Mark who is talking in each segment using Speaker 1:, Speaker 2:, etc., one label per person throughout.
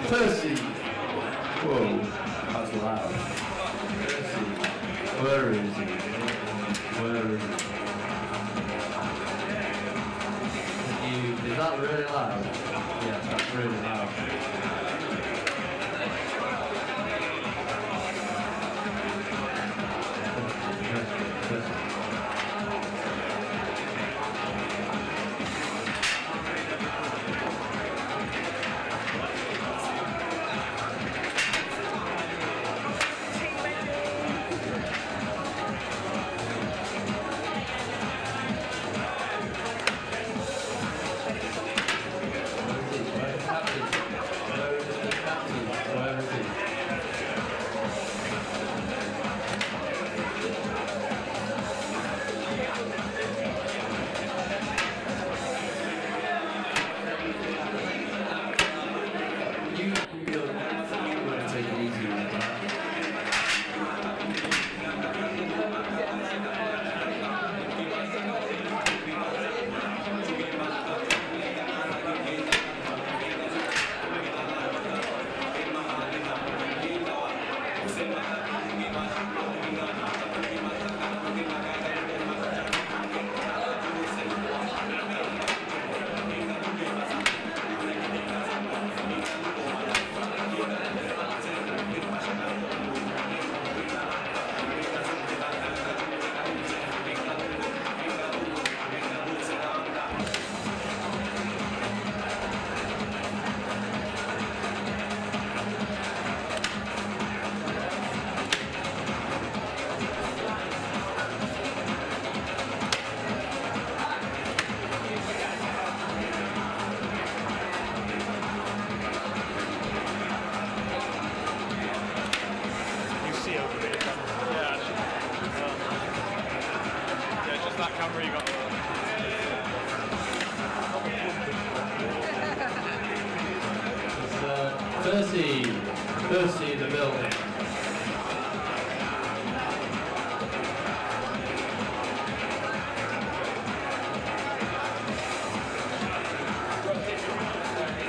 Speaker 1: Percy. Whoa, that's loud. Percy. Where is he? Where is he? Is that really loud? Yeah, that's really loud. Percy the building.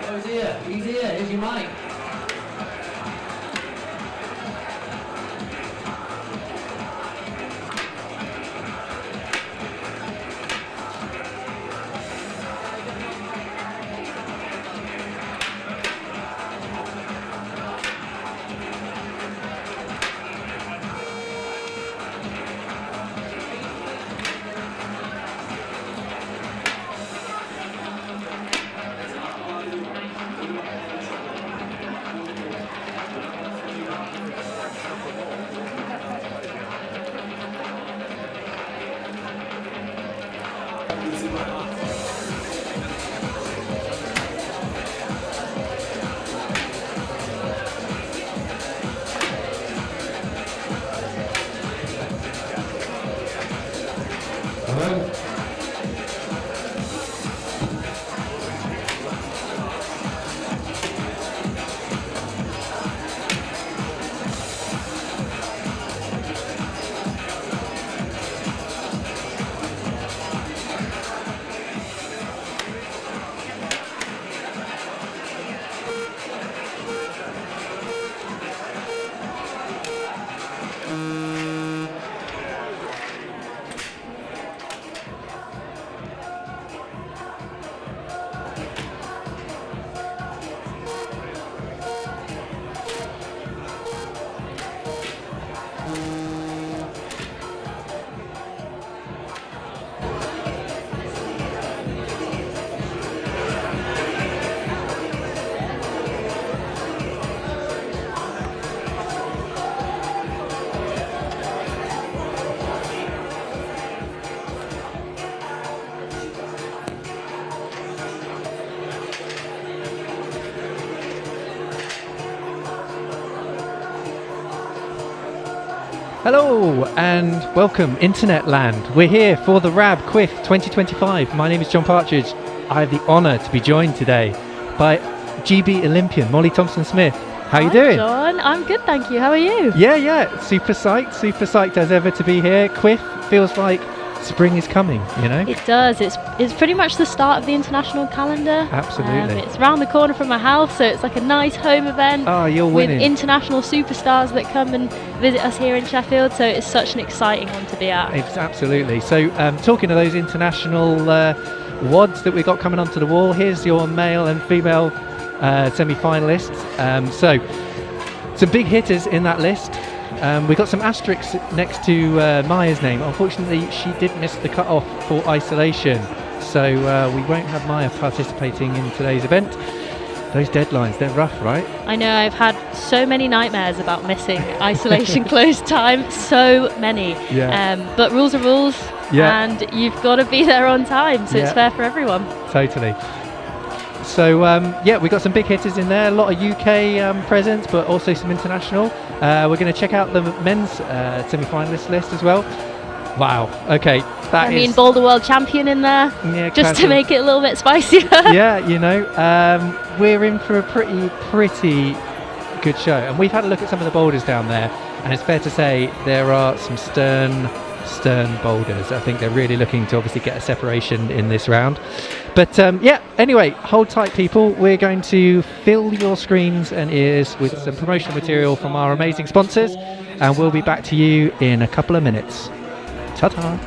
Speaker 1: Oh, he's here. He's here. Here's your mic.
Speaker 2: Hello and welcome Internet Land. We're here for the RAB CWIF 2025. My name is John Partridge. I have the honour to be joined today by GB Olympian Molly Thompson-Smith. How are you doing?
Speaker 3: John, I'm good, thank you. How are you?
Speaker 2: Yeah, super psyched as ever to be here. CWIF feels like spring is coming, you know?
Speaker 3: It does. It's pretty much the start of the international calendar.
Speaker 2: Absolutely.
Speaker 3: It's around the corner from my house, so it's like a nice home event.
Speaker 2: Oh, you're winning.
Speaker 3: With international superstars that come and visit us here in Sheffield, so it's such an exciting one to be at.
Speaker 2: It's absolutely. So talking of those international WODs that we've got coming onto the wall, here's your male and female semi-finalists. So some big hitters in that list. We've got some asterisks next to Maya's name. Unfortunately, she did miss the cut-off for isolation, so we won't have Maya participating in today's event. Those deadlines, they're rough, right?
Speaker 3: I know, I've had so many nightmares about missing isolation close time, so many.
Speaker 2: Yeah.
Speaker 3: But rules are rules,
Speaker 2: Yeah.
Speaker 3: and you've got to be there on time, so it's fair for everyone.
Speaker 2: Totally. So yeah, we've got some big hitters in there, a lot of UK presence, but also some international. We're going to check out the men's semi-finalist list as well. Wow, okay.
Speaker 3: I mean, Boulder World Champion in there, just to make it a little bit spicier.
Speaker 2: Yeah, you know, we're in for a pretty good show. And we've had a look at some of the boulders down there, and it's fair to say there are some stern boulders. I think they're really looking to obviously get a separation in this round. But yeah, anyway, hold tight, people. We're going to fill your screens and ears with some promotional material from our amazing sponsors, and we'll be back to you in a couple of minutes. Ta-ta.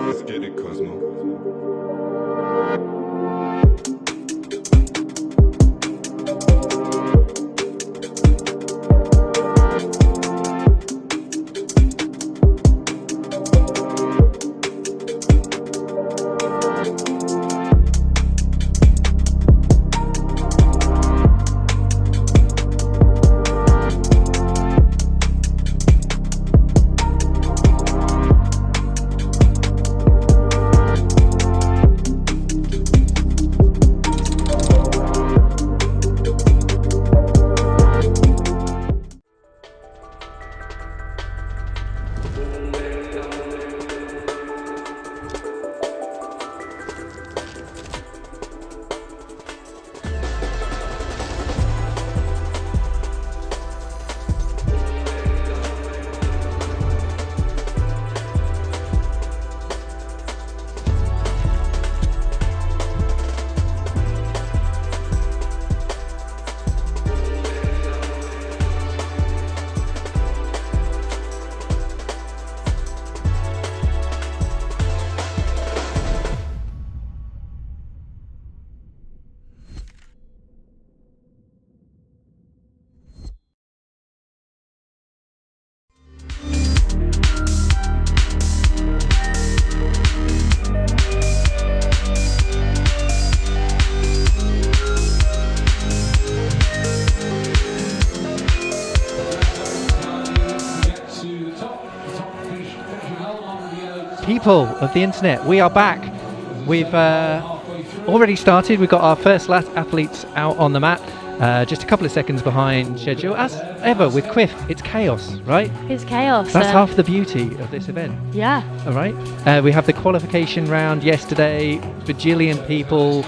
Speaker 4: Let's get it, Cosmo.
Speaker 2: People of the internet, we are back we've already started. We've got our first athletes out on the mat. Just a couple of seconds behind schedule. As ever with Quiff, it's chaos, right?
Speaker 3: It's chaos.
Speaker 2: That's half the beauty of this event.
Speaker 3: Yeah.
Speaker 2: All right. We have the qualification round yesterday. Bajillion people,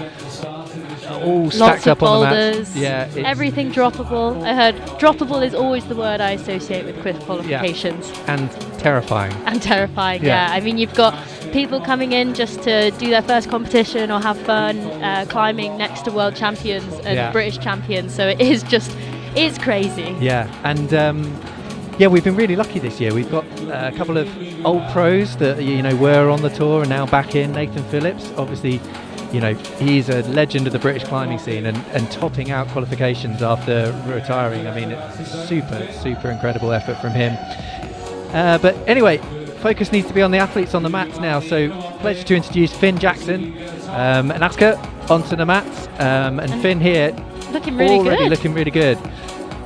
Speaker 2: all stacked
Speaker 3: Lots of
Speaker 2: up on the
Speaker 3: boulders.
Speaker 2: mat. Yeah.
Speaker 3: Everything droppable. I heard droppable is always the word I associate with Quiff qualifications.
Speaker 2: And terrifying.
Speaker 3: And terrifying,
Speaker 2: Yeah.
Speaker 3: yeah. I mean, you've got people coming in just to do their first competition or have fun, climbing next to world champions and British champions. So it's crazy.
Speaker 2: Yeah, and we've been really lucky this year. We've got a couple of old pros that were on the tour and now back in. Nathan Phillips, obviously, he's a legend of the British climbing scene and topping out qualifications after retiring. I mean, it's super incredible effort from him. But anyway, focus needs to be on the athletes on the mats now. So pleasure to introduce Finn Jackson and Asker onto the mats. And Finn here,
Speaker 3: looking really
Speaker 2: already
Speaker 3: good.
Speaker 2: looking really good.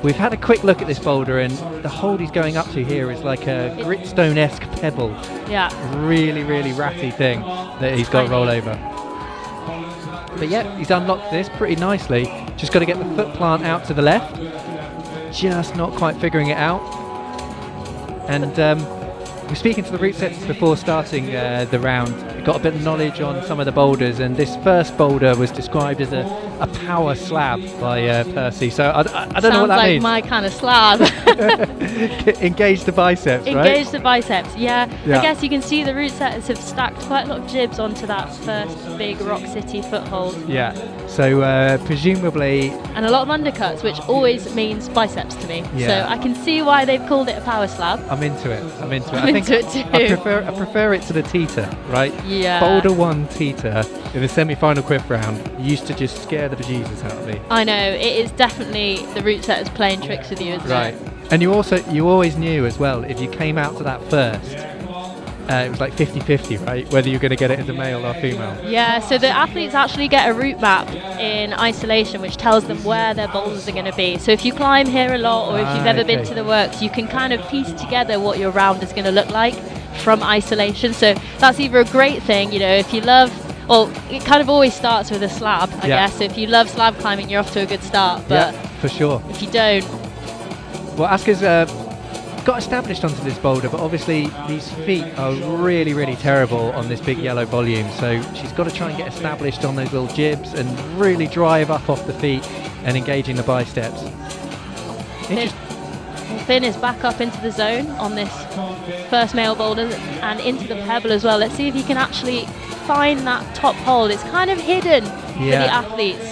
Speaker 2: We've had a quick look at this boulder, and the hold he's going up to here is like a gritstone-esque pebble.
Speaker 3: Yeah.
Speaker 2: Really ratty thing that he's got to roll over. But yeah, he's unlocked this pretty nicely. Just got to get the foot plant out to the left. Just not quite figuring it out. And we're speaking to the route setters before starting the round. We got a bit of knowledge on some of the boulders, and this first boulder was described as a power slab by Percy. So I don't know what that means.
Speaker 3: Sounds like my kind of slab.
Speaker 2: Engage the biceps, right?
Speaker 3: Engage the biceps, yeah.
Speaker 2: Yeah.
Speaker 3: I guess you can see the route setters have stacked quite a lot of jibs onto that first big Rock City foothold.
Speaker 2: Yeah. So presumably...
Speaker 3: And a lot of undercuts, which always means biceps to me.
Speaker 2: Yeah.
Speaker 3: So I can see why they've called it a power slab.
Speaker 2: I'm into it.
Speaker 3: I'm into it too.
Speaker 2: I prefer it to the teeter, right?
Speaker 3: Yeah.
Speaker 2: Boulder 1 teeter in the semi-final quiff round used to just scare the bejesus out of me.
Speaker 3: I know, it is definitely the route setters playing tricks with you, isn't
Speaker 2: Right.
Speaker 3: it?
Speaker 2: And you always knew as well, if you came out to that first, it was like 50-50, right? Whether you're going to get it as a male or female.
Speaker 3: Yeah, so the athletes actually get a route map in isolation which tells them where their boulders are going to be. So if you climb here a lot, or if you've ever been to the works, you can kind of piece together what your round is going to look like from isolation. So that's either a great thing, if you love, well, it kind of always starts with a slab, I guess. So if you love slab climbing, you're off to a good start. But
Speaker 2: for sure.
Speaker 3: if you don't...
Speaker 2: Well, Asker's got established onto this boulder, but obviously these feet are really terrible on this big yellow volume. So she's got to try and get established on those little jibs and really drive up off the feet and engaging the biceps.
Speaker 3: Finn is back up into the zone on this first male boulder and into the pebble as well. Let's see if he can actually find that top hold. It's kind of hidden for the athletes.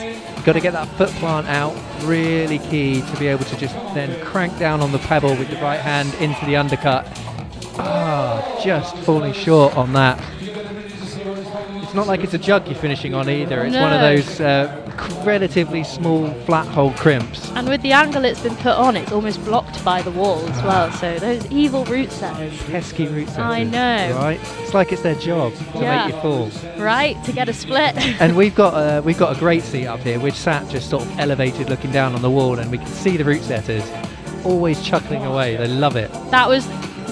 Speaker 2: Got to get that foot plant out, really key to be able to just then crank down on the pebble with the right hand into the undercut. Just falling short on that. It's not like it's a jug you're finishing on either. It's one of those relatively small flat hole crimps.
Speaker 3: And with the angle it's been put on, it's almost blocked by the wall as well. So those evil route setters.
Speaker 2: Pesky route setters.
Speaker 3: I know.
Speaker 2: Right? It's like it's their job to make you fall.
Speaker 3: Right, to get a split.
Speaker 2: And we've got a great seat up here, which sat just sort of elevated looking down on the wall, and we can see the route setters always chuckling away. They love it.
Speaker 3: That was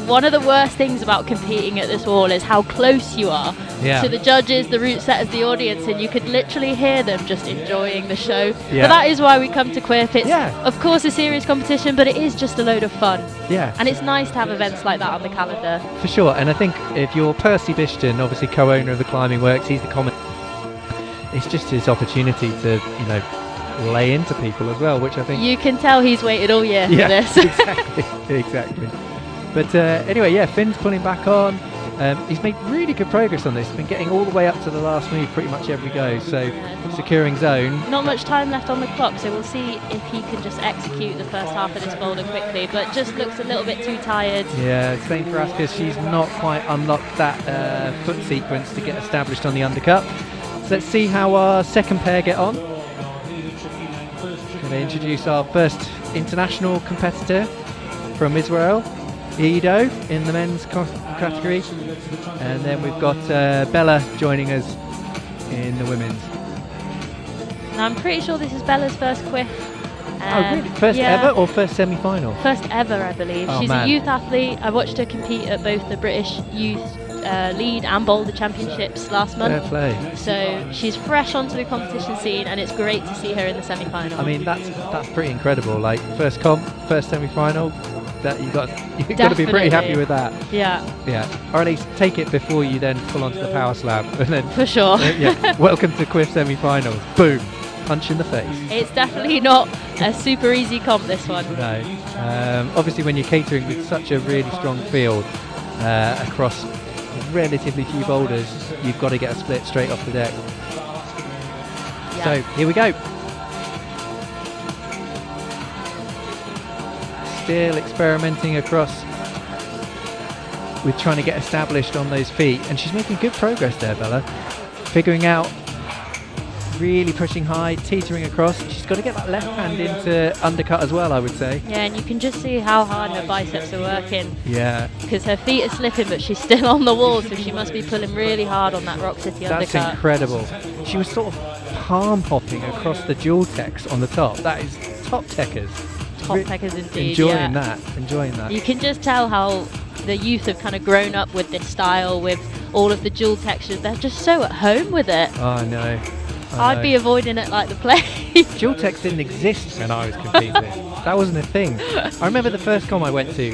Speaker 3: one of the worst things about competing at this wall, is how close you are to the judges, the route setters, the audience, and you could literally hear them just enjoying the show.
Speaker 2: Yeah.
Speaker 3: But that is why we come to Quiff. It's
Speaker 2: Yeah.
Speaker 3: of course a serious competition, but it is just a load of fun.
Speaker 2: Yeah.
Speaker 3: And it's nice to have events like that on the calendar.
Speaker 2: For sure. And I think if you're Percy Bishton, obviously co-owner of the Climbing Works, he's the comment. It's just his opportunity to, lay into people as well, which I think...
Speaker 3: You can tell he's waited all year for this.
Speaker 2: exactly. But anyway, Finn's pulling back on. He's made really good progress on this. He's been getting all the way up to the last move pretty much every go. So securing zone.
Speaker 3: Not much time left on the clock, so we'll see if he can just execute the first half of this boulder quickly, but just looks a little bit too tired.
Speaker 2: Yeah, same for Asker. She's not quite unlocked that foot sequence to get established on the undercut. So let's see how our second pair get on. Going to introduce our first international competitor from Israel, Ido, in the men's category, and then we've got Bella joining us in the women's.
Speaker 3: Now I'm pretty sure this is Bella's first quiff.
Speaker 2: Really? First ever or first semi-final?
Speaker 3: First ever, I believe.
Speaker 2: Oh,
Speaker 3: She's
Speaker 2: man.
Speaker 3: a youth athlete. I watched her compete at both the British Youth lead and boulder championships last
Speaker 2: Fair
Speaker 3: month.
Speaker 2: play.
Speaker 3: So she's fresh onto the competition scene, and it's great to see her in the semi-final.
Speaker 2: I mean, that's pretty incredible. Like first comp, first semi-final. That you've got to be pretty
Speaker 3: Definitely.
Speaker 2: happy with that.
Speaker 3: Yeah,
Speaker 2: Yeah, or at least take it before you then pull onto the power slab, and then
Speaker 3: for sure.
Speaker 2: yeah, welcome to CWIF semi-finals. Boom, punch in the face.
Speaker 3: It's definitely not a super easy comp, this one.
Speaker 2: No, obviously when you're catering with such a really strong field across relatively few boulders, you've got to get a split straight off the deck.
Speaker 3: Yeah.
Speaker 2: So here we go. Still experimenting across with trying to get established on those feet, and she's making good progress there, Bella. Figuring out, really pushing high, teetering across. She's got to get that left hand into undercut as well, I would say.
Speaker 3: Yeah, and you can just see how hard her biceps are working,
Speaker 2: Yeah,
Speaker 3: because her feet are slipping, but she's still on the wall, so she must be pulling really hard on that Rock City
Speaker 2: that's
Speaker 3: undercut.
Speaker 2: incredible. She was sort of palm hopping across the dual techs on the top. That is top techers.
Speaker 3: Top techers indeed.
Speaker 2: Enjoying
Speaker 3: yeah.
Speaker 2: that.
Speaker 3: You can just tell how the youth have kind of grown up with this style, with all of the dual textures. They're just so at home with it.
Speaker 2: Oh, I know.
Speaker 3: I'd be avoiding it like the plague.
Speaker 2: Dual techs didn't exist when I was competing. That wasn't a thing. I remember the first com I went to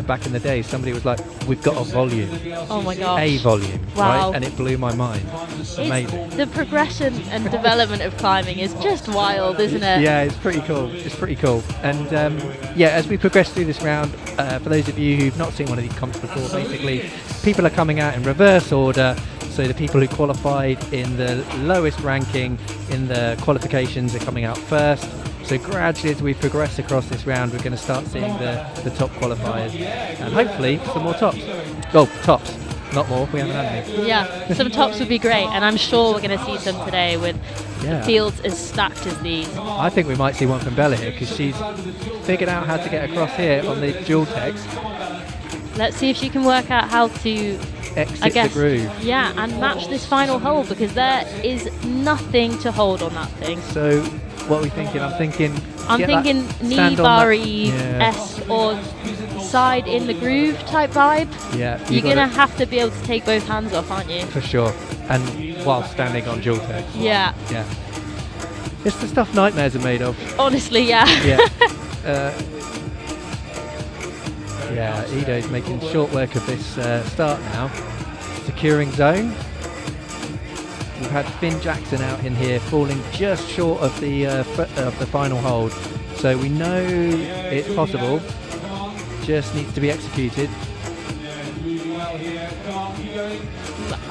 Speaker 2: back in the day, somebody was like, we've got a volume.
Speaker 3: Oh my gosh.
Speaker 2: A volume.
Speaker 3: Wow.
Speaker 2: Right? And it blew my mind. Amazing.
Speaker 3: The progression and development of climbing is just wild, isn't it?
Speaker 2: Yeah, it's pretty cool. It's pretty cool. And yeah, as we progress through this round, for those of you who've not seen one of these comps before, basically people are coming out in reverse order. So the people who qualified in the lowest ranking in the qualifications are coming out first. So gradually as we progress across this round, we're going to start seeing the top qualifiers. And hopefully some more tops. Oh, tops. Not more. We haven't had any.
Speaker 3: Yeah, some tops would be great, and I'm sure we're going to see some today with
Speaker 2: Yeah.
Speaker 3: fields as stacked as these.
Speaker 2: I think we might see one from Bella here because she's figured out how to get across here on the dual text.
Speaker 3: Let's see if she can work out how to,
Speaker 2: Exit
Speaker 3: I guess,
Speaker 2: the groove.
Speaker 3: yeah, and match this final hold, because there is nothing to hold on that thing.
Speaker 2: So what are we thinking? I'm thinking
Speaker 3: Knee
Speaker 2: stand on that-
Speaker 3: bar-y-esque or side in the groove type vibe.
Speaker 2: Yeah,
Speaker 3: You're going to have to be able to take both hands off, aren't you?
Speaker 2: for sure. And while standing on dual text.
Speaker 3: Yeah,
Speaker 2: Yeah. It's the stuff nightmares are made of.
Speaker 3: honestly, yeah.
Speaker 2: Yeah. Yeah, Ido's making short work of this start now. Securing zone. We've had Finn Jackson out in here, falling just short of the final hold. So we know it's possible. Just needs to be executed.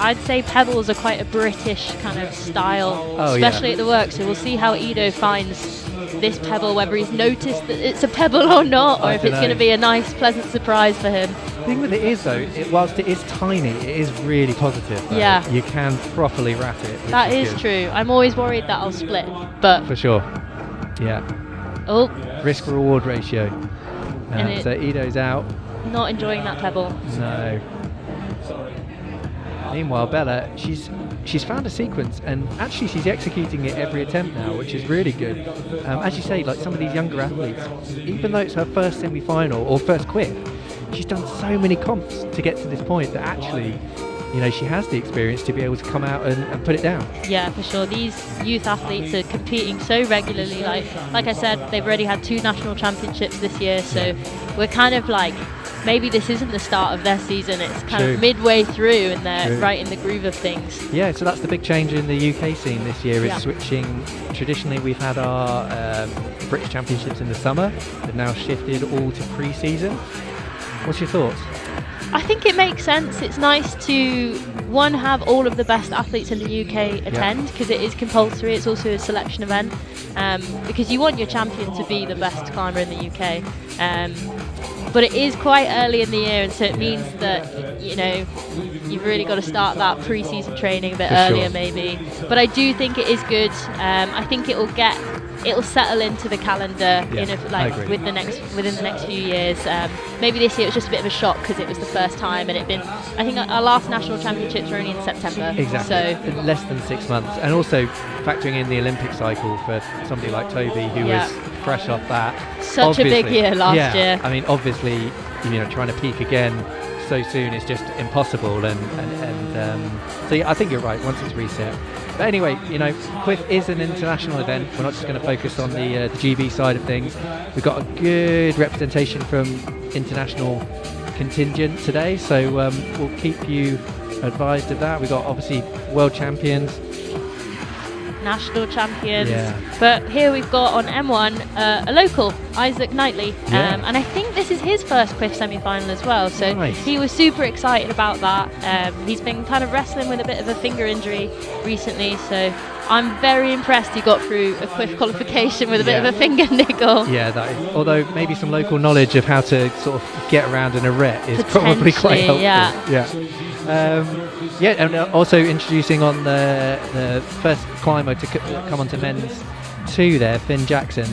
Speaker 3: I'd say pebbles are quite a British kind of style,
Speaker 2: Oh, yeah.
Speaker 3: especially at the work. So we'll see how Ido finds this pebble, whether he's noticed that it's a pebble or not, or
Speaker 2: I
Speaker 3: if it's
Speaker 2: dunno.
Speaker 3: going to be a nice, pleasant surprise for him.
Speaker 2: The thing with it is though, whilst it is tiny, it is really positive. Though.
Speaker 3: Yeah.
Speaker 2: You can properly rat it. Which
Speaker 3: That is
Speaker 2: good.
Speaker 3: true. I'm always worried that I'll split, but
Speaker 2: For sure. Yeah.
Speaker 3: oh,
Speaker 2: Risk reward ratio.
Speaker 3: And
Speaker 2: So Ido's out.
Speaker 3: not enjoying that pebble.
Speaker 2: No. Meanwhile, Bella, she's found a sequence, and actually she's executing it every attempt now, which is really good. As you say, like some of these younger athletes, even though it's her first semi-final or first quit, she's done so many comps to get to this point that actually, you know, she has the experience to be able to come out and put it down.
Speaker 3: Yeah, for sure. These youth athletes are competing so regularly. Like I said, they've already had 2 national championships this year, so we're kind of like, maybe this isn't the start of their season, it's kind
Speaker 2: True.
Speaker 3: of midway through and they're
Speaker 2: True.
Speaker 3: right in the groove of things.
Speaker 2: Yeah, so that's the big change in the UK scene this year, is
Speaker 3: Yeah.
Speaker 2: switching. Traditionally, we've had our British Championships in the summer. They've now shifted all to pre-season. What's your thoughts?
Speaker 3: I think it makes sense. It's nice to, one, have all of the best athletes in the UK attend, because it is compulsory. It's also a selection event, because you want your champion to be the best climber in the UK. But it is quite early in the year, and so it means that, you know, you've really got to start that pre-season training a bit
Speaker 2: For
Speaker 3: earlier,
Speaker 2: sure.
Speaker 3: maybe. But I do think it is good. I think it'll settle into the calendar
Speaker 2: Yeah, I agree.
Speaker 3: within the next few years. Maybe this year it was just a bit of a shock because it was the first time, and I think our last national championships were only in September.
Speaker 2: Exactly.
Speaker 3: So
Speaker 2: Less than 6 months. And also factoring in the Olympic cycle for somebody like Toby, who
Speaker 3: Yeah.
Speaker 2: was fresh off that.
Speaker 3: Such a big
Speaker 2: Obviously-
Speaker 3: year last year.
Speaker 2: I mean, obviously, you know, trying to peak again so soon is just impossible. So yeah, I think you're right. Once it's reset. But anyway, CWIF is an international event. We're not just going to focus on the GB side of things. We've got a good representation from international contingent today, so we'll keep you advised of that. We've got obviously world champions,
Speaker 3: national champions.
Speaker 2: Yeah.
Speaker 3: But here we've got on M1 a local, Isaac Knightley,
Speaker 2: Yeah.
Speaker 3: and I think this is his first CWIF semi-final as well, so
Speaker 2: Nice.
Speaker 3: he was super excited about that. He's been kind of wrestling with a bit of a finger injury recently, so I'm very impressed he got through a CWIF qualification with a bit of a finger niggle.
Speaker 2: Yeah, that is, although maybe some local knowledge of how to sort of get around in a ret is probably quite helpful.
Speaker 3: Yeah.
Speaker 2: And also introducing on the first climber to come onto men's 2 there, Finn Jackson.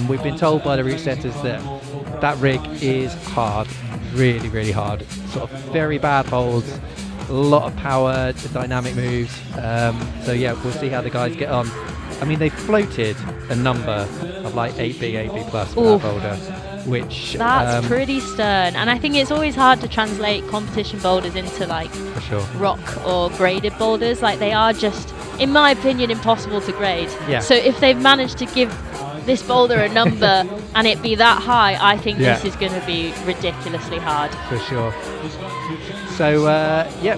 Speaker 2: We've been told by the route setters that rig is hard, really, really hard. Sort of very bad holds, a lot of power, dynamic moves. So yeah, we'll see how the guys get on. I mean, they floated a number of like 8B plus for that boulder, which
Speaker 3: that's pretty stern. And I think it's always hard to translate competition boulders into like
Speaker 2: for sure
Speaker 3: rock or graded boulders. Like they are just, in my opinion, impossible to grade.
Speaker 2: Yeah.
Speaker 3: So if they've managed to give this boulder a number and it be that high, I think this is going to be ridiculously hard.
Speaker 2: For sure. So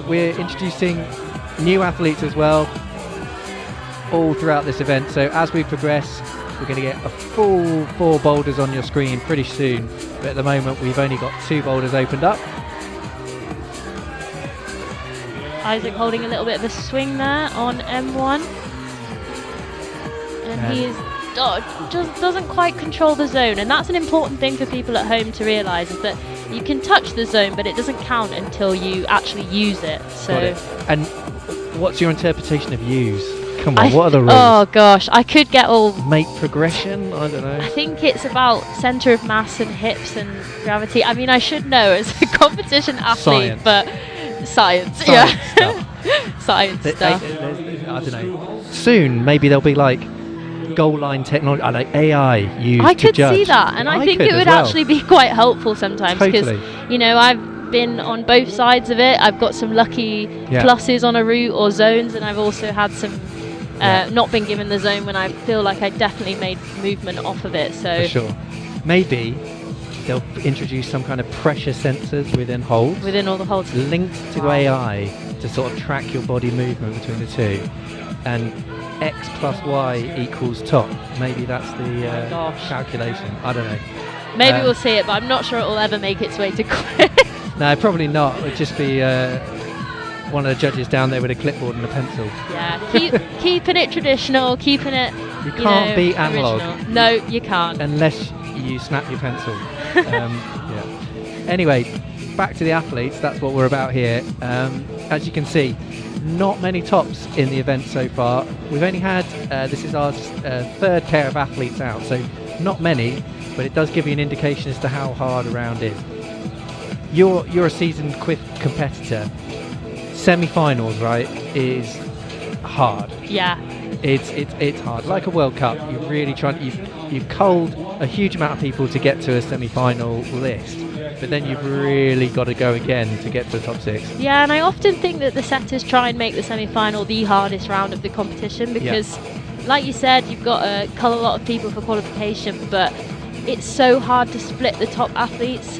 Speaker 2: we're introducing new athletes as well all throughout this event. So as we progress, we're going to get a full 4 boulders on your screen pretty soon. But at the moment, we've only got 2 boulders opened up.
Speaker 3: Isaac holding a little bit of a swing there on M1. And he is just doesn't quite control the zone, and that's an important thing for people at home to realise, is that you can touch the zone but it doesn't count until you actually use it. So
Speaker 2: Got it. And what's your interpretation of use? Come on, what are the rules?
Speaker 3: Oh gosh, I could get all
Speaker 2: Make progression? I don't know.
Speaker 3: I think it's about centre of mass and hips and gravity. I mean, I should know as a competition athlete,
Speaker 2: Science.
Speaker 3: but science
Speaker 2: stuff.
Speaker 3: science stuff.
Speaker 2: I don't know. Soon, maybe there'll be like goal line technology, like AI used
Speaker 3: I
Speaker 2: to
Speaker 3: could
Speaker 2: judge.
Speaker 3: see that, and I think
Speaker 2: could
Speaker 3: it
Speaker 2: as
Speaker 3: would
Speaker 2: well.
Speaker 3: actually be quite helpful sometimes, because
Speaker 2: Totally.
Speaker 3: I've been on both sides of it. I've got some lucky pluses on a route or zones, and I've also had some not been given the zone when I feel like I definitely made movement off of it. So
Speaker 2: For sure. Maybe they'll introduce some kind of pressure sensors within holds,
Speaker 3: within all the holds,
Speaker 2: linked to AI to sort of track your body movement between the two, and X plus Y equals top. Maybe that's the calculation. I don't know.
Speaker 3: maybe we'll see it, but I'm not sure it will ever make its way to CWIF.
Speaker 2: No, probably not. It would just be one of the judges down there with a clipboard and a pencil.
Speaker 3: Yeah, keeping it traditional, keeping it.
Speaker 2: You can't be analog.
Speaker 3: Original. No, you can't.
Speaker 2: Unless you snap your pencil. Anyway, back to the athletes. That's what we're about here. As you can see, not many tops in the event so far. We've only had, this is our 3rd pair of athletes out, so not many, but it does give you an indication as to how hard a round is. You're a seasoned CWIF competitor. Semi-finals, right, is hard.
Speaker 3: Yeah.
Speaker 2: It's hard. Like a World Cup, you really you've culled a huge amount of people to get to a semi-final list, but then you've really got to go again to get to the top 6.
Speaker 3: Yeah, and I often think that the setters try and make the semi-final the hardest round of the competition, because like you said, you've got to cull a lot of people for qualification, but it's so hard to split the top athletes.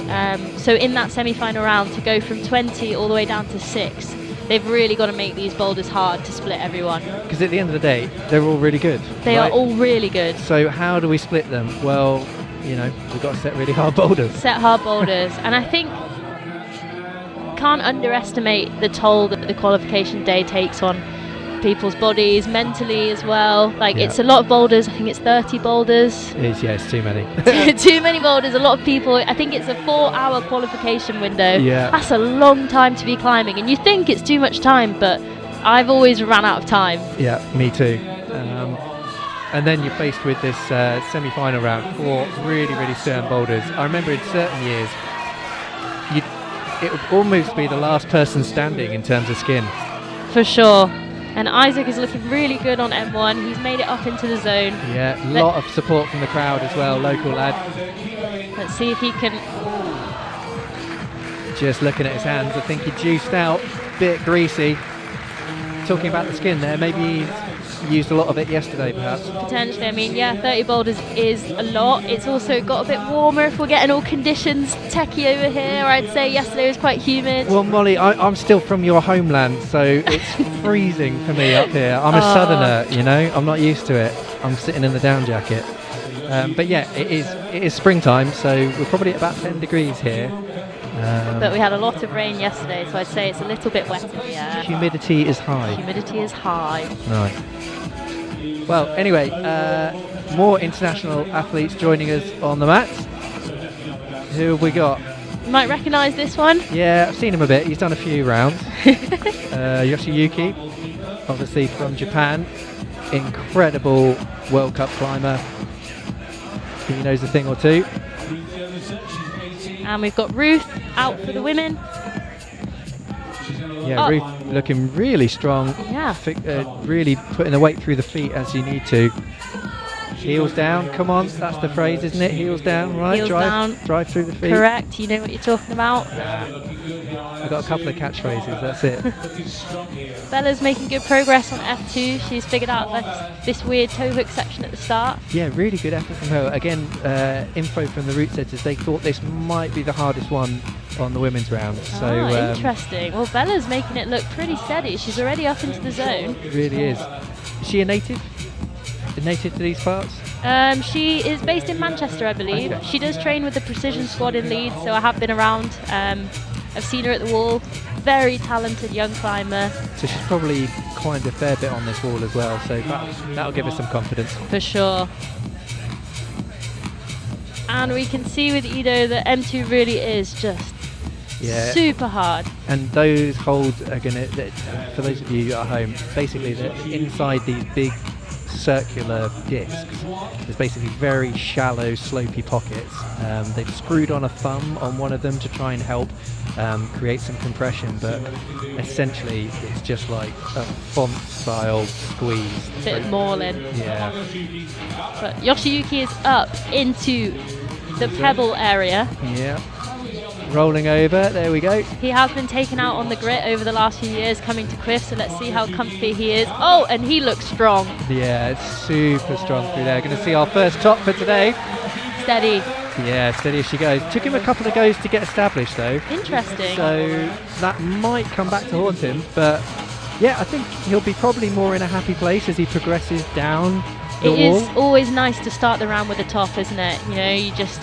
Speaker 3: So in that semi-final round, to go from 20 all the way down to 6, they've really got to make these boulders hard to split everyone.
Speaker 2: Because at the end of the day, they're all really good.
Speaker 3: They are all really good.
Speaker 2: So how do we split them? Well, we've got to set really hard boulders.
Speaker 3: Set hard boulders. And I think can't underestimate the toll that the qualification day takes on people's bodies, mentally as well. Like it's a lot of boulders. I think it's 30 boulders.
Speaker 2: It's too many.
Speaker 3: Too many boulders. A lot of people. I think it's a 4-hour qualification window.
Speaker 2: Yeah.
Speaker 3: That's a long time to be climbing, and you think it's too much time, but I've always run out of time.
Speaker 2: Yeah, me too. And then you're faced with this semi-final round, 4 really, really stern boulders. I remember in certain years, it would almost be the last person standing in terms of skin.
Speaker 3: For sure. And Isaac is looking really good on M1. He's made it up into the zone.
Speaker 2: Yeah, a lot of support from the crowd as well, local lad.
Speaker 3: Let's see if he can
Speaker 2: Just looking at his hands, I think he juiced out, bit greasy. Talking about the skin there, maybe he used a lot of it yesterday perhaps.
Speaker 3: Potentially, I mean, yeah, 30 boulders is a lot. It's also got a bit warmer if we're getting all conditions techie over here. I'd say yesterday was quite humid.
Speaker 2: Well, Molly, I'm still from your homeland, so it's freezing for me up here. I'm a southerner, you know, I'm not used to it. I'm sitting in the down jacket. But yeah, it is springtime, so we're probably at about 10 degrees here.
Speaker 3: But we had a lot of rain yesterday, so I'd say it's a little bit wet in the air.
Speaker 2: Humidity is high.
Speaker 3: Humidity is high.
Speaker 2: Right. Well, anyway, more international athletes joining us on the mats. Who have we got?
Speaker 3: You might recognise this one.
Speaker 2: Yeah, I've seen him a bit. He's done a few rounds. Yoshiyuki, obviously from Japan. Incredible World Cup climber. He knows a thing or two.
Speaker 3: And we've got Ruth out for the women.
Speaker 2: Yeah, Ruth looking really strong.
Speaker 3: Yeah.
Speaker 2: Really putting the weight through the feet as you need to. Heels down, come on, that's the phrase, isn't it? Heels down, right?
Speaker 3: Heels down.
Speaker 2: Drive through the feet.
Speaker 3: Correct, you know what you're talking about.
Speaker 2: I've got a couple of catchphrases, that's it.
Speaker 3: Bella's making good progress on F2. She's figured out this weird toe hook section at the start.
Speaker 2: Yeah, really good effort from her. Again, info from the route setters, they thought this might be the hardest one on the women's round. So
Speaker 3: interesting. Well, Bella's making it look pretty steady. She's already up into the zone.
Speaker 2: It really is. Is she a native? A native to these parts?
Speaker 3: She is based in Manchester, I believe.
Speaker 2: Okay.
Speaker 3: She does train with the Precision Squad in Leeds, so I have been around. I've seen her at the wall. Very talented young climber.
Speaker 2: So she's probably climbed a fair bit on this wall as well, so that'll give us some confidence.
Speaker 3: For sure. And we can see with Ido that M2 really is just super hard.
Speaker 2: And those holds are going to, for those of you at home, basically they're inside these big circular discs. There's basically very shallow, slopey pockets. They've screwed on a thumb on one of them to try and help create some compression, but essentially it's just like a font-style squeeze.
Speaker 3: Bit of mauling.
Speaker 2: Yeah.
Speaker 3: But Yoshiyuki is up into the pebble area.
Speaker 2: Yeah. Rolling over, there we go.
Speaker 3: He has been taken out on the grit over the last few years coming to CWIF, so let's see how comfy he is. Oh, and he looks strong.
Speaker 2: Yeah, it's super strong through there. Going to see our first top for today.
Speaker 3: Steady.
Speaker 2: Yeah, steady as she goes. Took him a couple of goes to get established though.
Speaker 3: Interesting.
Speaker 2: So that might come back to haunt him, but yeah, I think he'll be probably more in a happy place as he progresses down the wall.
Speaker 3: It is always nice to start the round with a top, isn't it? You know, you just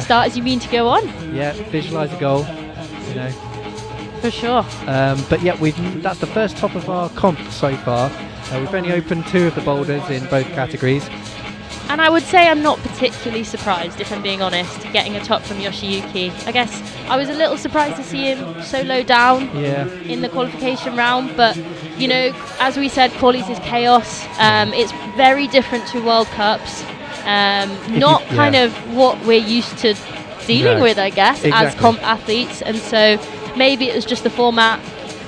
Speaker 3: start as you mean to go on.
Speaker 2: Yeah, visualise a goal, you know.
Speaker 3: For sure.
Speaker 2: But yeah, that's the first top of our comp so far. We've only opened 2 of the boulders in both categories.
Speaker 3: And I would say I'm not particularly surprised, if I'm being honest, getting a top from Yoshiyuki. I guess I was a little surprised to see him so low down in the qualification round, but you know, as we said, qualies is chaos. It's very different to World Cups. Not kind of what we're used to dealing with, I guess, as comp athletes, and so maybe it was just the format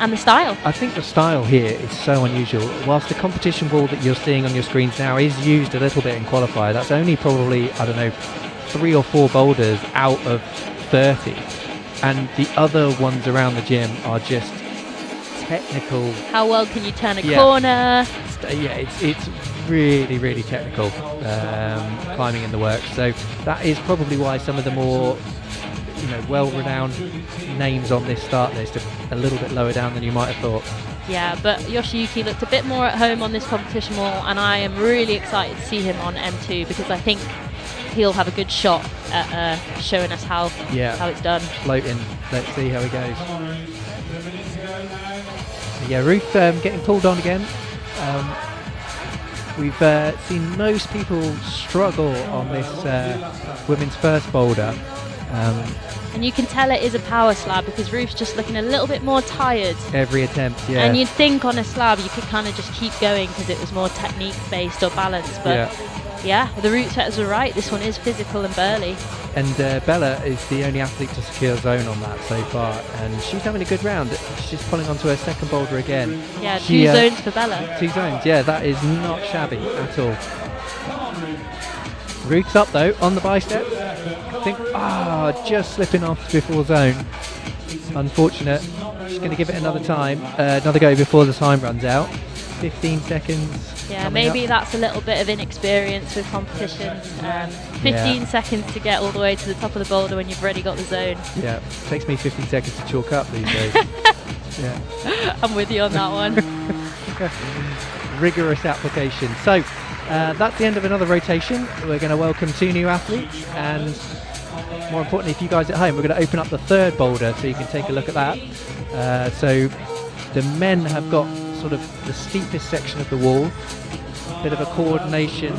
Speaker 3: and the style.
Speaker 2: I think the style here is so unusual. Whilst the competition wall that you're seeing on your screens now is used a little bit in qualifier, that's only probably, I don't know, 3 or 4 boulders out of 30, and the other ones around the gym are just technical.
Speaker 3: How well can you turn a corner?
Speaker 2: Yeah, it's really, really technical climbing in the works. So that is probably why some of the more, you know, well-renowned names on this start list are a little bit lower down than you might have thought.
Speaker 3: Yeah, but Yoshiyuki looked a bit more at home on this competition wall, and I am really excited to see him on M2 because I think he'll have a good shot at showing us how it's done.
Speaker 2: Floating. Let's see how he goes. Yeah, Ruth getting pulled on again. We've seen most people struggle on this women's first boulder.
Speaker 3: And you can tell it is a power slab because Ruth's just looking a little bit more tired.
Speaker 2: Every attempt, yeah.
Speaker 3: And you'd think on a slab you could kind of just keep going because it was more technique based or balance, but yeah, the route setters were right. This one is physical and burly.
Speaker 2: And Bella is the only athlete to secure zone on that so far, and she's having a good round. She's pulling onto her second boulder again.
Speaker 3: Yeah, 2 zones for Bella.
Speaker 2: 2 zones, yeah, that is not shabby at all. Ruth's up though on the bicep. I think, just slipping off before zone. Unfortunate. Just going to give it another time, another go before the time runs out. 15 seconds.
Speaker 3: Yeah,
Speaker 2: coming
Speaker 3: maybe
Speaker 2: up.
Speaker 3: that's a little bit of inexperience with competition. 15 seconds to get all the way to the top of the boulder when you've already got the zone.
Speaker 2: Yeah, takes me 15 seconds to chalk up these days. Yeah.
Speaker 3: I'm with you on that one.
Speaker 2: Rigorous application. So that's the end of another rotation. We're going to welcome 2 new athletes, and more importantly, if you guys at home, we're going to open up the third boulder so you can take a look at that. So the men have got sort of the steepest section of the wall, bit of a coordination,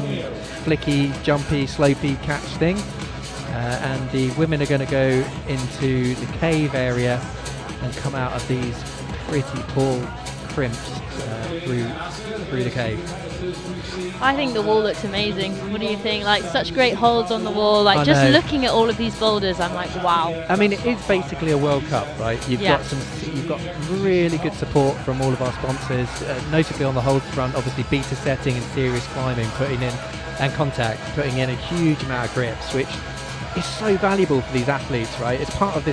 Speaker 2: flicky, jumpy, slopey catch thing, and the women are going to go into the cave area and come out of these pretty tall crimps through the cave.
Speaker 3: I think the wall looks amazing. What do you think? Like, such great holds on the wall. Like,
Speaker 2: I
Speaker 3: just
Speaker 2: know.
Speaker 3: looking at all of these boulders, I'm like, wow.
Speaker 2: I mean, it is basically a World Cup, right? You've got really good support from all of our sponsors, notably on the holds front. Obviously, beta setting and serious climbing, and contact, putting in a huge amount of grips, which is so valuable for these athletes, right? It's part of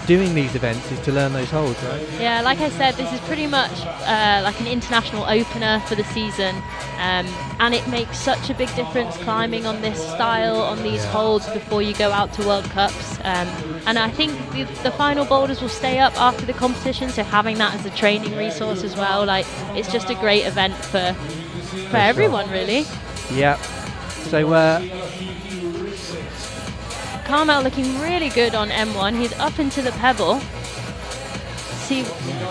Speaker 2: doing these events is to learn those holds, right?
Speaker 3: Yeah, like I said, this is pretty much like an international opener for the season, and it makes such a big difference climbing on this style, on these holds before you go out to World Cups. And I think the final boulders will stay up after the competition, so having that as a training resource as well, like, it's just a great event for everyone, really.
Speaker 2: Yeah. So
Speaker 3: Carmel looking really good on M1. He's up into the pebble. See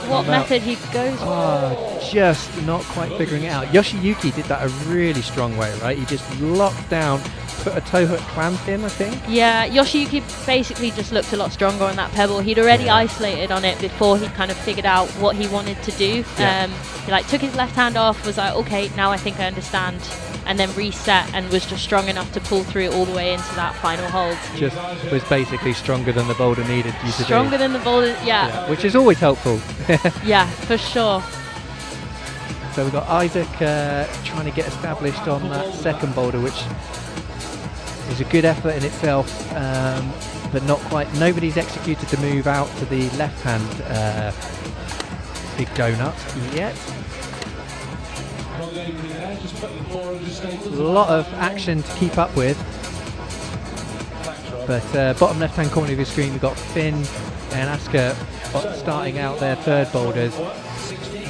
Speaker 3: what method he goes with.
Speaker 2: Just not quite figuring it out. Yoshiyuki did that a really strong way, right? He just locked down, put a toe hook clamp in, I think.
Speaker 3: Yeah, Yoshiyuki basically just looked a lot stronger on that pebble. He'd already isolated on it before he kind of figured out what he wanted to do. He like took his left hand off, was like, okay, now I think I understand, and then reset and was just strong enough to pull through all the way into that final hold.
Speaker 2: Just was basically stronger than the boulder needed you to be.
Speaker 3: Stronger than the boulder, yeah.
Speaker 2: Which is always helpful.
Speaker 3: Yeah, for sure.
Speaker 2: So we've got Isaac trying to get established on that second boulder, which is a good effort in itself, but not quite. Nobody's executed the move out to the left hand big donut yet. A lot of action to keep up with, but bottom left hand corner of your screen we've got Finn and Aska starting out their third boulders.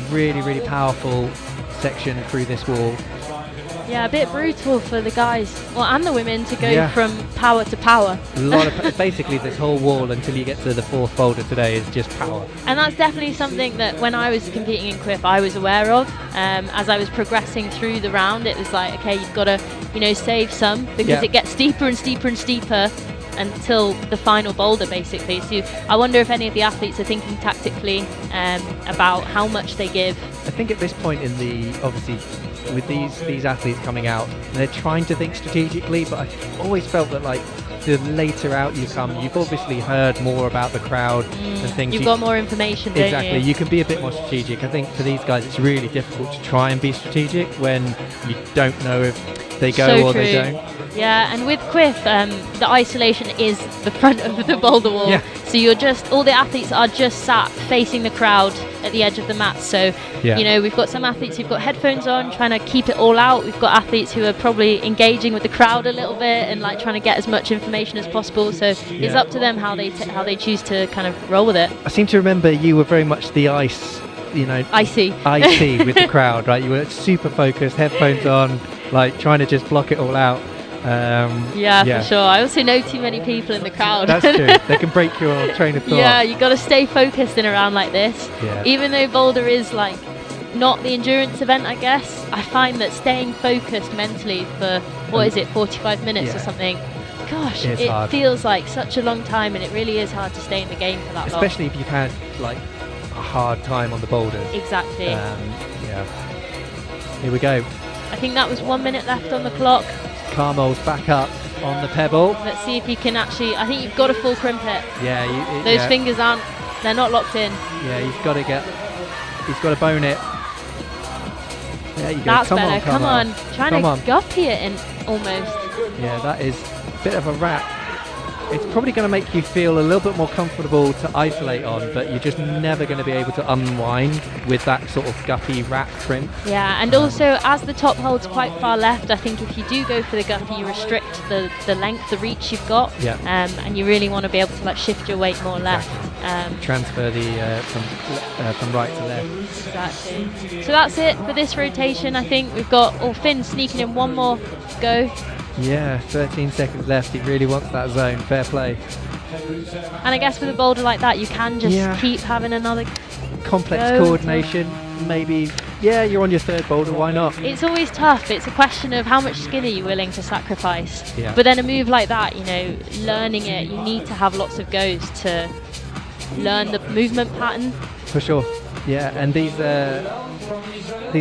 Speaker 2: Really powerful section through this wall.
Speaker 3: Yeah, a bit brutal for the guys, well, and the women, to go from power to power.
Speaker 2: A lot of basically this whole wall until you get to the fourth boulder today is just power.
Speaker 3: And that's definitely something that when I was competing in CWIF I was aware of. As I was progressing through the round, it was like, okay, you've got to, save some, because it gets steeper and steeper and steeper until the final boulder, basically. So I wonder if any of the athletes are thinking tactically about how much they give.
Speaker 2: I think at this point in obviously with these athletes coming out, they're trying to think strategically, but I've always felt that, like, the later out you come, you've obviously heard more about the crowd and things.
Speaker 3: You've got more information, don't
Speaker 2: exactly. You can be a bit more strategic. I think for these guys it's really difficult to try and be strategic when you don't know if they go
Speaker 3: so
Speaker 2: or
Speaker 3: true.
Speaker 2: they don't.
Speaker 3: Yeah, and with CWIF, the isolation is the front of the boulder wall.
Speaker 2: Yeah.
Speaker 3: So all the athletes are just sat facing the crowd at the edge of the mat. So, we've got some athletes who've got headphones on, trying to keep it all out. We've got athletes who are probably engaging with the crowd a little bit and like trying to get as much information as possible. So it's up to them how they choose to kind of roll with it.
Speaker 2: I seem to remember you were very much the icy with the crowd, right? You were super focused, headphones on, like trying to just block it all out.
Speaker 3: For sure. I also know too many people in the crowd.
Speaker 2: That's true. They can break your train of thought.
Speaker 3: Yeah, you got to stay focused in a round like this.
Speaker 2: Yeah.
Speaker 3: Even though Boulder is like not the endurance event, I guess, I find that staying focused mentally for 45 minutes or something. Gosh, it
Speaker 2: hard.
Speaker 3: Feels like such a long time, and it really is hard to stay in the game for that long.
Speaker 2: Especially if you've had like a hard time on the boulders.
Speaker 3: Exactly.
Speaker 2: Here we go.
Speaker 3: I think that was 1 minute left on the clock.
Speaker 2: Carmel's back up on the pebble.
Speaker 3: Let's see if you can actually. I think you've got to full crimp it.
Speaker 2: Yeah,
Speaker 3: those fingers they're not locked in.
Speaker 2: Yeah, he's got to bone it. There you go.
Speaker 3: That's better.
Speaker 2: Come on.
Speaker 3: Trying to guppy it in almost.
Speaker 2: Yeah, that is bit of a wrap. It's probably going to make you feel a little bit more comfortable to isolate on, but you're just never going to be able to unwind with that sort of guppy wrap crimp.
Speaker 3: Yeah, and also as the top holds quite far left, I think if you do go for the guppy, you restrict the length, the reach you've got,
Speaker 2: Yeah.
Speaker 3: and you really want to be able to like shift your weight more left.
Speaker 2: Transfer the from right to left.
Speaker 3: Exactly. So that's it for this rotation. I think we've got Finn sneaking in one more go.
Speaker 2: Yeah, 13 seconds left. He really wants that zone. Fair play.
Speaker 3: And I guess with a boulder like that, you can just
Speaker 2: Yeah.
Speaker 3: keep having another
Speaker 2: Complex
Speaker 3: go.
Speaker 2: coordination. Maybe, yeah, you're on your third boulder. Why not?
Speaker 3: It's always tough. It's a question of how much skin are you willing to sacrifice.
Speaker 2: Yeah.
Speaker 3: But then a move like that, you know, learning it, you need to have lots of goes to learn the movement pattern.
Speaker 2: For sure. Yeah, and these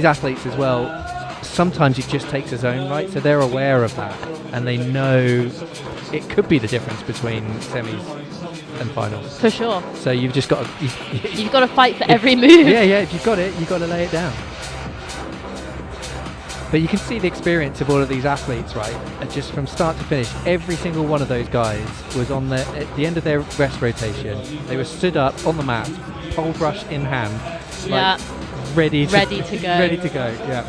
Speaker 2: athletes as well, sometimes it just takes a zone, right? So they're aware of that, and they know it could be the difference between semis and finals.
Speaker 3: For sure.
Speaker 2: So you've just got to...
Speaker 3: You've got to fight for every move.
Speaker 2: Yeah, if you've got it, you've got to lay it down. But you can see the experience of all of these athletes, right? Just from start to finish, every single one of those guys was on at the end of their rest rotation. They were stood up on the mat, pole brush in hand,
Speaker 3: Yeah.
Speaker 2: ready to
Speaker 3: go.
Speaker 2: Ready to go, yeah.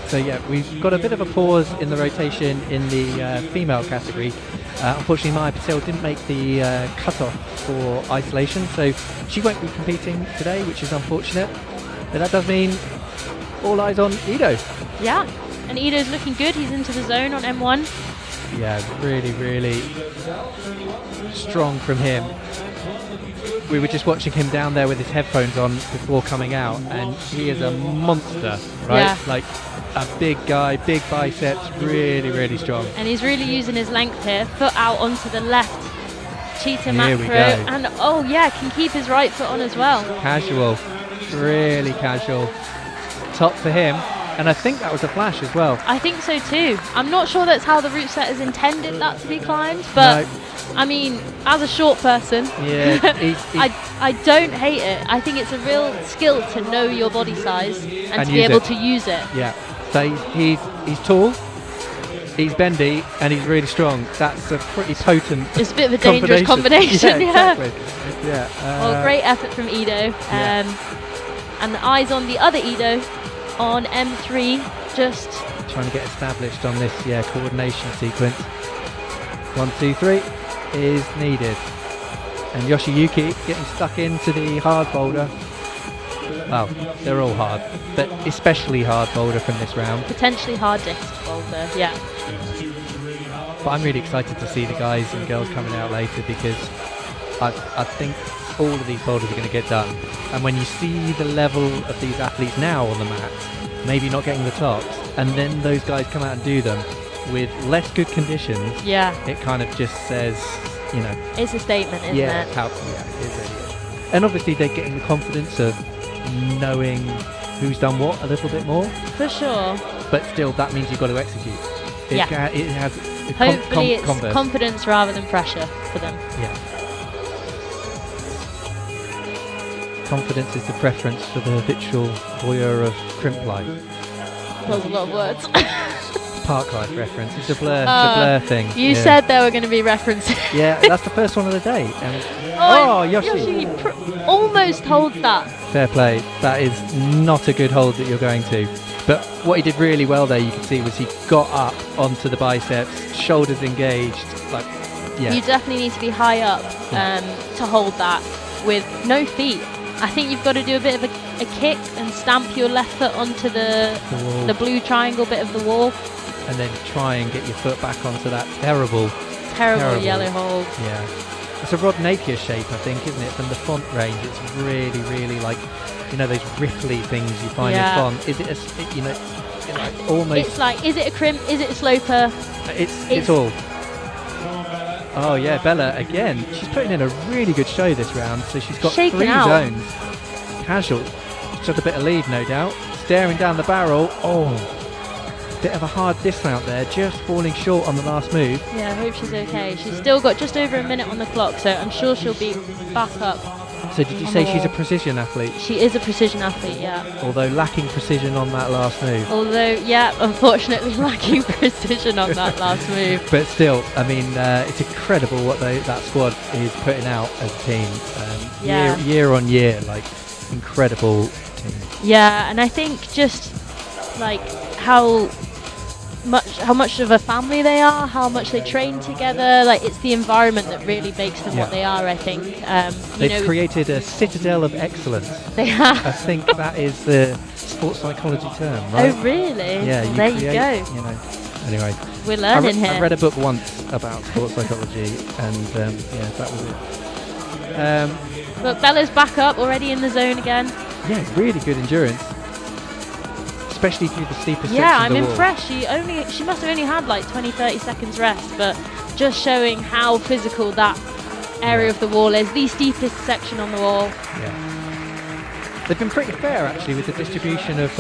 Speaker 2: So yeah, we've got a bit of a pause in the rotation in the female category. Unfortunately, Maya Patel didn't make the cut-off for isolation, so she won't be competing today, which is unfortunate. But that does mean all eyes on Ido.
Speaker 3: Yeah. And Ido's looking good. He's into the zone on M1.
Speaker 2: Yeah, really, really strong from him. We were just watching him down there with his headphones on before coming out, and he is a monster, right?
Speaker 3: Yeah.
Speaker 2: Like a big guy, big biceps, really, really strong.
Speaker 3: And he's really using his length here. Foot out onto the left. Cheetah
Speaker 2: Here
Speaker 3: macro.
Speaker 2: we go.
Speaker 3: And oh yeah, can keep his right foot on as well.
Speaker 2: Casual, really casual. Top for him. And I think that was a flash as well.
Speaker 3: I think so too. I'm not sure that's how the route setters intended that to be climbed, but
Speaker 2: No.
Speaker 3: I mean, as a short person,
Speaker 2: Yeah,
Speaker 3: I don't hate it. I think it's a real skill to know your body size and to be
Speaker 2: use
Speaker 3: able
Speaker 2: it.
Speaker 3: to use it.
Speaker 2: Yeah. So he's tall, he's bendy, and he's really strong. That's a pretty potent.
Speaker 3: It's a bit of a dangerous combination.
Speaker 2: Yeah, exactly. Yeah.
Speaker 3: Well, great effort from Ido.
Speaker 2: Yeah.
Speaker 3: And the eyes on the other Ido on M3, just
Speaker 2: Trying to get established on this, coordination sequence. 1, 2, 3 is needed. And Yoshiyuki getting stuck into the hard boulder. Well, they're all hard, but especially hard boulder from this round.
Speaker 3: potentially hardest boulder. Yeah.
Speaker 2: But I'm really excited to see the guys and girls coming out later, because I think all of these boulders are going to get done. And when you see the level of these athletes now on the mat, maybe not getting the tops, and then those guys come out and do them with less good conditions,
Speaker 3: Yeah.
Speaker 2: it kind of just says,
Speaker 3: It's a statement, isn't
Speaker 2: yeah,
Speaker 3: it?
Speaker 2: it really is. And obviously they're getting the confidence of knowing who's done what a little bit more,
Speaker 3: For sure.
Speaker 2: but still that means you've got to execute. It has
Speaker 3: Hopefully it's
Speaker 2: converse.
Speaker 3: confidence rather than pressure for them.
Speaker 2: Yeah. Confidence is the preference for the habitual voyeur of crimp life.
Speaker 3: That was a lot of words.
Speaker 2: Park life reference. It's a blur thing.
Speaker 3: You said there were going to be references.
Speaker 2: Yeah, that's the first one of the day. And Yoshi.
Speaker 3: Almost holds that.
Speaker 2: Fair play. That is not a good hold that you're going to. But what he did really well there, you could see, was he got up onto the biceps, shoulders engaged.
Speaker 3: You definitely need to be high up to hold that with no feet. I think you've got to do a bit of a kick and stamp your left foot onto the blue triangle bit of the wall.
Speaker 2: And then try and get your foot back onto that terrible
Speaker 3: Yellow hold.
Speaker 2: Yeah. It's a Rod Napier shape, I think, isn't it? From the font range, it's really, really like, those ripply things you find in font. Is it almost...
Speaker 3: It's like, is it a crimp? Is it a sloper?
Speaker 2: It's all. Oh yeah, Bella again. She's putting in a really good show this round. So she's got
Speaker 3: Shaking
Speaker 2: 3
Speaker 3: out.
Speaker 2: zones. Casual. She's got a bit of lead, no doubt. Staring down the barrel. Oh, bit of a hard dismount there. Just falling short on the last move.
Speaker 3: Yeah, I hope she's okay. She's still got just over a minute on the clock, so I'm sure she'll be back up
Speaker 2: So did you say she's a precision athlete?
Speaker 3: She is a precision athlete, yeah.
Speaker 2: Although lacking precision on that last move.
Speaker 3: Although, yeah, unfortunately lacking precision on that last move.
Speaker 2: But still, I mean, it's incredible what that squad is putting out as a team.
Speaker 3: Yeah.
Speaker 2: Year on year, like, incredible team.
Speaker 3: Yeah, and I think just like how much of a family they are, how much they train together, like it's the environment that really makes them what they are, I think.
Speaker 2: They've created a citadel of excellence.
Speaker 3: They have.
Speaker 2: I think that is the sports psychology term, right?
Speaker 3: Oh, really?
Speaker 2: Yeah,
Speaker 3: There you go.
Speaker 2: You know. Anyway,
Speaker 3: We're learning here.
Speaker 2: I read a book once about sports psychology, and yeah, that was it.
Speaker 3: Look, Bella's back up already in the zone again.
Speaker 2: Yeah, really good endurance, especially through the steeper sections.
Speaker 3: Yeah, I'm
Speaker 2: of the wall.
Speaker 3: impressed. She must have only had like 20-30 seconds rest, but just showing how physical that area of the wall is, the steepest section on the wall.
Speaker 2: Yeah. They've been pretty fair actually with the distribution of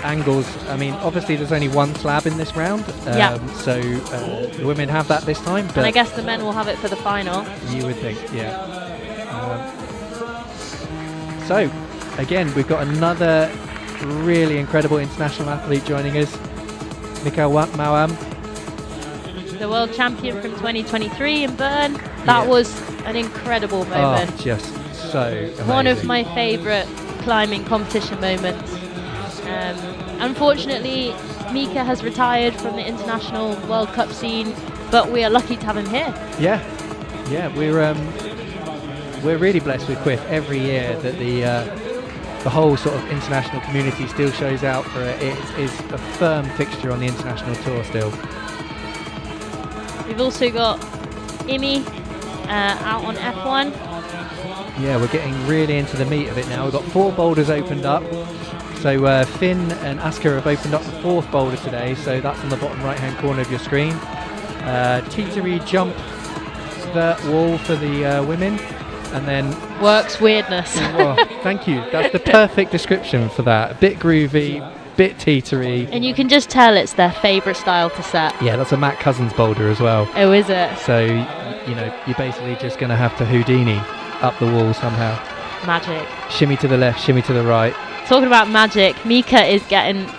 Speaker 2: angles. I mean, obviously there's only one slab in this round, so the women have that this time. But
Speaker 3: and I guess the men will have it for the final.
Speaker 2: You would think, yeah. So, again, we've got another really incredible international athlete joining us, Mikhail Mawam.
Speaker 3: The world champion from 2023 in Bern. That was an incredible moment.
Speaker 2: Oh, just so amazing.
Speaker 3: One of my favourite climbing competition moments. Unfortunately, Mika has retired from the international World Cup scene, but we are lucky to have him here.
Speaker 2: Yeah, we're really blessed with QWIF every year that the whole sort of international community still shows out for it. It is a firm fixture on the international tour still.
Speaker 3: We've also got Imi out on F1.
Speaker 2: Yeah, we're getting really into the meat of it now. We've got 4 boulders opened up. So Finn and Asker have opened up the 4th boulder today, so that's on the bottom right hand corner of your screen. Teetery jump vert wall for the women, and then
Speaker 3: Works weirdness.
Speaker 2: oh, thank you, that's the perfect description for that. A bit groovy, bit teetery.
Speaker 3: And you can just tell it's their favourite style to set.
Speaker 2: Yeah, that's a Matt Cousins boulder as well.
Speaker 3: Oh, is it?
Speaker 2: So, you know, you're basically just going to have to Houdini up the wall somehow.
Speaker 3: Magic.
Speaker 2: Shimmy to the left, shimmy to the right.
Speaker 3: Talking about magic, Mika is getting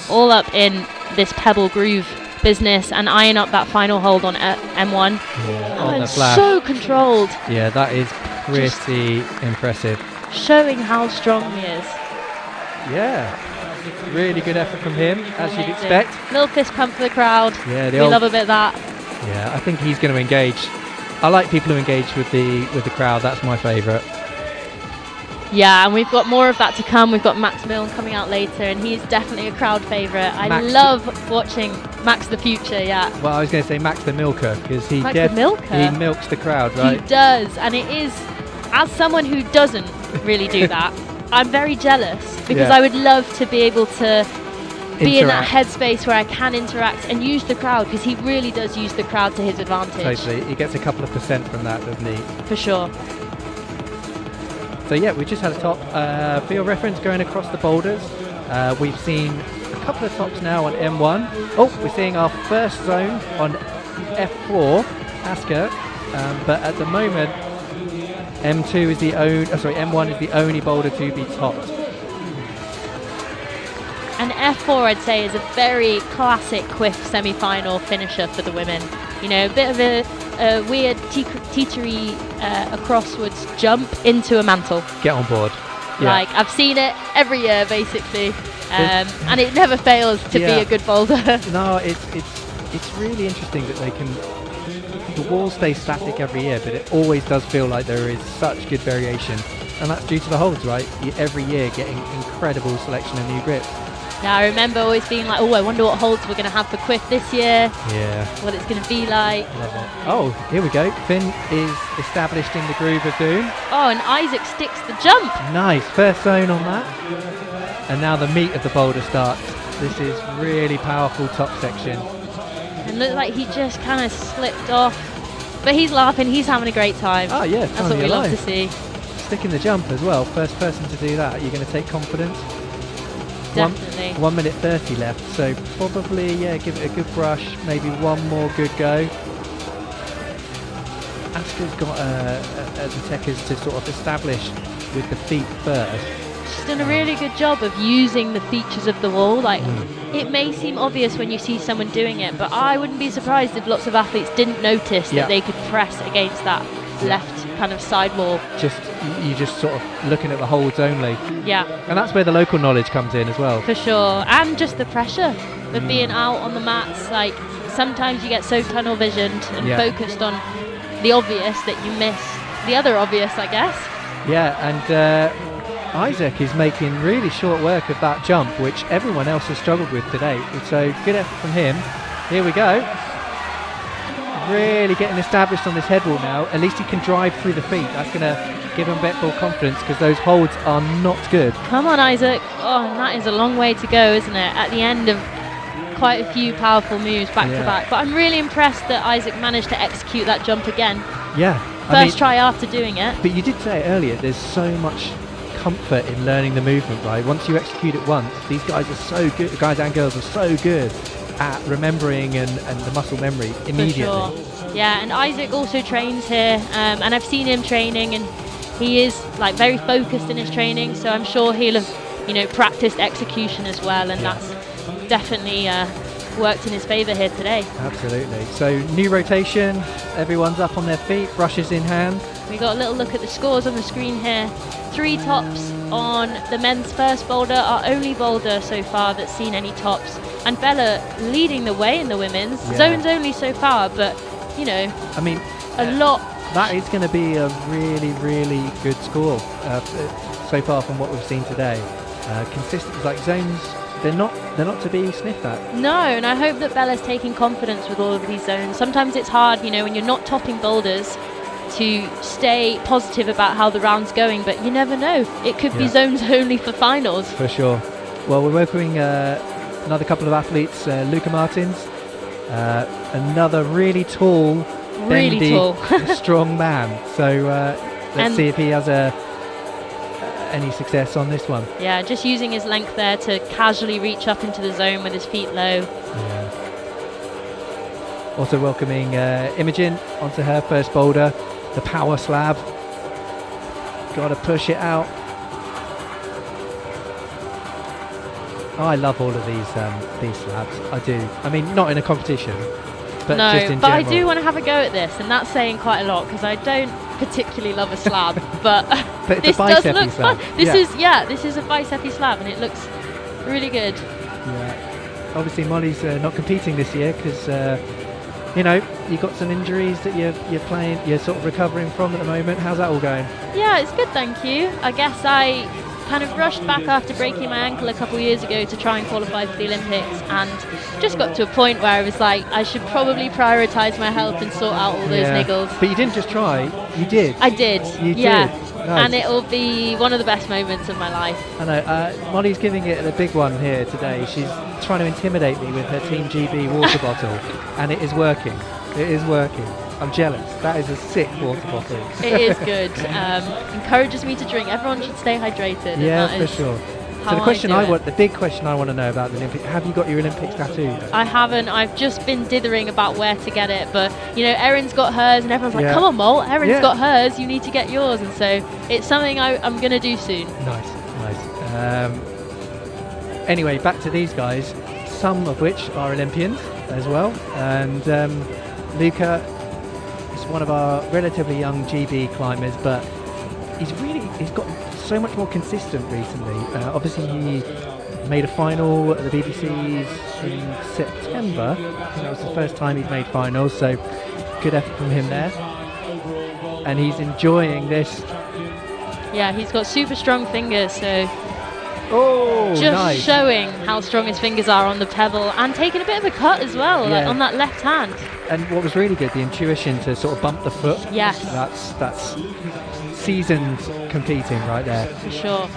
Speaker 3: all up in this pebble groove business and eyeing up that final hold on M1.
Speaker 2: Yeah,
Speaker 3: Oh,
Speaker 2: on the
Speaker 3: and
Speaker 2: flash.
Speaker 3: so controlled.
Speaker 2: Yeah, that is pretty impressive.
Speaker 3: Showing how strong he is.
Speaker 2: Yeah, really good effort from him, as you'd
Speaker 3: Amazing.
Speaker 2: expect.
Speaker 3: Little fist pump for the crowd.
Speaker 2: Yeah,
Speaker 3: We love a bit of that.
Speaker 2: Yeah, I think he's going to engage. I like people who engage with the crowd. That's my favourite.
Speaker 3: Yeah, and we've got more of that to come. We've got Max Milne coming out later, and he's definitely a crowd favourite. I
Speaker 2: Max
Speaker 3: love watching Max the Future, yeah.
Speaker 2: Well, I was going to say Max the Milker, because he
Speaker 3: Max the Milker?
Speaker 2: he milks the crowd, right?
Speaker 3: He does, and it is, as someone who doesn't really do that, I'm very jealous, because
Speaker 2: Yeah.
Speaker 3: I would love to be able to be in that
Speaker 2: Interact.
Speaker 3: headspace where I can interact and use the crowd, because he really does use the crowd to his advantage.
Speaker 2: Totally. He gets a couple of % from that, doesn't he?
Speaker 3: For sure.
Speaker 2: So yeah, we just had a top. For your reference, going across the boulders, we've seen a couple of tops now on M1. Oh, we're seeing our first zone on F4, Asker, but at the moment, M1 is the only boulder to be topped.
Speaker 3: And F4, I'd say, is a very classic QWIF semi-final finisher for the women. You know, a bit of a weird teetery crosswards jump into a mantle.
Speaker 2: Get on board. Yeah.
Speaker 3: Like, I've seen it every year, basically, and it never fails to be a good boulder.
Speaker 2: No, it's really interesting that they can. The wall stays static every year, but it always does feel like there is such good variation, and that's due to the holds, right? Every year getting incredible selection of new grips.
Speaker 3: Yeah, I remember always being like, oh, I wonder what holds we're going to have for QWIF this year.
Speaker 2: Yeah.
Speaker 3: What it's going to be like.
Speaker 2: Love it. Oh, here we go. Finn is established in the groove of doom.
Speaker 3: Oh, and Isaac sticks the jump.
Speaker 2: Nice. First zone on that. And now the meat of the boulder starts. This is really powerful top section.
Speaker 3: And looked like he just kind of slipped off. But he's laughing. He's having a great time.
Speaker 2: Oh, yeah.
Speaker 3: That's what we love to see.
Speaker 2: Sticking the jump as well. First person to do that. You're going to take confidence.
Speaker 3: Definitely.
Speaker 2: 1 minute 30 left, so probably give it a good brush, maybe one more good go. Asuka's got the techers to sort of establish with the feet first.
Speaker 3: She's done a really good job of using the features of the wall. Like, it may seem obvious when you see someone doing it, but I wouldn't be surprised if lots of athletes didn't notice that they could press against that left kind of side wall.
Speaker 2: You just sort of looking at the holds only.
Speaker 3: Yeah.
Speaker 2: And that's where the local knowledge comes in as well.
Speaker 3: For sure. And just the pressure of being out on the mats. Like, sometimes you get so tunnel visioned and focused on the obvious that you miss the other obvious, I guess.
Speaker 2: Yeah, and Isaac is making really short work of that jump, which everyone else has struggled with today. So good effort from him. Here we go. Really getting established on this head wall now. At least he can drive through the feet. That's going to give him a bit more confidence because those holds are not good.
Speaker 3: Come on, Isaac. Oh, and that is a long way to go, isn't it? At the end of quite a few powerful moves back to back. But I'm really impressed that Isaac managed to execute that jump again.
Speaker 2: Yeah.
Speaker 3: First try after doing it.
Speaker 2: But you did say earlier, there's so much comfort in learning the movement, right? Once you execute it once, these guys are so good, the guys and girls are so good at remembering and the muscle memory immediately.
Speaker 3: For sure. Yeah, and Isaac also trains here, and I've seen him training, and he is like very focused in his training, so I'm sure he'll have practiced execution as well, and that's definitely worked in his favour here today.
Speaker 2: Absolutely. So new rotation, everyone's up on their feet, brushes in hand.
Speaker 3: We got a little look at the scores on the screen here. 3 tops on the men's first boulder, our only boulder so far that's seen any tops. And Bella leading the way in the women's. Zones only so far, but
Speaker 2: I mean,
Speaker 3: a lot.
Speaker 2: That is going to be a really, really good score so far from what we've seen today. Consistent, like zones, they're not to be sniffed at.
Speaker 3: No, and I hope that Bella's taking confidence with all of these zones. Sometimes it's hard, when you're not topping boulders, to stay positive about how the round's going, but you never know. It could be zones only for finals.
Speaker 2: For sure. Well, we're welcoming another couple of athletes, Luca Martins, another really tall, bendy, strong man. So let's see if he has any success on this one.
Speaker 3: Yeah, just using his length there to casually reach up into the zone with his feet low.
Speaker 2: Yeah. Also welcoming Imogen onto her first boulder, the power slab. Got to push it out. Oh, I love all of these slabs. I do. I mean, not in a competition, but just in general.
Speaker 3: I do want to have a go at this, and that's saying quite a lot because I don't particularly love a slab, but this does look fun. This is a bicep slab, and it looks really good.
Speaker 2: Yeah. Obviously, Molly's not competing this year because you've got some injuries that you're sort of recovering from at the moment. How's that all going?
Speaker 3: Yeah, it's good, thank you. I guess I kind of rushed back after breaking my ankle a couple of years ago to try and qualify for the Olympics, and just got to a point where I was like, I should probably prioritise my health and sort out all those niggles.
Speaker 2: But you didn't just try, you did.
Speaker 3: I did.
Speaker 2: You
Speaker 3: did.
Speaker 2: Nice.
Speaker 3: And it will be one of the best moments of my life.
Speaker 2: I know. Molly's giving it a big one here today. She's trying to intimidate me with her Team GB water bottle, and it is working. It is working. I'm jealous. That is a sick water bottle.
Speaker 3: It is good. Encourages me to drink. Everyone should stay hydrated.
Speaker 2: Yeah, for sure. So the big question I want to know about the Olympics, have you got your Olympics tattoo?
Speaker 3: I haven't. I've just been dithering about where to get it, but Erin's got hers, and everyone's like, "Come on, Mol, Erin's got hers. You need to get yours." And so it's something I'm going to do soon.
Speaker 2: Nice. Anyway, back to these guys. Some of which are Olympians as well, and Luca is one of our relatively young GB climbers, but he's got so much more consistent recently. Obviously he made a final at the BBC's in September. I think that was the first time he'd made finals, so good effort from him there. And he's enjoying this.
Speaker 3: Yeah, he's got super strong fingers, so
Speaker 2: nice.
Speaker 3: Showing how strong his fingers are on the pebble, and taking a bit of a cut as well, like on that left hand.
Speaker 2: And what was really good, the intuition to sort of bump the foot.
Speaker 3: Yes.
Speaker 2: That's seasoned competing right there.
Speaker 3: For sure.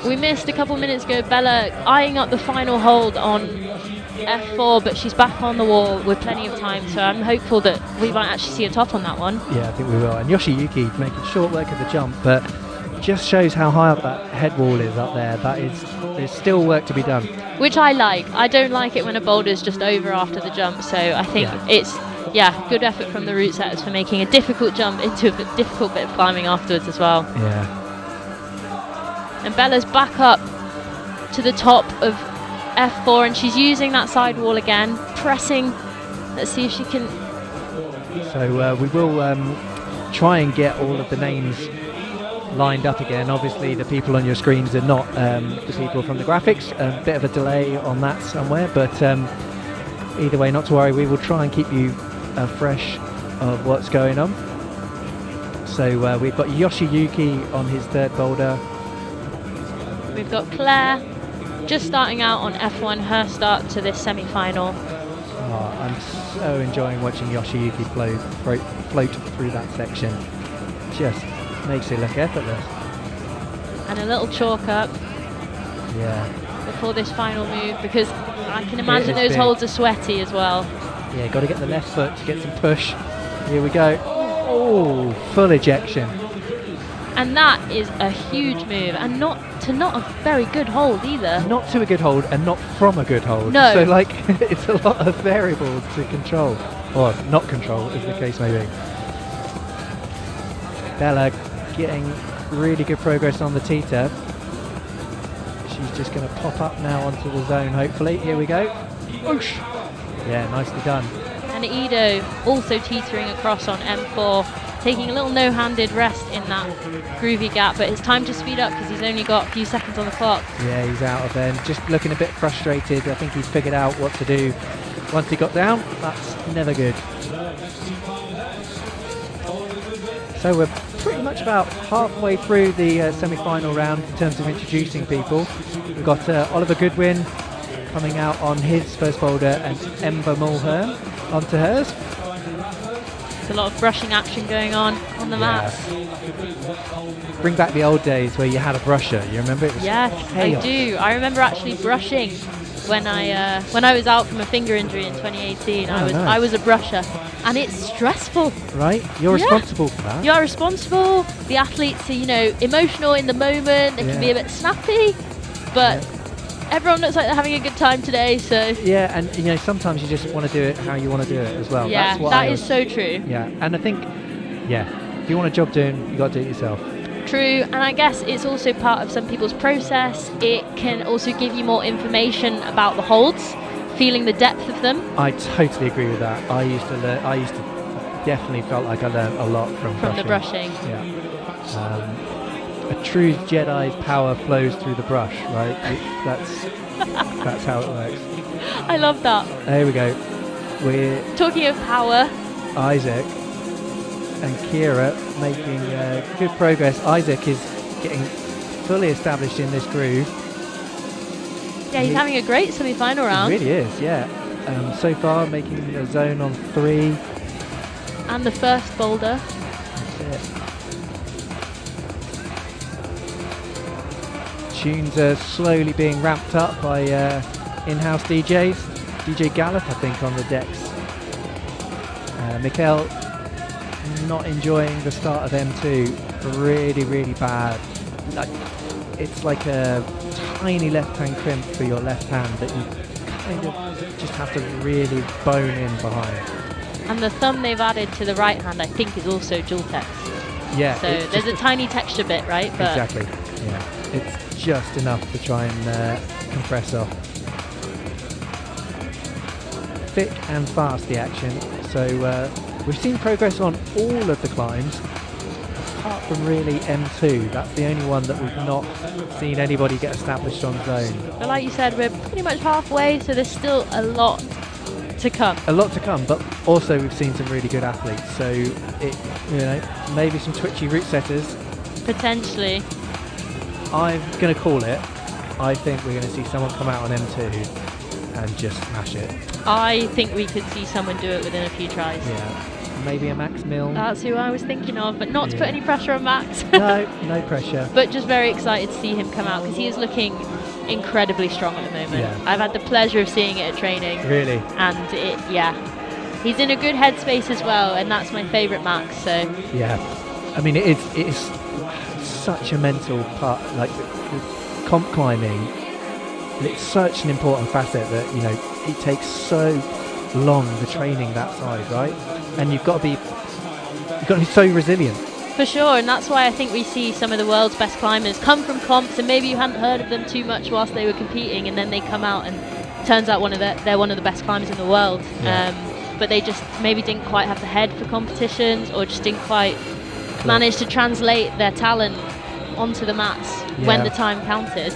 Speaker 3: We missed a couple minutes ago Bella eyeing up the final hold on F4, but she's back on the wall with plenty of time, so I'm hopeful that we might actually see a top on that one.
Speaker 2: Yeah, I think we will. And Yoshiyuki making short work of the jump, but just shows how high up that head wall is up there. There's still work to be done.
Speaker 3: Which I like. I don't like it when a boulder's just over after the jump, so I think it's yeah, good effort from the route setters for making a difficult jump into a difficult bit of climbing afterwards as well.
Speaker 2: Yeah.
Speaker 3: And Bella's back up to the top of F4, and she's using that sidewall again, pressing. Let's see if she can.
Speaker 2: So we will try and get all of the names lined up again. Obviously the people on your screens are not the people from the graphics. A bit of a delay on that somewhere, but either way, not to worry, we will try and keep you fresh of what's going on. So we've got Yoshiyuki on his third boulder.
Speaker 3: We've got Claire just starting out on F1, her start to this semi-final.
Speaker 2: Oh, I'm so enjoying watching Yoshiyuki float through that section. Just makes it look effortless.
Speaker 3: And a little chalk up
Speaker 2: Yeah.
Speaker 3: before this final move, because I can imagine
Speaker 2: is
Speaker 3: those
Speaker 2: big.
Speaker 3: holds are sweaty as well.
Speaker 2: Yeah, got to get the left foot to get some push. Here we go. Oh, full ejection.
Speaker 3: And that is a huge move, and not a very good hold either.
Speaker 2: Not to a good hold and not from a good hold.
Speaker 3: No.
Speaker 2: So like it's a lot of variables to control, or not control as the case may be. Bella getting really good progress on the teeter. She's just going to pop up now onto the zone, hopefully. Here we go. Whoosh. Yeah, nicely done.
Speaker 3: And Ido also teetering across on M4, taking a little no-handed rest in that groovy gap, but it's time to speed up because he's only got a few seconds on the clock.
Speaker 2: Yeah, he's out of there. Just looking a bit frustrated. I think he's figured out what to do once he got down. That's never good. So we're pretty much about halfway through the semi-final round in terms of introducing people. We've got Oliver Goodwin coming out on his first boulder and Ember Mulhern onto hers.
Speaker 3: There's a lot of brushing action going on the mats.
Speaker 2: Bring back the old days where you had a brusher. You remember it? Was
Speaker 3: Yes,
Speaker 2: chaos.
Speaker 3: I do. I remember actually brushing when I was out from a finger injury in 2018.
Speaker 2: Oh,
Speaker 3: I
Speaker 2: nice.
Speaker 3: was a brusher, and it's stressful.
Speaker 2: Right? You're
Speaker 3: Yeah.
Speaker 2: responsible for that.
Speaker 3: You are responsible. The athletes are, emotional in the moment. They can be a bit snappy, but everyone looks like they're having a good time today. So
Speaker 2: Yeah, and sometimes you just want to do it how you want to do it as well.
Speaker 3: yeah,
Speaker 2: That's what
Speaker 3: that is so true.
Speaker 2: Yeah, and I think, if you want a job doing, you got to do it yourself.
Speaker 3: True, and I guess it's also part of some people's process. It can also give you more information about the holds, feeling the depth of them.
Speaker 2: I totally agree with that. I used to definitely felt like I learned a lot from
Speaker 3: the brushing.
Speaker 2: Yeah. A true Jedi's power flows through the brush, right? That's how it works.
Speaker 3: I love that.
Speaker 2: There we go. We're
Speaker 3: Talking of power,
Speaker 2: Isaac and Kira making good progress. Isaac is getting fully established in this groove.
Speaker 3: yeah, he's having a great semi-final round.
Speaker 2: He really is, yeah. So far making a zone on 3.
Speaker 3: And the first boulder.
Speaker 2: That's it. Tunes are slowly being ramped up by in-house DJs. DJ Gallop, I think, on the decks. Mikkel not enjoying the start of M2. Really, really bad. It's like a tiny left-hand crimp for your left hand that you kind of just have to really bone in behind.
Speaker 3: And the thumb they've added to the right hand, I think, is also dual text.
Speaker 2: Yeah.
Speaker 3: So
Speaker 2: it's
Speaker 3: there's
Speaker 2: just
Speaker 3: a tiny texture bit, right? But
Speaker 2: exactly. Yeah. It's just enough to try and compress off. Thick and fast, the action. So we've seen progress on all of the climbs, apart from really M2. That's the only one that we've not seen anybody get established on zone.
Speaker 3: But like you said, we're pretty much halfway, so there's still a lot to come.
Speaker 2: A lot to come, but also we've seen some really good athletes. So maybe some twitchy route setters.
Speaker 3: Potentially.
Speaker 2: I'm going to call it. I think we're going to see someone come out on M2 and just smash it.
Speaker 3: I think we could see someone do it within a few tries.
Speaker 2: Yeah. Maybe a Max Mill.
Speaker 3: That's who I was thinking of, but not to put any pressure on Max.
Speaker 2: No pressure.
Speaker 3: But just very excited to see him come out because he is looking incredibly strong at the moment.
Speaker 2: Yeah.
Speaker 3: I've had the pleasure of seeing it at training.
Speaker 2: Really?
Speaker 3: And he's in a good headspace as well, and that's my favourite Max. So
Speaker 2: Yeah. I mean, it is such a mental part, like the comp climbing. It's such an important facet that it takes so long the training that side, right? And you've got to be so resilient.
Speaker 3: For sure, and that's why I think we see some of the world's best climbers come from comps, and maybe you hadn't heard of them too much whilst they were competing, and then they come out and turns out they're one of the best climbers in the world.
Speaker 2: Yeah.
Speaker 3: But they just maybe didn't quite have the head for competitions, or just didn't quite manage to translate their talent onto the mats when the time counted.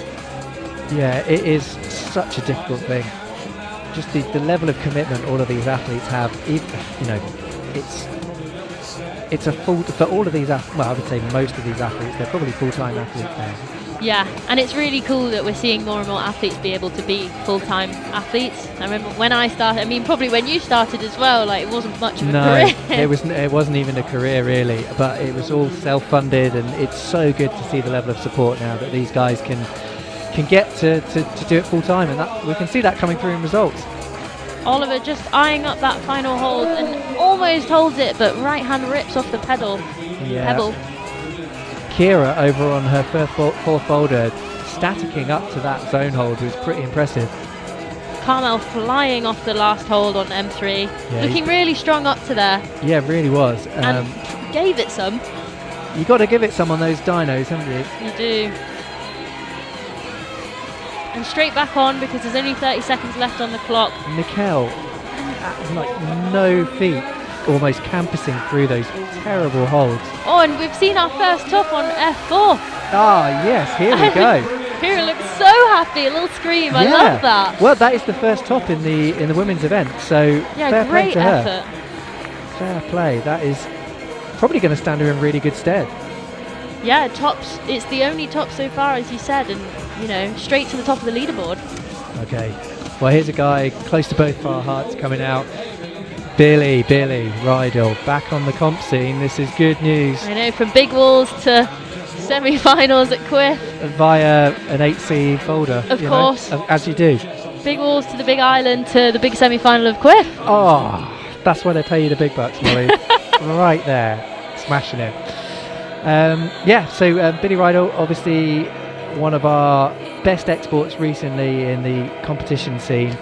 Speaker 2: Yeah, it is such a difficult thing. Just the level of commitment all of these athletes have. It's a full for all of these. Well, I would say most of these athletes. They're probably full-time athletes now.
Speaker 3: Yeah, and it's really cool that we're seeing more and more athletes be able to be full-time athletes. I remember when I started, I mean probably when you started as well, like it wasn't much of a career.
Speaker 2: it wasn't even a career really, but it was all self-funded, and it's so good to see the level of support now that these guys can get to do it full-time, and that we can see that coming through in results.
Speaker 3: Oliver just eyeing up that final hold and almost holds it, but right hand rips off the pebble.
Speaker 2: Kira over on her fourth boulder, staticking up to that zone hold was pretty impressive.
Speaker 3: Carmel flying off the last hold on M3, looking really strong up to there.
Speaker 2: Yeah, really was.
Speaker 3: And gave it some.
Speaker 2: You got to give it some on those dynos, haven't you?
Speaker 3: You do. And straight back on because there's only 30 seconds left on the clock.
Speaker 2: Mikkel, like no feet, almost campusing through those terrible holds.
Speaker 3: Oh, and we've seen our first top on F4.
Speaker 2: Ah, yes, here we go.
Speaker 3: Kira looks so happy, a little scream. I love that.
Speaker 2: Well, that is the first top in the women's event, so fair play
Speaker 3: great
Speaker 2: to
Speaker 3: effort.
Speaker 2: her. Fair play. That is probably going to stand her in really good stead.
Speaker 3: Yeah, tops. It's the only top so far, as you said, and straight to the top of the leaderboard.
Speaker 2: Okay. Well, here's a guy close to both of our hearts coming out. Billy Rydell back on the comp scene. This is good news.
Speaker 3: I know, from big walls to semi-finals at QWIF.
Speaker 2: Via an 8C boulder.
Speaker 3: Of course.
Speaker 2: As you do.
Speaker 3: Big walls to the big island to the big semi-final of QWIF.
Speaker 2: Oh, that's why they pay you the big bucks, Molly. Right there. Smashing it. So Billy Rydell, obviously one of our best exports recently in the competition scene,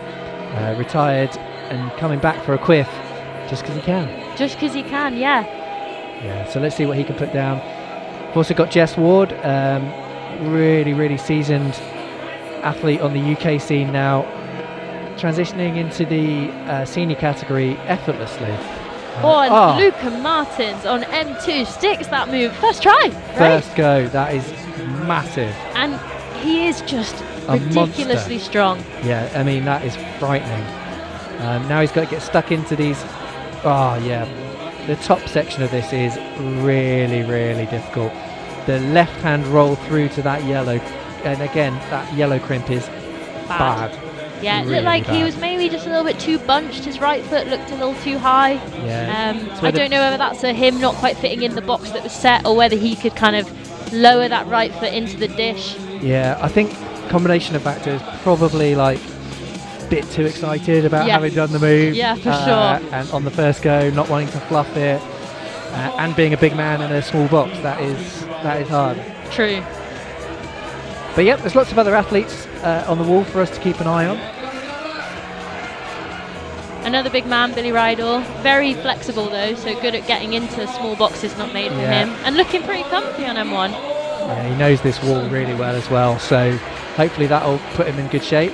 Speaker 2: retired and coming back for a QWIF just because he can.
Speaker 3: Just because he can, yeah.
Speaker 2: Yeah, so let's see what he can put down. We've also got Jess Ward, really seasoned athlete on the UK scene now, transitioning into the senior category effortlessly.
Speaker 3: Luca Martins on M2 sticks that move. First try, right?
Speaker 2: First go, that is massive.
Speaker 3: And he is just ridiculously strong.
Speaker 2: Yeah, I mean, that is frightening. Now he's got to get stuck into these. The top section of this is really difficult. The left hand roll through to that yellow, and again, that yellow crimp is bad.
Speaker 3: Yeah, it
Speaker 2: really
Speaker 3: looked like
Speaker 2: bad.
Speaker 3: He was maybe just a little bit too bunched. His right foot looked a little too high.
Speaker 2: Yeah.
Speaker 3: I don't know whether that's him not quite fitting in the box that was set, or whether he could kind of lower that right foot into the dish.
Speaker 2: Yeah, I think combination of factors, probably like a bit too excited about having done the move.
Speaker 3: Yeah, for sure.
Speaker 2: And on the first go, not wanting to fluff it, and being a big man in a small box, that is hard.
Speaker 3: True.
Speaker 2: But yeah, there's lots of other athletes on the wall for us to keep an eye on.
Speaker 3: Another big man, Billy Rydell. Very flexible though, so good at getting into small boxes not made for him. And looking pretty comfy on M1.
Speaker 2: Yeah, he knows this wall really well as well, so hopefully that'll put him in good shape.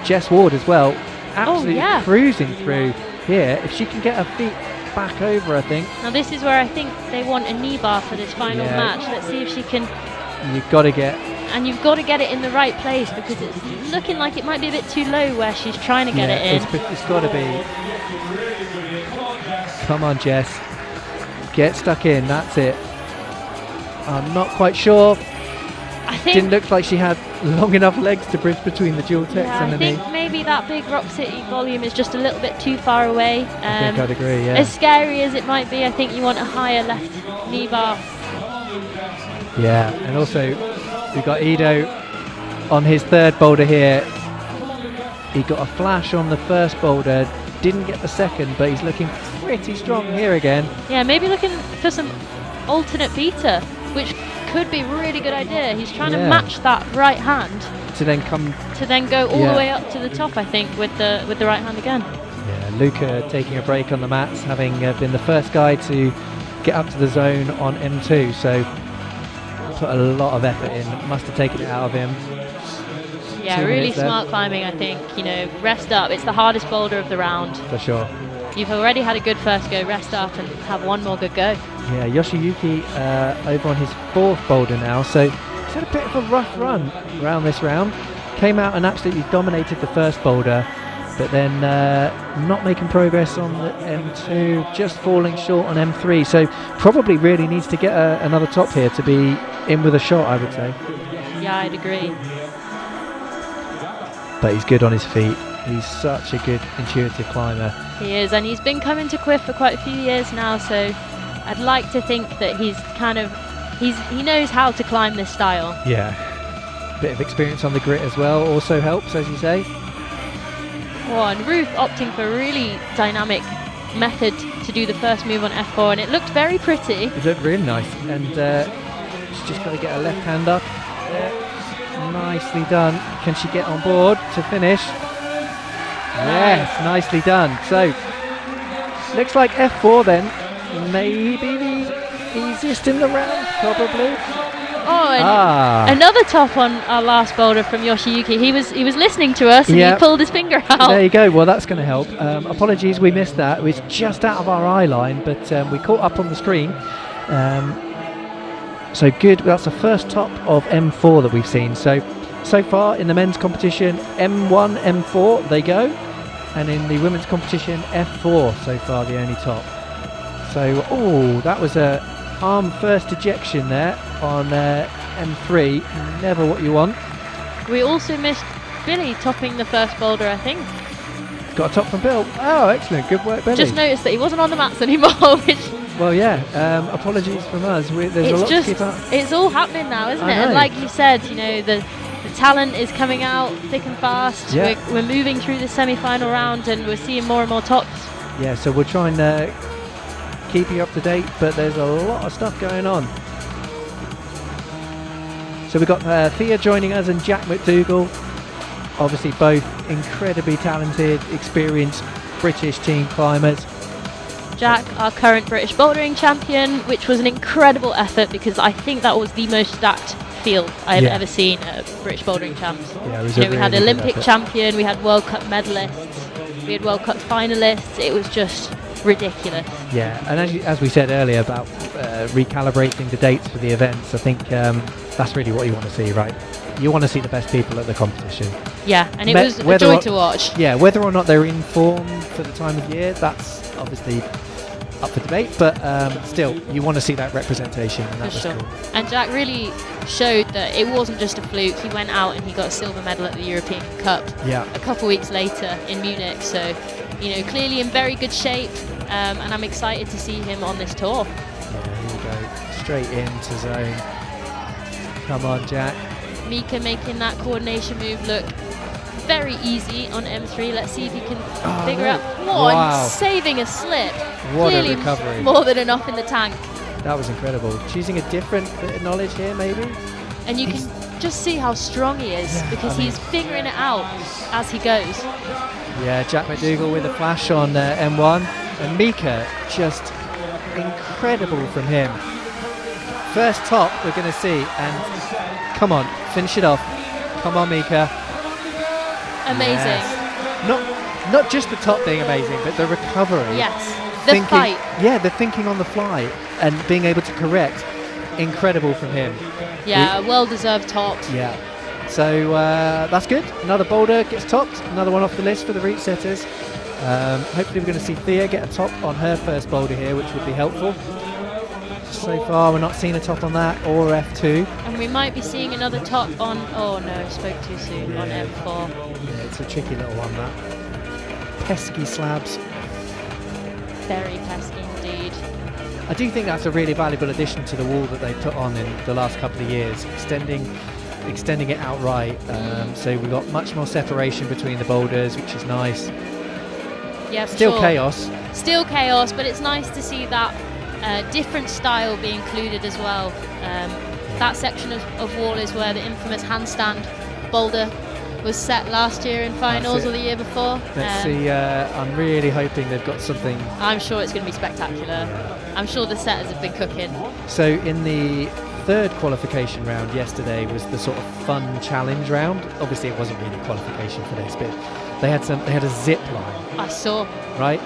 Speaker 2: Jess Ward as well, absolutely cruising through here. If she can get her feet back over, I think.
Speaker 3: Now this is where I think they want a knee bar for this final match. Let's see if she can.
Speaker 2: You've got to get
Speaker 3: it in the right place, because it's looking like it might be a bit too low where she's trying to get it in.
Speaker 2: It's got to be. Come on, Jess. Get stuck in. That's it. I'm not quite sure.
Speaker 3: I think
Speaker 2: didn't look like she had long enough legs to bridge between the dual techs and the knee.
Speaker 3: I think maybe that big Rock City volume is just a little bit too far away.
Speaker 2: I think I'd agree, yeah.
Speaker 3: As scary as it might be, I think you want a higher left knee bar.
Speaker 2: Yeah, and also we've got Ido on his third boulder here. He got a flash on the first boulder, didn't get the second, but he's looking pretty strong here again.
Speaker 3: Yeah, maybe looking for some alternate beta, which could be a really good idea. He's trying to
Speaker 2: Yeah.
Speaker 3: match that right hand
Speaker 2: To then come.
Speaker 3: to then go all
Speaker 2: Yeah.
Speaker 3: the way up to the top, I think, with the right hand again.
Speaker 2: Yeah, Luca taking a break on the mats, having been the first guy to get up to the zone on M2. So put a lot of effort in. Must have taken it out of him.
Speaker 3: Yeah,
Speaker 2: 2
Speaker 3: really
Speaker 2: minutes left.
Speaker 3: smart climbing, I think. You know, rest up. It's the hardest boulder of the round.
Speaker 2: For sure.
Speaker 3: You've already had a good first go. Rest up and have one more good go.
Speaker 2: Yeah, Yoshiyuki over on his 4th boulder now. So he's had a bit of a rough run around this round. Came out and absolutely dominated the first boulder, but then not making progress on the M2, just falling short on M3. So probably really needs to get another top here to be in with a shot, I would say.
Speaker 3: Yeah, I'd agree.
Speaker 2: But he's good on his feet. He's such a good intuitive climber.
Speaker 3: He is, and he's been coming to CWIF for quite a few years now, so I'd like to think that he knows how to climb this style.
Speaker 2: Yeah. Bit of experience on the grit as well also helps, as you say.
Speaker 3: Oh, and Ruth opting for a really dynamic method to do the first move on F4, and it looked very pretty.
Speaker 2: It looked really nice, and she's just got to get her left hand up. There. Nicely done. Can she get on board to finish? Yes, nicely done. So, looks like F4 then. Maybe the easiest in the round, probably.
Speaker 3: Oh, and another top on our last boulder from Yoshiyuki. He was listening to us, and
Speaker 2: Yeah.
Speaker 3: he pulled his finger out.
Speaker 2: There you go. Well, that's going to help. Apologies, we missed that. It was just out of our eye line, but we caught up on the screen. So good. That's the first top of M4 that we've seen. So far in the men's competition, M1, M4, they go. And in the women's competition, F4 so far, the only top. So, that was a arm first ejection there on M3. Never what you want.
Speaker 3: We also missed Billy topping the first boulder, I think.
Speaker 2: Got a top from Bill. Oh, excellent. Good work, Billy.
Speaker 3: Just noticed that he wasn't on the mats anymore, which
Speaker 2: Well, yeah. Apologies from us. There's a lot to keep up.
Speaker 3: it's all happening now, isn't it?
Speaker 2: I know.
Speaker 3: And like you said, you know, the talent is coming out thick and fast.
Speaker 2: Yeah.
Speaker 3: We're moving through the semi-final round, and we're seeing more and more tops.
Speaker 2: Yeah, so we'll try and keep you up to date, but there's a lot of stuff going on. So we've got Thea joining us and Jack McDougall. Obviously both incredibly talented, experienced British team climbers.
Speaker 3: Jack, our current British bouldering champion, which was an incredible effort because I think that was the most stacked field I have
Speaker 2: Yeah.
Speaker 3: ever seen at British bouldering champs.
Speaker 2: Yeah, it was
Speaker 3: You
Speaker 2: a
Speaker 3: know, we had
Speaker 2: really good
Speaker 3: Olympic
Speaker 2: effort.
Speaker 3: champion, we had World Cup medalists, we had World Cup finalists. It was just ridiculous.
Speaker 2: Yeah, and as we said earlier about recalibrating the dates for the events, I think that's really what you want to see, right? You want to see the best people at the competition.
Speaker 3: Yeah, and it
Speaker 2: Me-
Speaker 3: was a
Speaker 2: whether
Speaker 3: joy
Speaker 2: or-
Speaker 3: to watch.
Speaker 2: Yeah, whether or not they're in form for the time of year, that's obviously up for debate, but still, you want to see that representation, and that
Speaker 3: For
Speaker 2: was
Speaker 3: sure.
Speaker 2: cool.
Speaker 3: And Jack really showed that it wasn't just a fluke. He went out and he got a silver medal at the European Cup
Speaker 2: Yeah.
Speaker 3: a couple weeks later in Munich. So, you know, clearly in very good shape, and I'm excited to see him on this tour.
Speaker 2: Yeah, here we go. Straight into zone. Come on, Jack.
Speaker 3: Mika making that coordination move look very easy on M3. Let's see if he can figure
Speaker 2: look.
Speaker 3: out. Whoa, and
Speaker 2: Wow.
Speaker 3: saving a slip.
Speaker 2: What a
Speaker 3: Clearly
Speaker 2: recovery.
Speaker 3: more than enough in the tank.
Speaker 2: That was incredible. Choosing a different bit of knowledge here, maybe?
Speaker 3: And you can just see how strong he is
Speaker 2: Yeah,
Speaker 3: because
Speaker 2: I mean-
Speaker 3: he's figuring it out as he goes.
Speaker 2: Yeah, Jack McDougall with a flash on M1. And Mika, just incredible from him. First top we're going to see. And come on, finish it off. Come on, Mika.
Speaker 3: Amazing.
Speaker 2: Yes. Not just the top being amazing, but the recovery.
Speaker 3: Yes. The
Speaker 2: Thinking-
Speaker 3: fight.
Speaker 2: Yeah, the thinking on the fly and being able to correct. Incredible from him.
Speaker 3: Yeah, a well-deserved top.
Speaker 2: Yeah. So that's good. Another boulder gets topped. Another one off the list for the route setters. Hopefully we're going to see Thea get a top on her first boulder here, which would be helpful. So far we're not seeing a top on that or F2.
Speaker 3: And we might be seeing another top on... Oh no, spoke too soon. On
Speaker 2: Yeah.
Speaker 3: M4.
Speaker 2: Yeah, it's a tricky little one, that. Pesky slabs.
Speaker 3: Very pesky indeed.
Speaker 2: I do think that's a really valuable addition to the wall that they put on in the last couple of years, extending it outright. So we've got much more separation between the boulders, which is nice.
Speaker 3: Yeah, for
Speaker 2: Still
Speaker 3: sure.
Speaker 2: chaos.
Speaker 3: Still chaos, but it's nice to see that different style be included as well. That section of wall is where the infamous handstand boulder was set last year in finals
Speaker 2: it.
Speaker 3: or the year before.
Speaker 2: Let's see. I'm really hoping they've got something.
Speaker 3: I'm sure it's going to be spectacular. I'm sure the setters have been cooking.
Speaker 2: So in the third qualification round yesterday was the sort of fun challenge round. Obviously, it wasn't really qualification for this, but they had a zip line.
Speaker 3: I saw.
Speaker 2: Right.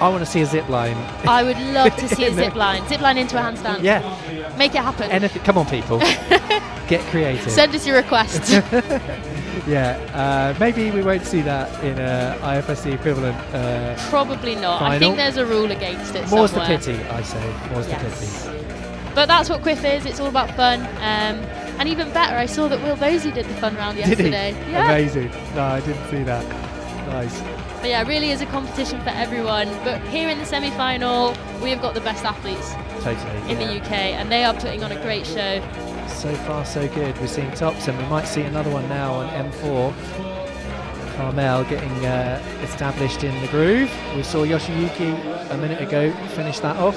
Speaker 2: I want to see a zip line.
Speaker 3: I would love to see a zip line. Zip line into a handstand.
Speaker 2: Yeah.
Speaker 3: Make it happen.
Speaker 2: Anything. Come on, people. Get creative.
Speaker 3: Send us your requests.
Speaker 2: Yeah. Maybe we won't see that in IFSC equivalent.
Speaker 3: Probably not.
Speaker 2: Final.
Speaker 3: I think there's a rule against it
Speaker 2: More's
Speaker 3: somewhere.
Speaker 2: the pity, I say. More's the pity.
Speaker 3: But that's what QWIF is. It's all about fun. And even better, I saw that Will Bosey did the fun round yesterday.
Speaker 2: Did he?
Speaker 3: Yeah.
Speaker 2: Amazing. No, I didn't see that. Nice.
Speaker 3: But yeah, it really is a competition for everyone. But here in the semi-final, we have got the best athletes
Speaker 2: Totally.
Speaker 3: in the UK, and they are putting on a great show.
Speaker 2: So far, so good. We're seeing tops, and we might see another one now on M4. Carmel getting established in the groove. We saw Yoshiyuki a minute ago finish that off.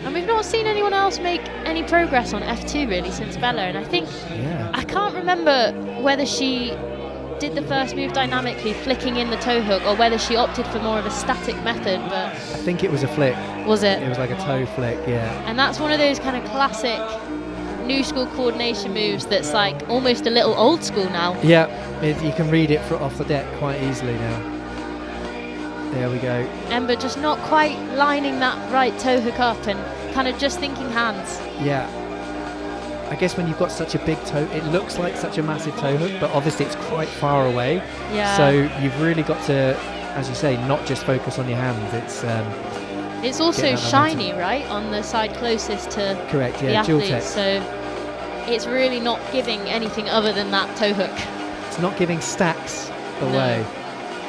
Speaker 3: And we've not seen anyone else make any progress on F2 really since Bella. And I think, I can't remember whether she did the first move dynamically, flicking in the toe hook, or whether she opted for more of a static method. But
Speaker 2: I think it was a flick.
Speaker 3: Was it?
Speaker 2: It was like a toe flick, yeah.
Speaker 3: And that's one of those kind of classic new school coordination moves that's like almost a little old school now.
Speaker 2: Yeah, you can read it off the deck quite easily now. There we go.
Speaker 3: Ember just not quite lining that right toe hook up and kind of just thinking hands.
Speaker 2: Yeah. I guess when you've got such a big toe, it looks like such a massive toe hook, but obviously it's quite far away.
Speaker 3: Yeah.
Speaker 2: So you've really got to, as you say, not just focus on your hands.
Speaker 3: It's also shiny, right, on the side closest to
Speaker 2: correct,
Speaker 3: the
Speaker 2: yeah, dual
Speaker 3: athlete.
Speaker 2: tech.
Speaker 3: So it's really not giving anything other than that toe hook.
Speaker 2: It's not giving stacks away.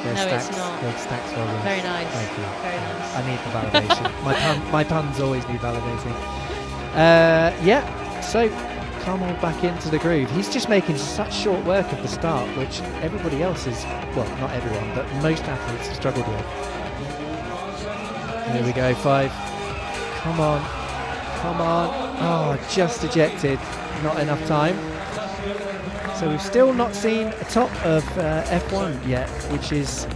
Speaker 3: No,
Speaker 2: stacks,
Speaker 3: it's not.
Speaker 2: they're stacks volumes.
Speaker 3: Very nice.
Speaker 2: Thank you.
Speaker 3: Very nice.
Speaker 2: I need the validation. my puns always need validating. Yeah, so Carmel back into the groove. He's just making such short work of the start, which everybody else is, well, not everyone, but most athletes have struggled with. Here we go, 5. Come on. Come on. Oh, just ejected. Not enough time. So we've still not seen a top of F1 yet, which is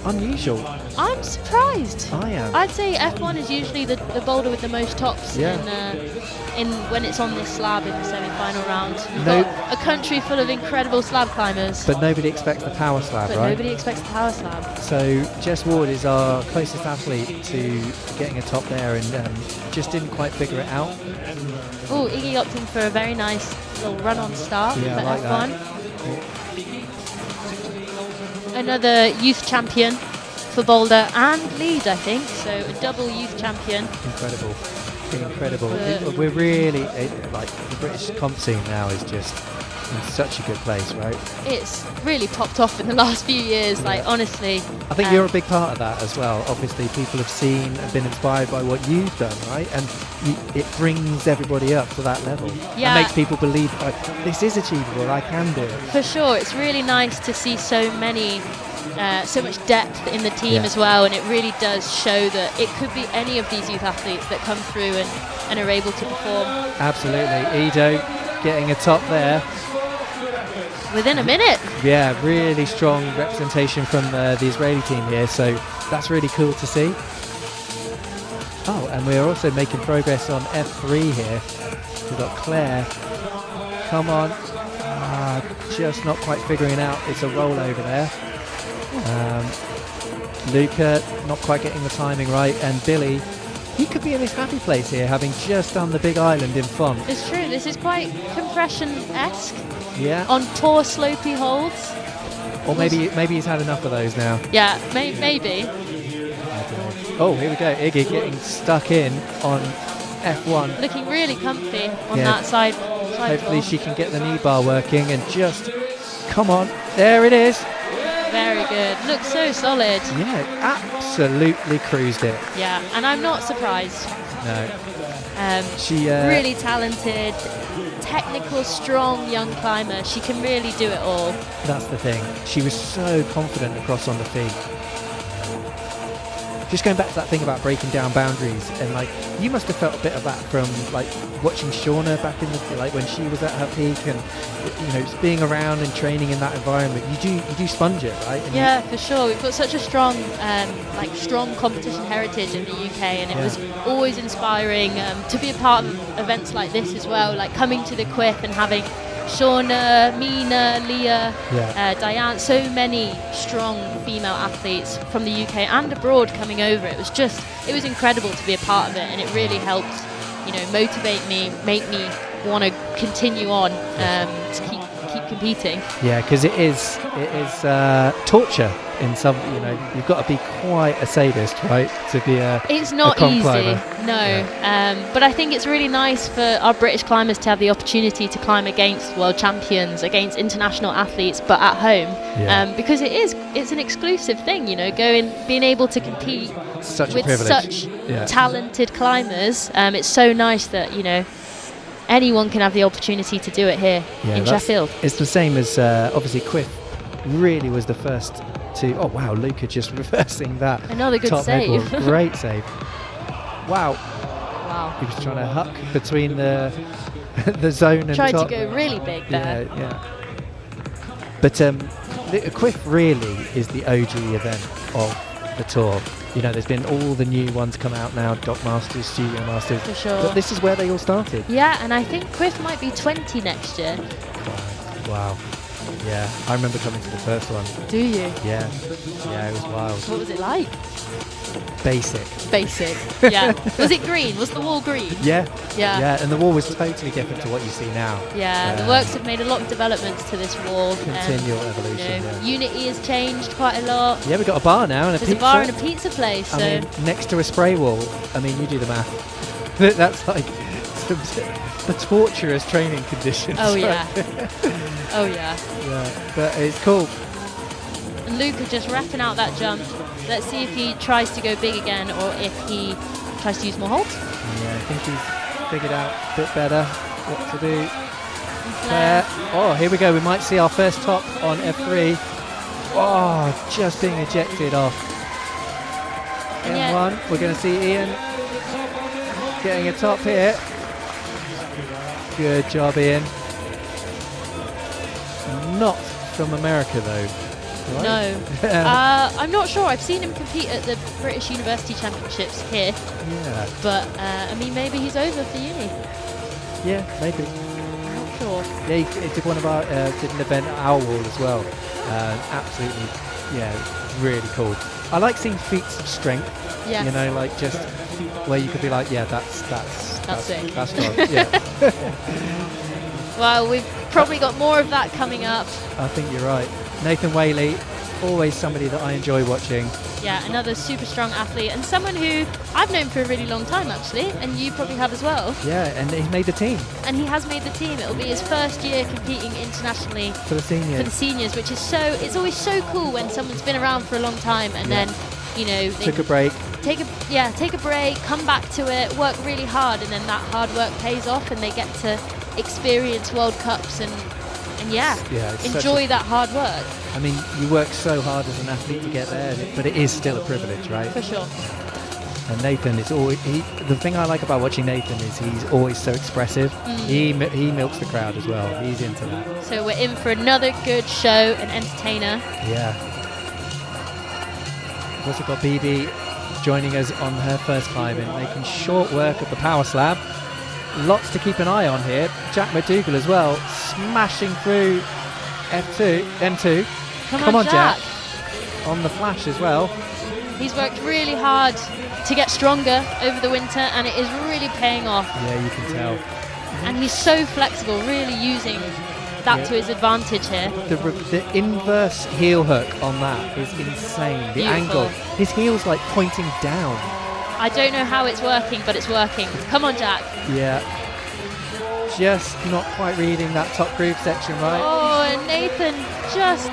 Speaker 2: unusual.
Speaker 3: I'm surprised.
Speaker 2: I am.
Speaker 3: I'd say F1 is usually the boulder with the most tops in when it's on this slab in the semi-final round. You've got a country full of incredible slab climbers.
Speaker 2: But nobody expects the power slab,
Speaker 3: but
Speaker 2: right?
Speaker 3: nobody expects the power slab.
Speaker 2: So Jess Ward is our closest athlete to getting a top there, and just didn't quite figure it out.
Speaker 3: Oh, Iggy opting for a very nice little run-on start for
Speaker 2: I like
Speaker 3: F1.
Speaker 2: that.
Speaker 3: Another youth champion for Boulder and lead, I think. So a double youth champion.
Speaker 2: Incredible. We're really, like, the British comp scene now is just in such a good place, right?
Speaker 3: It's really popped off in the last few years, like, honestly.
Speaker 2: I think you're a big part of that as well. Obviously, people have seen and been inspired by what you've done, right? And it brings everybody up to that level.
Speaker 3: Yeah.
Speaker 2: And makes people believe, like, this is achievable, I can do it.
Speaker 3: For sure, it's really nice to see so much depth in the team as well, and it really does show that it could be any of these youth athletes that come through and are able to perform.
Speaker 2: Absolutely. Ido getting a top there.
Speaker 3: Within a minute.
Speaker 2: Yeah, really strong representation from the Israeli team here, so that's really cool to see. Oh, and we're also making progress on F3 here. We've got Claire. Come on. Just not quite figuring it out. It's a rollover there. Luca not quite getting the timing right, and Billy, he could be in his happy place here, having just done the big island in font.
Speaker 3: It's true, this is quite compression-esque.
Speaker 2: Yeah.
Speaker 3: On poor slopey holds.
Speaker 2: Or maybe he's had enough of those now.
Speaker 3: Yeah, maybe.
Speaker 2: Oh, here we go. Iggy getting stuck in on F1.
Speaker 3: Looking really comfy on that side.
Speaker 2: Hopefully she can get the knee bar working and just, come on, there it is.
Speaker 3: Very good. Looks so solid.
Speaker 2: Yeah, absolutely cruised it.
Speaker 3: Yeah, and I'm not surprised.
Speaker 2: No.
Speaker 3: She really talented, technical, strong young climber. She can really do it all.
Speaker 2: That's the thing. She was so confident across on the feet. just going back to that thing about breaking down boundaries, and like you must have felt a bit of that from like watching Shauna back in the like when she was at her peak, and just being around and training in that environment. You do sponge it, right? And
Speaker 3: yeah, for sure. We've got such a strong strong competition heritage in the UK, and it was always inspiring to be a part of events like this as well, like coming to the QWIF and having Shauna, Mina, Leah, Diane, so many strong female athletes from the UK and abroad coming over. It was incredible to be a part of it, and it really helped, motivate me, make me want to continue on to keep competing. Yeah, because it is torture in some. You've got to be quite a sadist, right, to be It's not easy,
Speaker 2: climber.
Speaker 3: no. But I think it's really nice for our British climbers to have the opportunity to climb against world champions, against international athletes, but at home, because it's an exclusive thing. Being able to compete with such talented climbers. It's so nice that anyone can have the opportunity to do it here in Sheffield.
Speaker 2: It's the same as obviously QWIF really was the first to. Oh wow, Luca just reversing that.
Speaker 3: Another good
Speaker 2: top
Speaker 3: save.
Speaker 2: headboard. Great save. Wow. He was trying to huck between the zone and
Speaker 3: tried
Speaker 2: top.
Speaker 3: to go really big there.
Speaker 2: Yeah. But the QWIF really is the OG event of the tour. There's been all the new ones come out now, Doc Masters, Studio Masters.
Speaker 3: For sure.
Speaker 2: But this is where they all started.
Speaker 3: Yeah, and I think QWIF might be 20 next year.
Speaker 2: Wow. Yeah, I remember coming to the first one.
Speaker 3: Do you?
Speaker 2: Yeah, it was wild.
Speaker 3: What was it like?
Speaker 2: Basic.
Speaker 3: Yeah. Was it green? Was the wall green?
Speaker 2: Yeah, and the wall was totally different to what you see now.
Speaker 3: Yeah, the works have made a lot of developments to this wall.
Speaker 2: Continual evolution.
Speaker 3: Unity has changed quite a lot.
Speaker 2: Yeah, we've got a bar now and a
Speaker 3: There's
Speaker 2: pizza.
Speaker 3: a bar and a pizza place. So.
Speaker 2: I mean, next to a spray wall. I mean, you do the math. That's like the torturous training conditions.
Speaker 3: Oh yeah. Oh yeah.
Speaker 2: Yeah, but it's cool.
Speaker 3: And Luca just wrapping out that jump. Let's see if he tries to go big again or if he tries to use more holds.
Speaker 2: Yeah, I think he's figured out a bit better what to do. Oh, here we go. We might see our first top on F3. Oh, just being ejected off. M1. We're going to see Ian getting a top here. Good job, Ian. Not from America, though. Right?
Speaker 3: No. I'm not sure. I've seen him compete at the British University Championships here.
Speaker 2: Yeah.
Speaker 3: But, maybe he's over for uni.
Speaker 2: Yeah, maybe.
Speaker 3: I'm not sure.
Speaker 2: Yeah, he did one of our, did an event at our wall as well. Absolutely, really cool. I like seeing feats of strength.
Speaker 3: Yes.
Speaker 2: Just where you could be like, yeah, that's
Speaker 3: sick.
Speaker 2: That's strong. Yeah.
Speaker 3: Well, we've probably got more of that coming up.
Speaker 2: I think you're right. Nathan Whaley, always somebody that I enjoy watching.
Speaker 3: Yeah, another super strong athlete and someone who I've known for a really long time actually, and you probably have as well.
Speaker 2: Yeah, and he's made the team.
Speaker 3: And he has made the team. It'll be his first year competing internationally
Speaker 2: for the seniors,
Speaker 3: which is it's always so cool when someone's been around for a long time and then they
Speaker 2: took a break.
Speaker 3: Take a break, come back to it, work really hard, and then that hard work pays off and they get to experience World Cups and enjoy that hard work.
Speaker 2: I mean, you work so hard as an athlete to get there, but it is still a privilege, right?
Speaker 3: For sure.
Speaker 2: And Nathan is always the thing I like about watching Nathan is he's always so expressive. He milks the crowd as well. He's into that.
Speaker 3: So we're in for another good show and entertainer.
Speaker 2: Yeah. We've also got BB joining us on her first climb and making short work of the power slab. Lots to keep an eye on here. Jack McDougall as well, smashing through M2. Come on, Jack. On the flash as well.
Speaker 3: He's worked really hard to get stronger over the winter, and it is really paying off.
Speaker 2: Yeah, you can tell.
Speaker 3: And he's so flexible, really using that to his advantage here.
Speaker 2: The inverse heel hook on that is insane. The
Speaker 3: Beautiful.
Speaker 2: angle. His heel's like pointing down.
Speaker 3: I don't know how it's working, but it's working. Come on, Jack.
Speaker 2: Yeah. Just not quite reading that top groove section, right?
Speaker 3: Oh, and Nathan just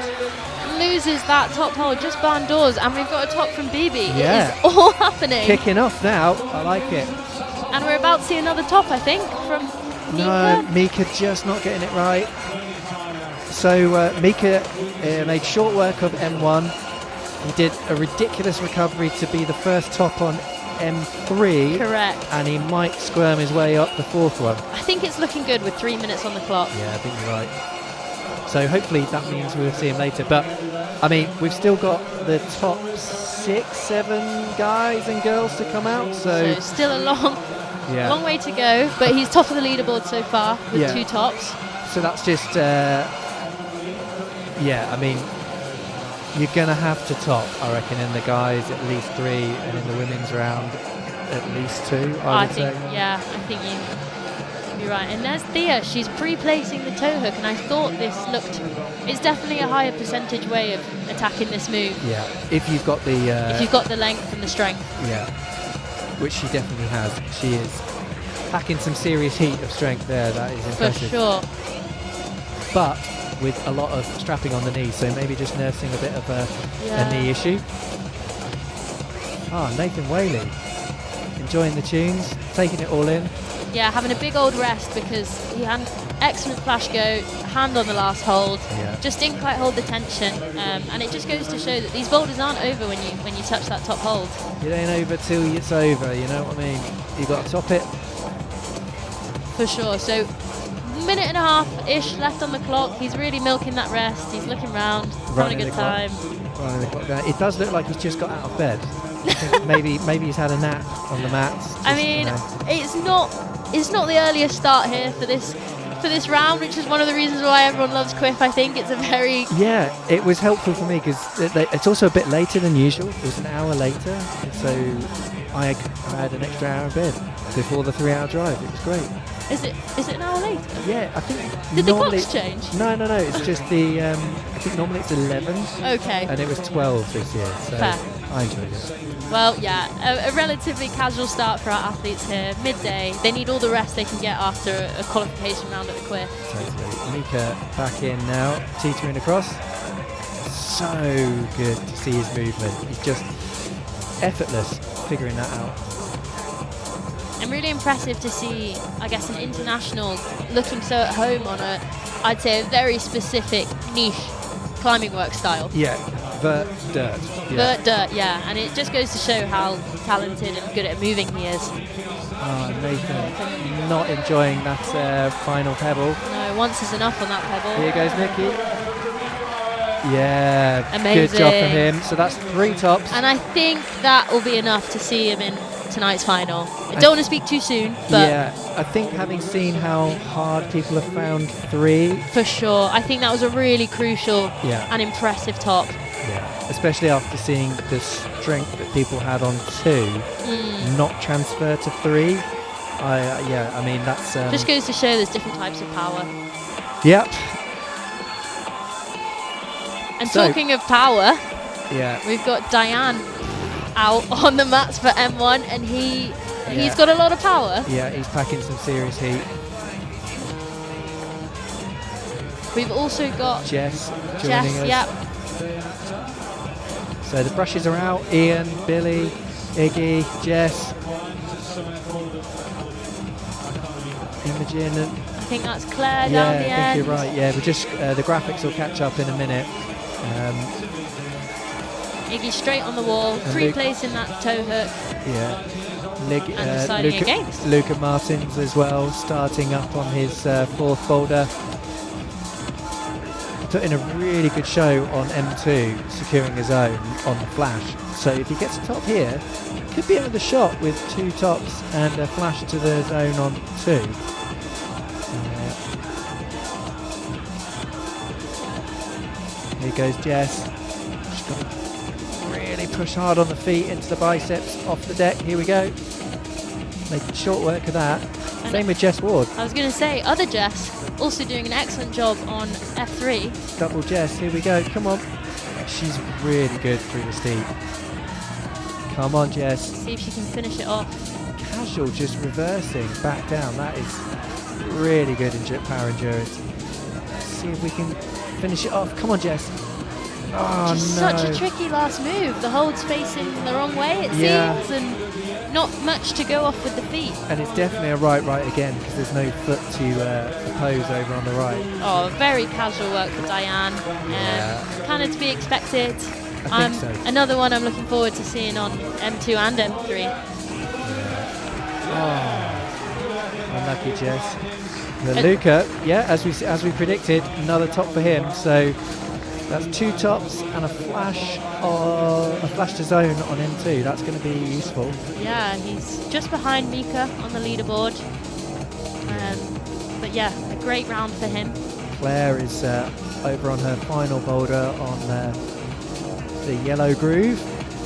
Speaker 3: loses that top hold, just barn doors, and we've got a top from BB.
Speaker 2: Yeah.
Speaker 3: It is all happening.
Speaker 2: Kicking off now. I like it.
Speaker 3: And we're about to see another top, I think, from Mika.
Speaker 2: No, Mika just not getting it right. So Mika made short work of M1. He did a ridiculous recovery to be the first top on M3.
Speaker 3: Correct.
Speaker 2: And he might squirm his way up the fourth one.
Speaker 3: I think it's looking good with 3 minutes on the clock.
Speaker 2: Yeah, I think you're right. So hopefully that means we'll see him later. But, I mean, we've still got the top 6, 7 guys and girls to come out. So
Speaker 3: still a long
Speaker 2: yeah.
Speaker 3: long way to go. But he's top of the leaderboard so far with
Speaker 2: Yeah.
Speaker 3: 2 tops.
Speaker 2: So that's just, yeah, I mean, you're going to have to top, I reckon, in the guys at least 3 and in the women's round at least 2, I would say.
Speaker 3: Yeah, I think you're right. And there's Thea. She's pre-placing the toe hook, and I thought this looked... It's definitely a higher percentage way of attacking this move.
Speaker 2: Yeah, if you've got the...
Speaker 3: if you've got the length and the strength.
Speaker 2: Yeah, which she definitely has. She is packing some serious heat of strength there. That is impressive.
Speaker 3: For sure.
Speaker 2: But with a lot of strapping on the knee, so maybe just nursing a bit of a knee issue. Nathan Whaley enjoying the tunes, taking it all in.
Speaker 3: Yeah, having a big old rest because he had an excellent flash go, hand on the last hold, just didn't quite hold the tension, and it just goes to show that these boulders aren't over when you touch that top hold.
Speaker 2: It ain't over till it's over, you know what I mean? You got to top it.
Speaker 3: For sure. So, minute and a half-ish left on the clock. He's really milking that rest. He's looking round, having a good time.
Speaker 2: Running the clock down. It does look like he's just got out of bed. I think maybe he's had a nap on the mats.
Speaker 3: I mean, it's not the earliest start here for this round, which is one of the reasons why everyone loves QWIF. I think it's a very...
Speaker 2: Yeah, it was helpful for me because it's also a bit later than usual. It was an hour later, and so I had an extra hour in bed before the 3-hour drive. It was great.
Speaker 3: Is it an hour later?
Speaker 2: Yeah, I think...
Speaker 3: Did the clocks change?
Speaker 2: No, it's just the... I think normally it's 11.
Speaker 3: Okay.
Speaker 2: And it was 12 this year, so
Speaker 3: fair.
Speaker 2: I enjoyed it.
Speaker 3: Well, yeah, a relatively casual start for our athletes here. Midday, they need all the rest they can get after a qualification round at the QWIF.
Speaker 2: Totally. Mika back in now, teetering across. So good to see his movement. He's just effortless figuring that out.
Speaker 3: And really impressive to see, I guess, an international looking so at home on I'd say a very specific niche climbing work style.
Speaker 2: Yeah, vert dirt.
Speaker 3: Vert dirt, yeah. And it just goes to show how talented and good at moving he is.
Speaker 2: Nathan not enjoying that final pebble.
Speaker 3: No, once is enough on that pebble.
Speaker 2: Here goes Nikki. Yeah,
Speaker 3: amazing.
Speaker 2: Good job for him. So that's 3 tops.
Speaker 3: And I think that will be enough to see him in tonight's final. I don't want to speak too soon, but
Speaker 2: yeah, I think having seen how hard people have found 3,
Speaker 3: for sure, I think that was a really crucial and impressive top.
Speaker 2: Yeah, especially after seeing the strength that people had on 2, not transfer to 3. I mean that's
Speaker 3: just goes to show there's different types of power.
Speaker 2: Yep.
Speaker 3: And talking of power,
Speaker 2: we've
Speaker 3: got Diane out on the mats for M1, and he's got a lot of power.
Speaker 2: Yeah, he's packing some serious heat.
Speaker 3: We've also got
Speaker 2: Jess joining us.
Speaker 3: Yep.
Speaker 2: So the brushes are out. Ian, Billy, Iggy, Jess, Imogen.
Speaker 3: I think that's Claire down the end.
Speaker 2: I think you're right. Yeah, we just the graphics will catch up in a minute.
Speaker 3: Iggy straight on the wall, pre-placing that toe hook.
Speaker 2: Yeah.
Speaker 3: And deciding against.
Speaker 2: Luca Martins as well, starting up on his 4th boulder. Putting a really good show on M2, securing his own on the flash. So if he gets a top here, could be another shot with 2 tops and a flash to the zone on 2. Here goes Jess. She's got to really push hard on the feet into the biceps, off the deck. Here we go. Making short work of that. Same with Jess Ward.
Speaker 3: I was going to say, other Jess also doing an excellent job on F3.
Speaker 2: Double Jess, here we go. Come on. She's really good through the steep. Come on, Jess.
Speaker 3: See if she can finish it off.
Speaker 2: Casual, just reversing back down. That is really good power endurance. Let's see if we can finish it off. Come on, Jess. Oh,
Speaker 3: just
Speaker 2: no.
Speaker 3: such a tricky last move. The hold's facing the wrong way, it seems, and not much to go off with the feet.
Speaker 2: And it's definitely a right again because there's no foot to oppose over on the right.
Speaker 3: Oh, very casual work for Diane. Kind of to be expected.
Speaker 2: I think so.
Speaker 3: Another one I'm looking forward to seeing on M2 and M3.
Speaker 2: Oh, unlucky Jess. The Luca, yeah, as we predicted, another top for him. So that's 2 tops and a flash to zone on M2. That's going to be useful.
Speaker 3: Yeah, he's just behind Mika on the leaderboard. But yeah, a great round for him.
Speaker 2: Claire is over on her final boulder on the yellow groove.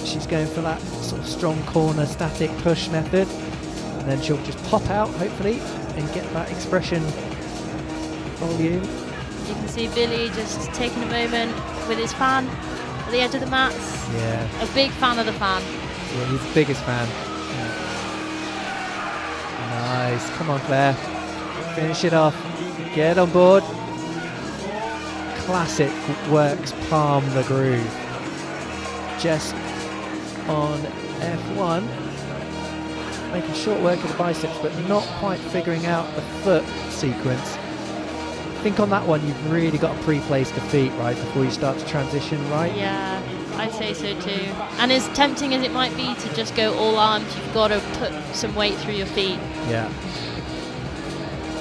Speaker 2: She's going for that sort of strong corner static push method, and then she'll just pop out hopefully and get that expression volume.
Speaker 3: You can see Billy just taking a moment with his fan at the edge of the mats.
Speaker 2: Yeah.
Speaker 3: A big fan of the fan.
Speaker 2: Yeah, he's the biggest fan. Yeah. Nice. Come on, Claire. Finish it off. Get on board. Classic works palm the groove. Jess on F1. Making short work of the biceps, but not quite figuring out the foot sequence. I think on that one you've really got to pre-place the feet, right, before you start to transition, right?
Speaker 3: Yeah, I'd say so too. And as tempting as it might be to just go all arms, you've got to put some weight through your feet.
Speaker 2: Yeah.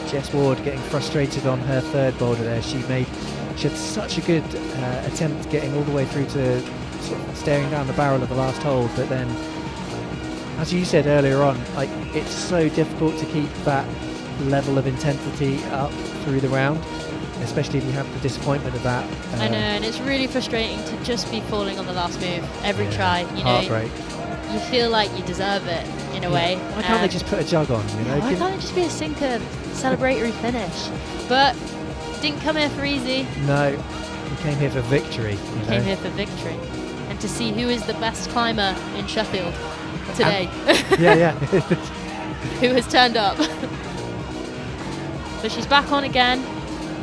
Speaker 2: Jess Ward getting frustrated on her third boulder there. She had such a good attempt getting all the way through to sort of staring down the barrel of the last hole, but then, as you said earlier on, like, it's so difficult to keep that level of intensity up through the round, especially if you have the disappointment of that.
Speaker 3: I know, and it's really frustrating to just be falling on the last move every try. You
Speaker 2: heartbreak.
Speaker 3: know, you feel like you deserve it in a way.
Speaker 2: Why can't they just put a jug on? You know,
Speaker 3: why can't it just be a sinker celebratory finish? But didn't come here for easy.
Speaker 2: No, we came here for victory.
Speaker 3: Came here for victory, and to see who is the best climber in Sheffield today.
Speaker 2: Yeah.
Speaker 3: Who has turned up. But she's back on again.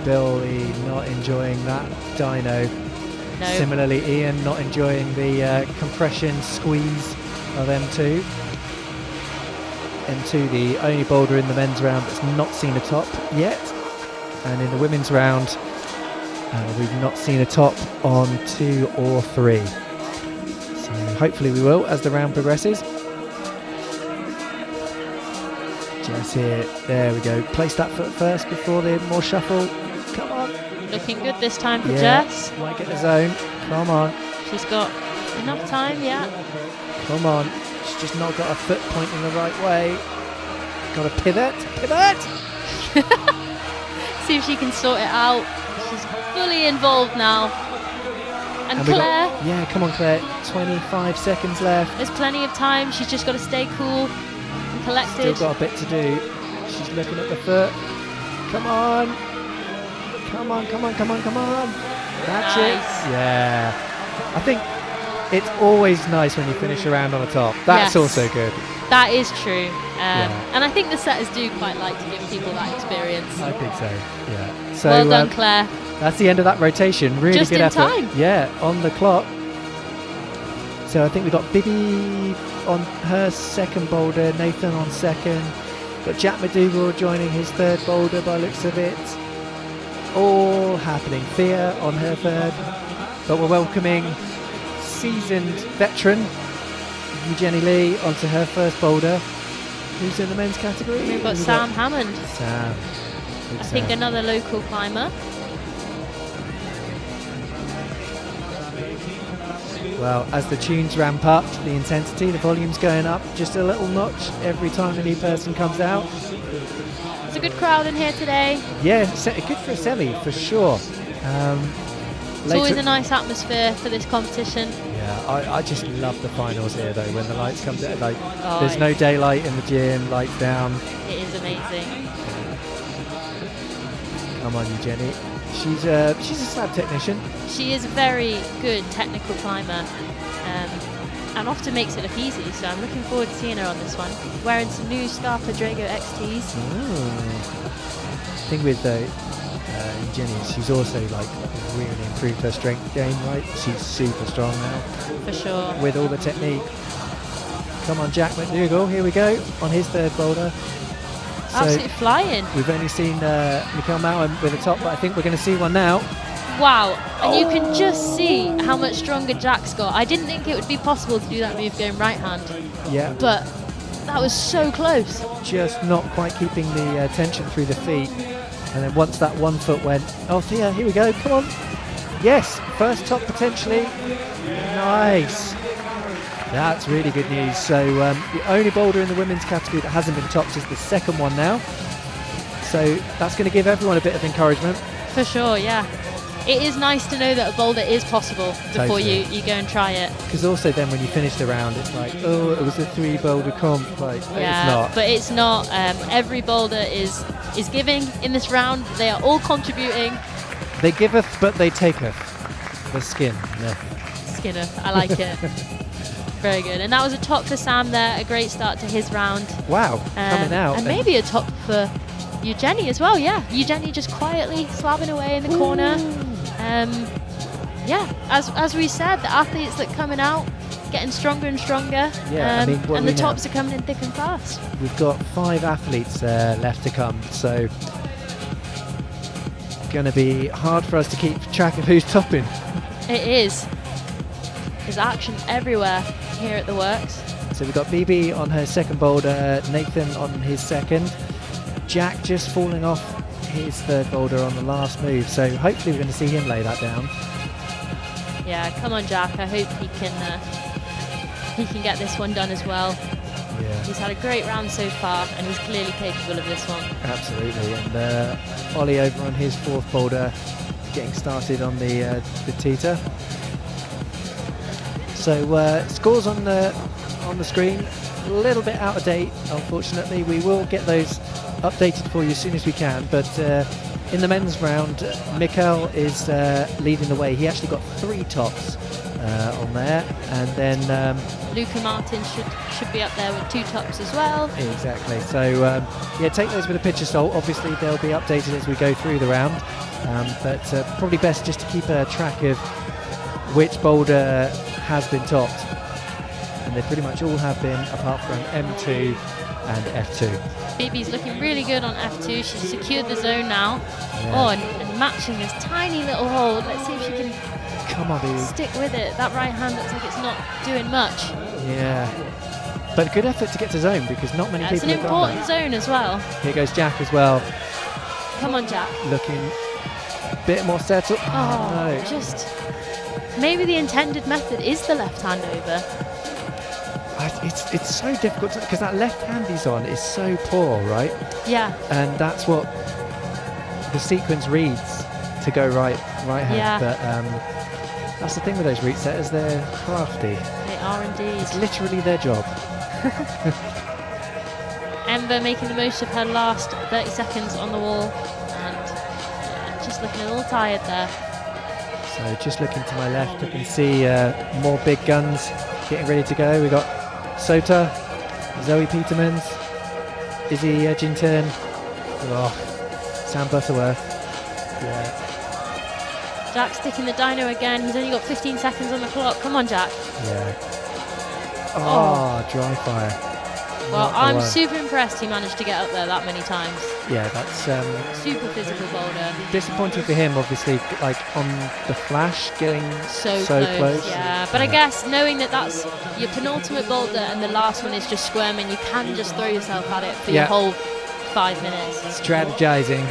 Speaker 2: Billy not enjoying that dyno.
Speaker 3: No.
Speaker 2: Similarly, Ian not enjoying the compression squeeze of M2. M2, the only boulder in the men's round that's not seen a top yet. And in the women's round, we've not seen a top on 2 or 3. So hopefully we will as the round progresses. Jess here, there we go. Place that foot first before the more shuffle. Come on.
Speaker 3: Looking good this time for Jess.
Speaker 2: Might get the zone. Come on.
Speaker 3: She's got enough time, yeah.
Speaker 2: Come on. She's just not got her foot pointing the right way. Got to pivot.
Speaker 3: See if she can sort it out. She's fully involved now. And Claire.
Speaker 2: Yeah, come on, Claire. 25 seconds left.
Speaker 3: There's plenty of time. She's just got to stay cool and collected.
Speaker 2: Still got a bit to do. She's looking at the foot. Come on. That's it. Yeah. I think it's always nice when you finish a round on the top. That's also good.
Speaker 3: That is true. And I think the setters do quite like to give people that experience.
Speaker 2: I think so, yeah. So,
Speaker 3: well done, Claire.
Speaker 2: That's the end of that rotation. Really
Speaker 3: Just
Speaker 2: good
Speaker 3: in
Speaker 2: effort.
Speaker 3: time.
Speaker 2: Yeah, on the clock. So I think we've got Bibi on her second boulder, Nathan on second. Got Jack McDougall joining his third boulder by looks of it. All happening. Thea on her third. But we're welcoming seasoned veteran Jenny Lee onto her first boulder. Who's in the men's category?
Speaker 3: We've got Sam Hammond.
Speaker 2: Sam.
Speaker 3: I think another local climber.
Speaker 2: Well, as the tunes ramp up, the intensity, the volume's going up just a little notch every time a new person comes out.
Speaker 3: It's a good crowd in here today.
Speaker 2: Yeah, good for a semi, for sure.
Speaker 3: It's always a nice atmosphere for this competition.
Speaker 2: Yeah, I just love the finals here, though, when the lights come down. Like, there's no daylight in the gym, lights down.
Speaker 3: It is amazing.
Speaker 2: Come on, you Jenny. She's a slab technician.
Speaker 3: She is a very good technical climber, and often makes it look easy. So I'm looking forward to seeing her on this one. Wearing some new Scarpa Drago XTs.
Speaker 2: The thing with Jenny is she's also like really improved her strength game, right? She's super strong now.
Speaker 3: For sure.
Speaker 2: With all the technique. Come on, Jack McDougall. Here we go on his third boulder.
Speaker 3: Absolutely flying.
Speaker 2: We've only seen Mikkel Mowen with a top, but I think we're going to see one now.
Speaker 3: Wow, and you can just see how much stronger Jack's got. I didn't think it would be possible to do that move going right hand,
Speaker 2: Yeah.
Speaker 3: but that was so close.
Speaker 2: Just not quite keeping the tension through the feet. And then once that 1 foot went, oh Thea, here we go, come on. Yes, first top potentially. Nice. That's really good news. So the only boulder in the women's category that hasn't been topped is the second one now. So that's going to give everyone a bit of encouragement.
Speaker 3: For sure, yeah. It is nice to know that a boulder is possible before
Speaker 2: Totally.
Speaker 3: you go and try it.
Speaker 2: Because also then when you finish the round, it's like, oh, it was a 3 boulder comp. Like,
Speaker 3: Yeah,
Speaker 2: it's not.
Speaker 3: but it's not. Every boulder is giving in this round. They are all contributing.
Speaker 2: They giveth, but they taketh. The skin. Yeah.
Speaker 3: Skinner, I like it. Very good. And that was a top for Sam there. A great start to his round.
Speaker 2: Wow, coming out.
Speaker 3: And maybe a top for Eugenie as well, yeah. Eugenie just quietly slapping away in the corner. Yeah, as we said, the athletes that are coming out, getting stronger and stronger.
Speaker 2: Yeah, I mean, what
Speaker 3: and the
Speaker 2: we
Speaker 3: tops are coming in thick and fast.
Speaker 2: We've got 5 athletes left to come, so going to be hard for us to keep track of who's topping.
Speaker 3: It is. There's action everywhere here at the Works.
Speaker 2: So we've got BB on her second boulder, Nathan on his second, Jack just falling off his third boulder on the last move, so hopefully we're going to see him lay that down.
Speaker 3: Yeah, come on Jack, I hope he can get this one done as well.
Speaker 2: Yeah,
Speaker 3: He's had a great round so far and he's clearly capable of this one.
Speaker 2: absolutely. And Ollie over on his fourth boulder, getting started on the teeter. So scores on the screen, a little bit out of date, unfortunately. We will get those updated for you as soon as we can, but in the men's round, Mikkel is leading the way. He actually got 3 tops on there, and then
Speaker 3: Luca Martin should be up there with 2 tops as well.
Speaker 2: exactly. So yeah, take those with a pinch of salt. Obviously they'll be updated as we go through the round, but probably best just to keep a track of which boulder has been topped, and they pretty much all have been, apart from M2 and F2.
Speaker 3: BB's looking really good on F2. She's secured the zone now.
Speaker 2: Yeah.
Speaker 3: Oh, and matching this tiny little hold. Let's see if she can
Speaker 2: Come on, dude.
Speaker 3: stick with it. That right hand looks like it's not doing much.
Speaker 2: Yeah, but good effort to get to zone, because not many
Speaker 3: Yeah, it's
Speaker 2: people
Speaker 3: an
Speaker 2: have gone
Speaker 3: important zone as well.
Speaker 2: there. Here goes Jack as well,
Speaker 3: Come on, Jack.
Speaker 2: looking a bit more settled.
Speaker 3: Oh,
Speaker 2: No.
Speaker 3: just maybe the intended method is the left hand over.
Speaker 2: It's so difficult because that left hand he's on is so poor, right?
Speaker 3: Yeah,
Speaker 2: And that's what the sequence reads to go right hand.
Speaker 3: Yeah.
Speaker 2: But that's the thing with those route setters, they're crafty.
Speaker 3: they are indeed.
Speaker 2: It's literally their job.
Speaker 3: Ember making the most of her last 30 seconds on the wall, and yeah, just looking a little tired there.
Speaker 2: So just looking to my left, I can see more big guns getting ready to go. We've got Sota, Zoe Petermans, Izzy Edgington, Sam Butterworth. Yeah,
Speaker 3: Jack sticking the dyno again. He's only got 15 seconds on the clock. Come on, Jack.
Speaker 2: yeah. Oh, dry fire.
Speaker 3: Well,
Speaker 2: Not the
Speaker 3: I'm
Speaker 2: one.
Speaker 3: super impressed he managed to get up there that many times.
Speaker 2: Yeah, that's
Speaker 3: Super physical boulder.
Speaker 2: disappointing for him, obviously, like on the flash, getting
Speaker 3: So
Speaker 2: close.
Speaker 3: Yeah, but I guess knowing that that's your penultimate boulder and the last one is just squirming, you can just throw yourself at it for your
Speaker 2: Yeah.
Speaker 3: whole 5 minutes.
Speaker 2: Strategizing.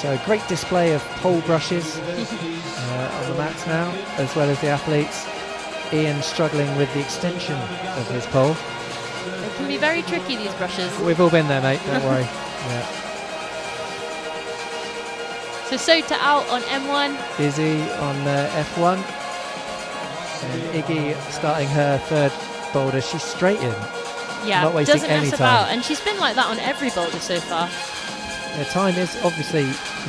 Speaker 2: So great display of pole brushes on the mats now, as well as the athletes. Ian struggling with the extension of his pole.
Speaker 3: They can be very tricky, these brushes.
Speaker 2: We've all been there, mate, don't worry. Yeah.
Speaker 3: So Sota out on M1.
Speaker 2: Izzy on F1. And Iggy starting her third boulder. She's straight in.
Speaker 3: Yeah,
Speaker 2: Not wasting
Speaker 3: doesn't
Speaker 2: any
Speaker 3: mess
Speaker 2: time.
Speaker 3: about. And she's been like that on every boulder so far.
Speaker 2: Yeah, time is obviously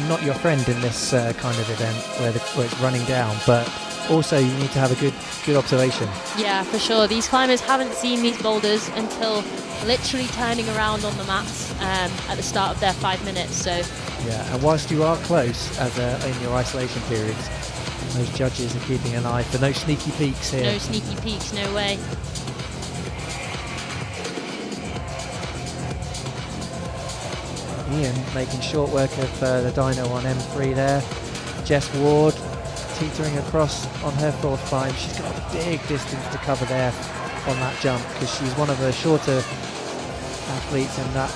Speaker 2: not your friend in this kind of event where it's running down, but also you need to have a good observation.
Speaker 3: Yeah, for sure. These climbers haven't seen these boulders until literally turning around on the mats at the start of their 5 minutes. So
Speaker 2: Yeah, and whilst you are close in your isolation periods, those judges are keeping an eye for no sneaky peeks here.
Speaker 3: no sneaky peeks, no way.
Speaker 2: Ian making short work of the dyno on M3 there. Jess Ward teetering across on her fourth climb. She's got a big distance to cover there on that jump because she's one of the shorter athletes in that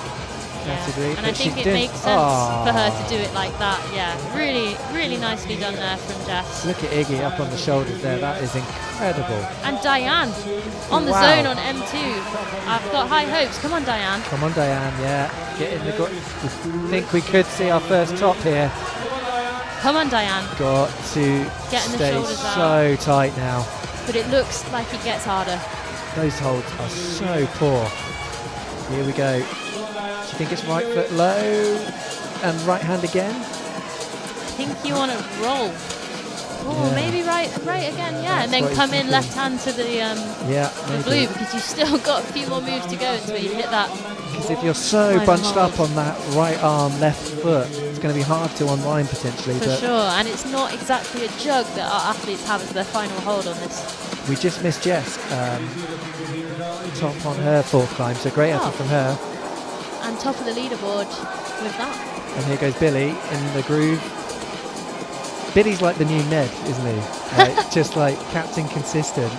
Speaker 2: category.
Speaker 3: And I think it makes sense for her to do it like that. Yeah, really, really nicely done there from Jess.
Speaker 2: Look at Iggy up on the shoulders there. That is incredible.
Speaker 3: And Diane on the zone on M2. I've got high hopes. Come on, Diane.
Speaker 2: Come on, Diane. Yeah, get in the. I think we could see our first top here.
Speaker 3: Come on, Diane.
Speaker 2: Got to
Speaker 3: Getting the
Speaker 2: stay
Speaker 3: shoulders
Speaker 2: so tight now.
Speaker 3: But it looks like it gets harder.
Speaker 2: Those holds are so poor. Here we go. Do you think it's right foot low and right hand again?
Speaker 3: I think you want to roll. Oh,
Speaker 2: Yeah.
Speaker 3: maybe right again, yeah. And
Speaker 2: That's
Speaker 3: then
Speaker 2: what
Speaker 3: come
Speaker 2: he's
Speaker 3: in left hand to the
Speaker 2: maybe.
Speaker 3: blue because you've still got a few more moves to go until you hit that.
Speaker 2: Because if you're so
Speaker 3: Final
Speaker 2: bunched
Speaker 3: hold.
Speaker 2: up on that right arm, left foot, it's going to be hard to unwind potentially.
Speaker 3: For
Speaker 2: but
Speaker 3: sure, and it's not exactly a jug that our athletes have as their final hold on this.
Speaker 2: we just missed Jess top on her fourth climb, so great effort from her.
Speaker 3: And top of the leaderboard with that.
Speaker 2: And here goes Billy in the groove. Billy's like the new Ned, isn't he? Just like Captain Consistent.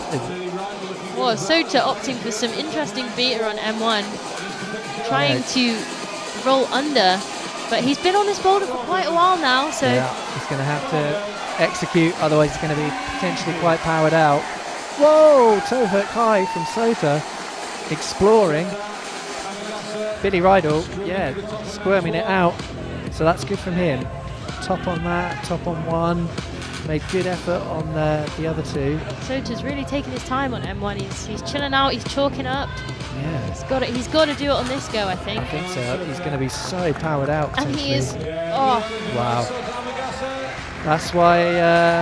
Speaker 3: Well, Sota opting for some interesting beater on M1, trying to roll under, but he's been on this boulder for quite a while now, so
Speaker 2: Yeah, he's going to have to execute, otherwise he's going to be potentially quite powered out. Whoa, toe hook high from Sota, exploring. Billy Rydell, yeah, squirming it out, so that's good from him. Top on that, top on one, made good effort on the other two.
Speaker 3: Sota's really taking his time on M1. He's chilling out, he's chalking up.
Speaker 2: Yeah,
Speaker 3: He's got to do it on this go, I think.
Speaker 2: I think so. He's going to be so powered out.
Speaker 3: And he is.
Speaker 2: potentially.
Speaker 3: Oh,
Speaker 2: Wow. That's why,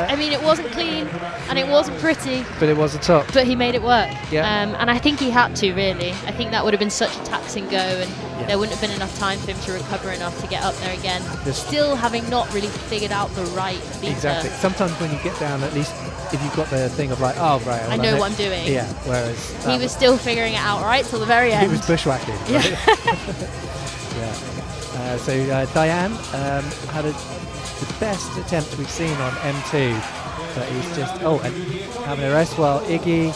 Speaker 3: I mean, it wasn't clean and it wasn't pretty,
Speaker 2: but it was a top.
Speaker 3: but he made it work.
Speaker 2: Yeah.
Speaker 3: And I think he had to, really. I think that would have been such a taxing go, and there wouldn't have been enough time for him to recover enough to get up there again. Still having not really figured out the right beater.
Speaker 2: Exactly. Sometimes when you get down, at least if you've got the thing of like, oh right,
Speaker 3: I know what I'm doing.
Speaker 2: Yeah. Whereas
Speaker 3: He was still figuring it out right till the very end.
Speaker 2: he was bushwhacking.
Speaker 3: Yeah.
Speaker 2: Right? Yeah. So Diane had the best attempt we've seen on M2, but he's just and having a rest while Iggy.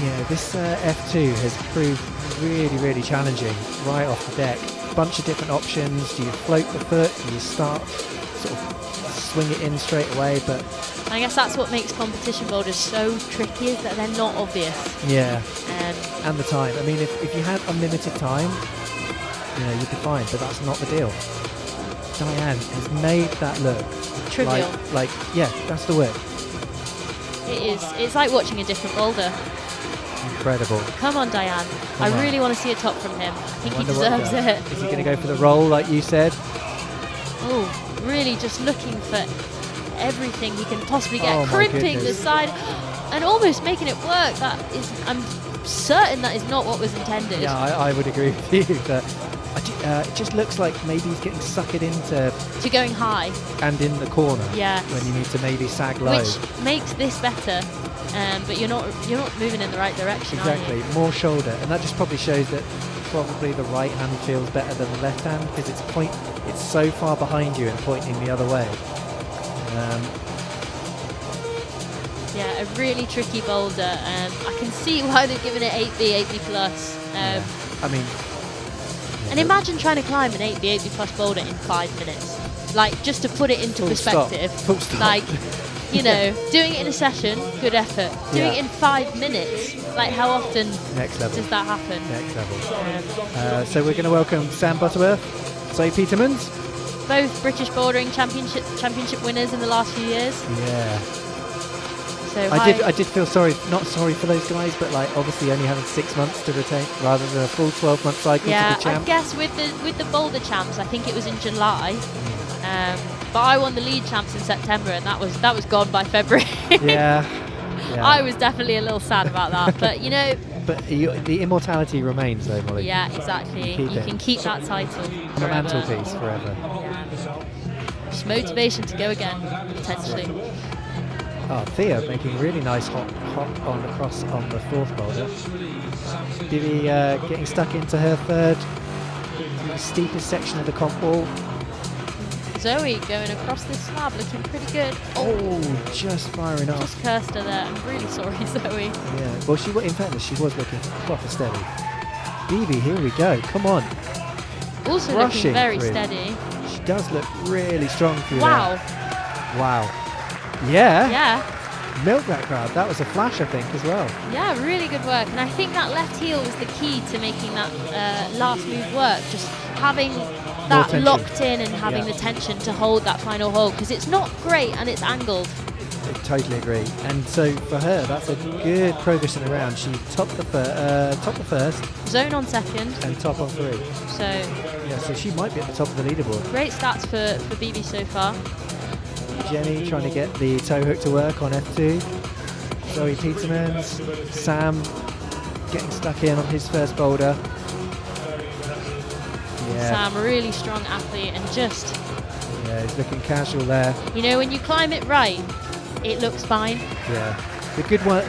Speaker 2: Yeah, this F2 has proved really, really challenging right off the deck. Bunch of different options. Do you float the foot? Do you start sort of swing it in straight away? But
Speaker 3: I guess that's what makes competition boulders so tricky, is that they're not obvious.
Speaker 2: yeah, and the time. I mean, if you had unlimited time, you'd be fine. But that's not the deal. Diane has made that look
Speaker 3: Trivial.
Speaker 2: Like yeah, that's the word.
Speaker 3: It is. It's like watching a different boulder.
Speaker 2: Incredible.
Speaker 3: Come on, Diane.
Speaker 2: Come
Speaker 3: I
Speaker 2: on.
Speaker 3: really want to see a top from him. I think he
Speaker 2: Wonder what
Speaker 3: deserves
Speaker 2: does.
Speaker 3: it.
Speaker 2: Is he going to go for the roll like you said?
Speaker 3: Oh, really just looking for everything he can possibly get.
Speaker 2: Oh my
Speaker 3: Crimping the
Speaker 2: goodness.
Speaker 3: side and almost making it work. That is, I'm certain that is not what was intended.
Speaker 2: Yeah, I would agree with you. But it just looks like maybe he's getting suckered into
Speaker 3: To going high.
Speaker 2: and in the corner.
Speaker 3: Yes.
Speaker 2: When you need to maybe sag low.
Speaker 3: Which makes this better. But you're not moving in the right direction, are
Speaker 2: Exactly,
Speaker 3: you?
Speaker 2: more shoulder, and that just probably shows that probably the right hand feels better than the left hand because it's so far behind you and pointing the other way.
Speaker 3: Yeah, a really tricky boulder. I can see why they've given it 8B plus.
Speaker 2: I mean,
Speaker 3: And imagine trying to climb an 8B plus boulder in 5 minutes. Like, just to put it into
Speaker 2: Full stop.
Speaker 3: perspective.
Speaker 2: Full stop.
Speaker 3: Like, doing it in a session, good effort. Doing it in 5 minutes, like how often
Speaker 2: next level.
Speaker 3: does that happen?
Speaker 2: Next level. So we're going to welcome Sam Butterworth, Zoe Petermans.
Speaker 3: Both British bouldering championship winners in the last few years.
Speaker 2: Yeah.
Speaker 3: So
Speaker 2: I did feel not sorry for those guys, but like obviously only having 6 months to retain rather than a full 12-month cycle
Speaker 3: yeah,
Speaker 2: to be champ.
Speaker 3: I guess with the boulder champs, I think it was in July. But I won the lead champs in September, and that was gone by February.
Speaker 2: Yeah.
Speaker 3: I was definitely a little sad about that, but
Speaker 2: But the immortality remains though, Molly.
Speaker 3: yeah, exactly.
Speaker 2: Keep
Speaker 3: You
Speaker 2: it.
Speaker 3: can keep that title
Speaker 2: On the
Speaker 3: forever.
Speaker 2: mantelpiece forever.
Speaker 3: Yeah. Just motivation to go again, potentially.
Speaker 2: Oh, Thea making really nice hop on across on the fourth boulder. Billy getting stuck into her third. the steepest section of the comp wall.
Speaker 3: Zoe going across this slab, looking pretty good.
Speaker 2: Oh, just firing off.
Speaker 3: Just cursed her there. I'm really sorry, Zoe.
Speaker 2: Yeah, well, in fairness, she was looking proper steady. Bibi, here we go. Come on.
Speaker 3: Also
Speaker 2: Rushing
Speaker 3: looking very
Speaker 2: through.
Speaker 3: steady.
Speaker 2: She does look really strong through
Speaker 3: Wow.
Speaker 2: there. Wow. Yeah.
Speaker 3: Yeah.
Speaker 2: Milk that crowd. That was a flash, I think, as well.
Speaker 3: Yeah, really good work. And I think that left heel was the key to making that last move work. Just having that
Speaker 2: tension.
Speaker 3: locked in and having
Speaker 2: Yeah.
Speaker 3: the tension to hold that final hold, because it's not great and it's angled.
Speaker 2: I totally agree. And so for her, that's a good progress in the round. She topped the first
Speaker 3: Zone on second.
Speaker 2: and top on 3.
Speaker 3: So
Speaker 2: Yeah, so she might be at the top of the leaderboard.
Speaker 3: great stats for Bibi so far.
Speaker 2: Jenny trying to get the toe hook to work on F2. Zoe Petermans. Sam getting stuck in on his first boulder. Yeah,
Speaker 3: Sam, really strong athlete, and just,
Speaker 2: yeah, he's looking casual there.
Speaker 3: you know, when you climb it right, it looks fine.
Speaker 2: Yeah, the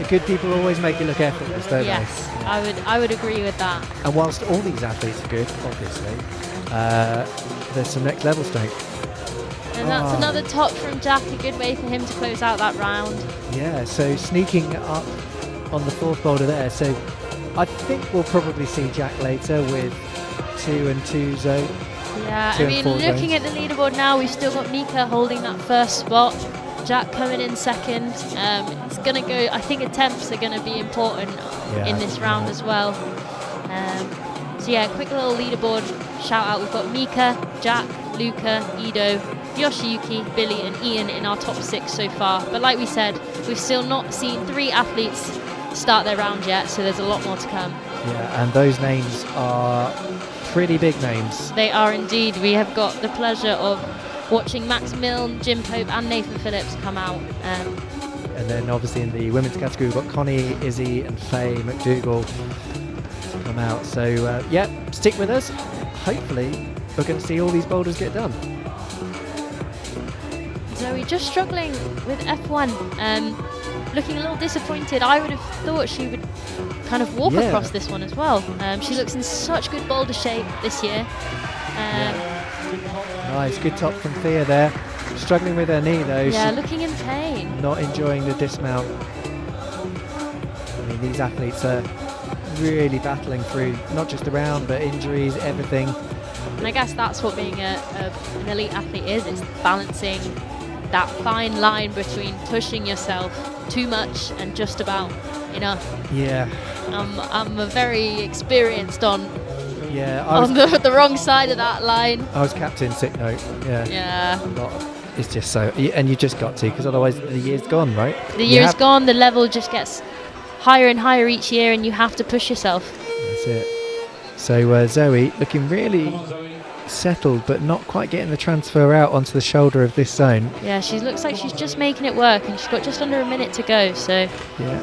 Speaker 2: good people always make it look effortless, don't
Speaker 3: Yes,
Speaker 2: they?
Speaker 3: I would agree with that.
Speaker 2: And whilst all these athletes are good, obviously, there's some next level strength.
Speaker 3: And that's
Speaker 2: Oh.
Speaker 3: another top from Jack, a good way for him to close out that round.
Speaker 2: Yeah, so sneaking up on the 4th boulder there. So I think we'll probably see Jack later with 2 and 2 zone.
Speaker 3: Yeah,
Speaker 2: 2
Speaker 3: I
Speaker 2: and
Speaker 3: mean,
Speaker 2: 4
Speaker 3: looking
Speaker 2: zones.
Speaker 3: at the leaderboard now, we've still got Mika holding that first spot. Jack coming in second. It's going to go, I think attempts are going to be important
Speaker 2: Yeah.
Speaker 3: in this round as well. So yeah, quick little leaderboard shout out. We've got Mika, Jack, Luca, Ido, Yoshiyuki, Billy and Ian in our top 6 so far. But like we said, we've still not seen 3 athletes start their round yet, so there's a lot more to come.
Speaker 2: Yeah, and those names are pretty big names.
Speaker 3: They are indeed. We have got the pleasure of watching Max Milne, Jim Pope and Nathan Phillips come out.
Speaker 2: And then obviously in the women's category we've got Connie, Izzy and Faye McDougall to come out. So yeah, stick with us. Hopefully we're going to see all these boulders get done.
Speaker 3: Zoe just struggling with F1, looking a little disappointed. I would have thought she would kind of walk
Speaker 2: Yeah.
Speaker 3: across this one as well. She looks in such good boulder shape this year.
Speaker 2: Nice, good top from Thea there. Struggling with her knee though.
Speaker 3: Yeah,
Speaker 2: She's
Speaker 3: looking in pain.
Speaker 2: not enjoying the dismount. I mean, these athletes are really battling through not just the round but injuries, everything.
Speaker 3: And I guess that's what being an elite athlete is. It's balancing that fine line between pushing yourself too much and just about enough.
Speaker 2: Yeah,
Speaker 3: I'm a very experienced on
Speaker 2: yeah.
Speaker 3: the wrong side of that line.
Speaker 2: I was captain, sick note. Yeah.
Speaker 3: Yeah.
Speaker 2: It's just so, and you just got to, because otherwise the year's gone, right?
Speaker 3: The
Speaker 2: You
Speaker 3: year's
Speaker 2: have-
Speaker 3: gone, the level just gets higher and higher each year, and you have to push yourself.
Speaker 2: That's it. So Zoe looking really settled, but not quite getting the transfer out onto the shoulder of this zone.
Speaker 3: Yeah, she looks like she's just making it work, and she's got just under a minute to go. So
Speaker 2: Yeah.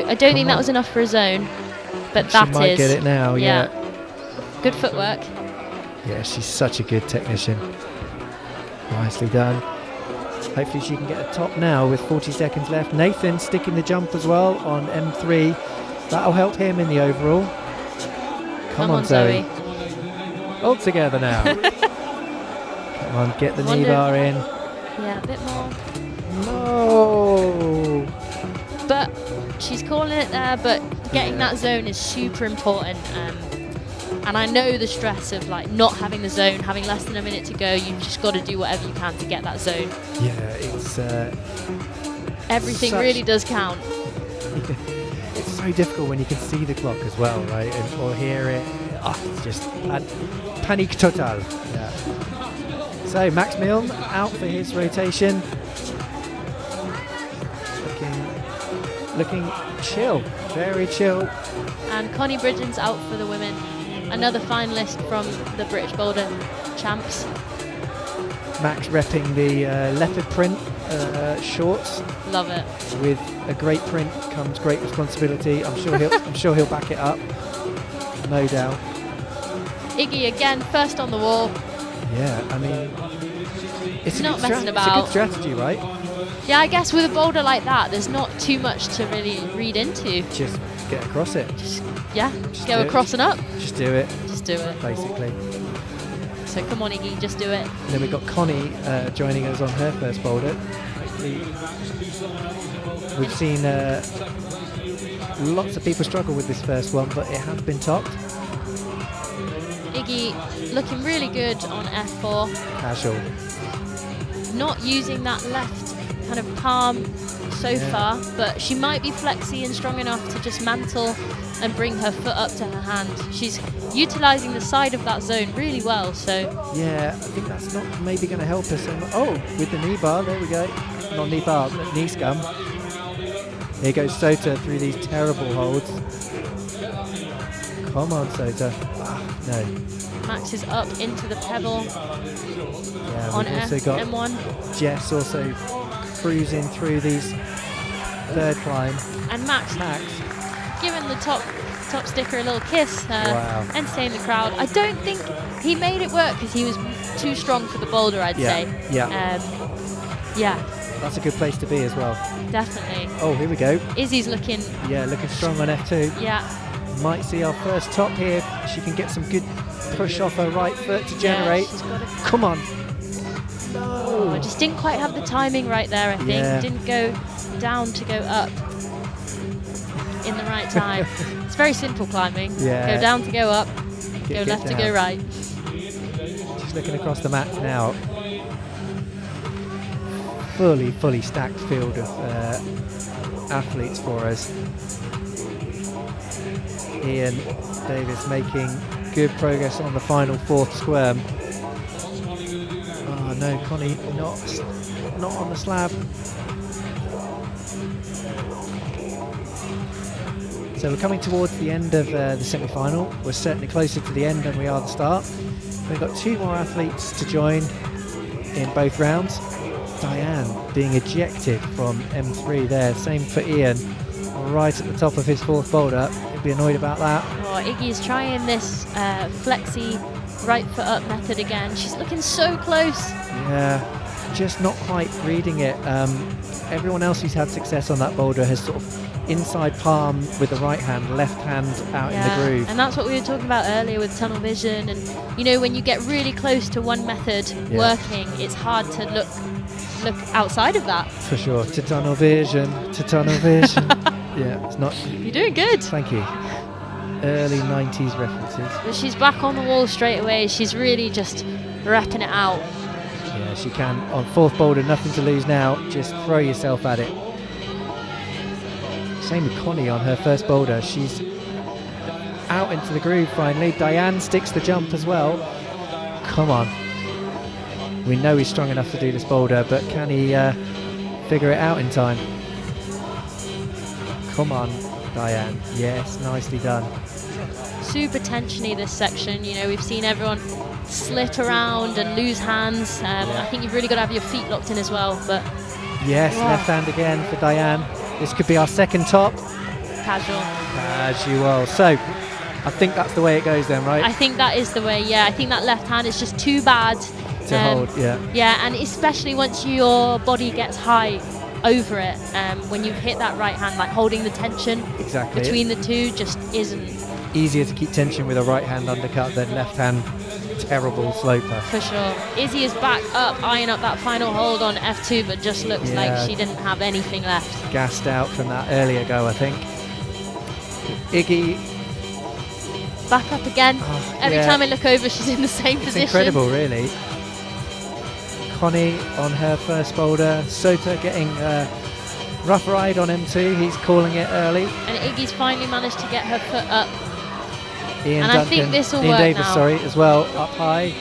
Speaker 3: I don't think that was enough for a zone, but that
Speaker 2: She might
Speaker 3: is.
Speaker 2: get it now. Yeah.
Speaker 3: Good footwork.
Speaker 2: Yeah, she's such a good technician. Nicely done. Hopefully she can get a top now with 40 seconds left. Nathan sticking the jump as well on M3. That'll help him in the overall. Come on, Zoe. All together now. Come on, get the knee
Speaker 3: Wonder-
Speaker 2: bar in.
Speaker 3: Yeah, a bit more.
Speaker 2: No.
Speaker 3: But she's calling it there, but getting that zone is super important. And I know the stress of like not having the zone, having less than a minute to go. You've just got to do whatever you can to get that zone.
Speaker 2: Yeah, it's
Speaker 3: Everything
Speaker 2: such-
Speaker 3: really does count.
Speaker 2: it's so difficult when you can see the clock as well, right? Or hear it. Oh, it's just panic total. Yeah. So Max Milne out for his rotation. Looking chill, very chill.
Speaker 3: And Connie Bridgen's out for the women. Another finalist from the British Boulder Champs.
Speaker 2: Max repping the leopard print shorts.
Speaker 3: Love it.
Speaker 2: With a great print comes great responsibility. I'm sure he'll back it up. No doubt.
Speaker 3: Iggy again, first on the wall.
Speaker 2: Yeah, I mean, it's
Speaker 3: Not
Speaker 2: a good
Speaker 3: messing
Speaker 2: It's a
Speaker 3: about.
Speaker 2: good strategy, right?
Speaker 3: Yeah, I guess with a boulder like that, there's not too much to really read into.
Speaker 2: Just get across it.
Speaker 3: Just
Speaker 2: do
Speaker 3: go
Speaker 2: it.
Speaker 3: across and up.
Speaker 2: Just do it,
Speaker 3: Just do it.
Speaker 2: basically.
Speaker 3: So come on, Iggy, just do it.
Speaker 2: And then we've got Connie joining us on her first boulder. Hopefully, we've seen lots of people struggle with this first one, but it has been topped.
Speaker 3: Iggy looking really good on F4.
Speaker 2: Casual.
Speaker 3: Not using that left kind of palm so far, but she might be flexy and strong enough to just mantle and bring her foot up to her hand. She's utilising the side of that zone really well, so...
Speaker 2: Yeah, I think that's not maybe going to help us. Oh, with the knee bar, there we go. Not knee bar, but knee scum. Here goes Sota through these terrible holds. Come on, Sota. No.
Speaker 3: Max is up into the pebble on
Speaker 2: we've also got
Speaker 3: M1.
Speaker 2: Jess also cruising through these third climb.
Speaker 3: And Max giving the top sticker a little kiss, entertaining the crowd. I don't think he made it work because he was too strong for the boulder, I'd say. Yeah.
Speaker 2: That's a good place to be as well.
Speaker 3: Definitely.
Speaker 2: Oh, here we go.
Speaker 3: Izzy's looking...
Speaker 2: Yeah, looking strong on F2.
Speaker 3: Yeah.
Speaker 2: Might see our first top here. She can get some good push off her right foot to generate. Come on.
Speaker 3: No. I just didn't quite have the timing right there, I think.
Speaker 2: Yeah.
Speaker 3: Didn't go down to go up in the right time. It's very simple climbing.
Speaker 2: Yeah.
Speaker 3: Go down to go up, go left to go right.
Speaker 2: Just looking across the mats now. Fully stacked field of athletes for us. Ian Davis making good progress on the final fourth squirm. Oh no, Connie not on the slab. So we're coming towards the end of the semi-final. We're certainly closer to the end than we are the start. We've got two more athletes to join in both rounds. Diane being ejected from M3 there. Same for Ian, right at the top of his fourth boulder. He'll be annoyed about that.
Speaker 3: Oh, Iggy's trying this flexy right foot up method again. She's looking so close.
Speaker 2: Yeah, just not quite reading it. Everyone else who's had success on that boulder has sort of inside palm with the right hand, left hand out in the groove.
Speaker 3: And that's what we were talking about earlier with tunnel vision. And you know, when you get really close to one method working, it's hard to look outside of that.
Speaker 2: For sure. To tunnel vision. Yeah, it's not.
Speaker 3: You're doing good.
Speaker 2: Thank you. Early 90s references.
Speaker 3: But she's back on the wall straight away. She's really just repping it out.
Speaker 2: Yeah, she can. On fourth boulder, nothing to lose now. Just throw yourself at it. Same with Connie on her first boulder. She's out into the groove finally. Diane sticks the jump as well. Come on. We know he's strong enough to do this boulder, but can he figure it out in time? Come on, Diane. Yes, nicely done.
Speaker 3: Super tensiony this section. You know, we've seen everyone slit around and lose hands. I think you've really got to have your feet locked in as well. But
Speaker 2: yes, left hand again for Diane. This could be our second top.
Speaker 3: Casual.
Speaker 2: So, I think that's the way it goes then, right?
Speaker 3: I think that is the way, yeah. I think that left hand is just too bad
Speaker 2: to hold,
Speaker 3: Yeah, and especially once your body gets high over it, when you hit that right hand, like holding the tension between the two just isn't.
Speaker 2: Easier to keep tension with a right hand undercut than left hand terrible sloper.
Speaker 3: For sure. Izzy is back up, eyeing up that final hold on F2, but just looks like she didn't have anything left.
Speaker 2: Gassed out from that earlier go, I think. Iggy.
Speaker 3: Back up again. Every time I look over, she's in the same position.
Speaker 2: It's incredible, really. Connie on her first boulder. Sota getting rough ride on M2. He's calling it early.
Speaker 3: And Iggy's finally managed to get her foot up.
Speaker 2: Ian
Speaker 3: and
Speaker 2: Duncan,
Speaker 3: I think this will
Speaker 2: Ian
Speaker 3: work
Speaker 2: Davis,
Speaker 3: now.
Speaker 2: as well, up high.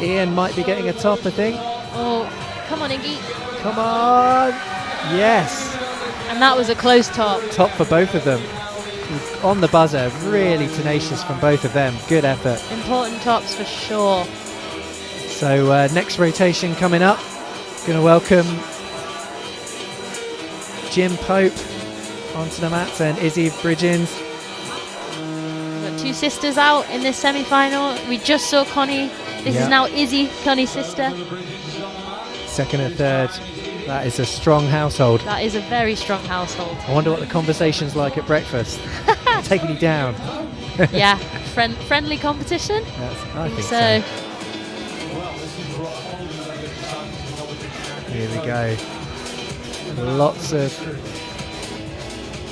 Speaker 2: Ian might be getting a top, I think.
Speaker 3: Oh, come on, Iggy.
Speaker 2: Come on. Yes.
Speaker 3: And that was a close top.
Speaker 2: Top for both of them. On the buzzer, really tenacious from both of them. Good effort.
Speaker 3: Important tops for sure.
Speaker 2: So next rotation coming up. Going to welcome Jim Pope onto the mats and Izzy Bridgens.
Speaker 3: We've got two sisters out in this semi-final. We just saw Connie. This is now Izzy, Connie's sister.
Speaker 2: Second and third. That is a strong household.
Speaker 3: That is a very strong household.
Speaker 2: I wonder what the conversation's like at breakfast. Taking you down.
Speaker 3: Yeah, friendly competition.
Speaker 2: I think so. Here we go. Lots of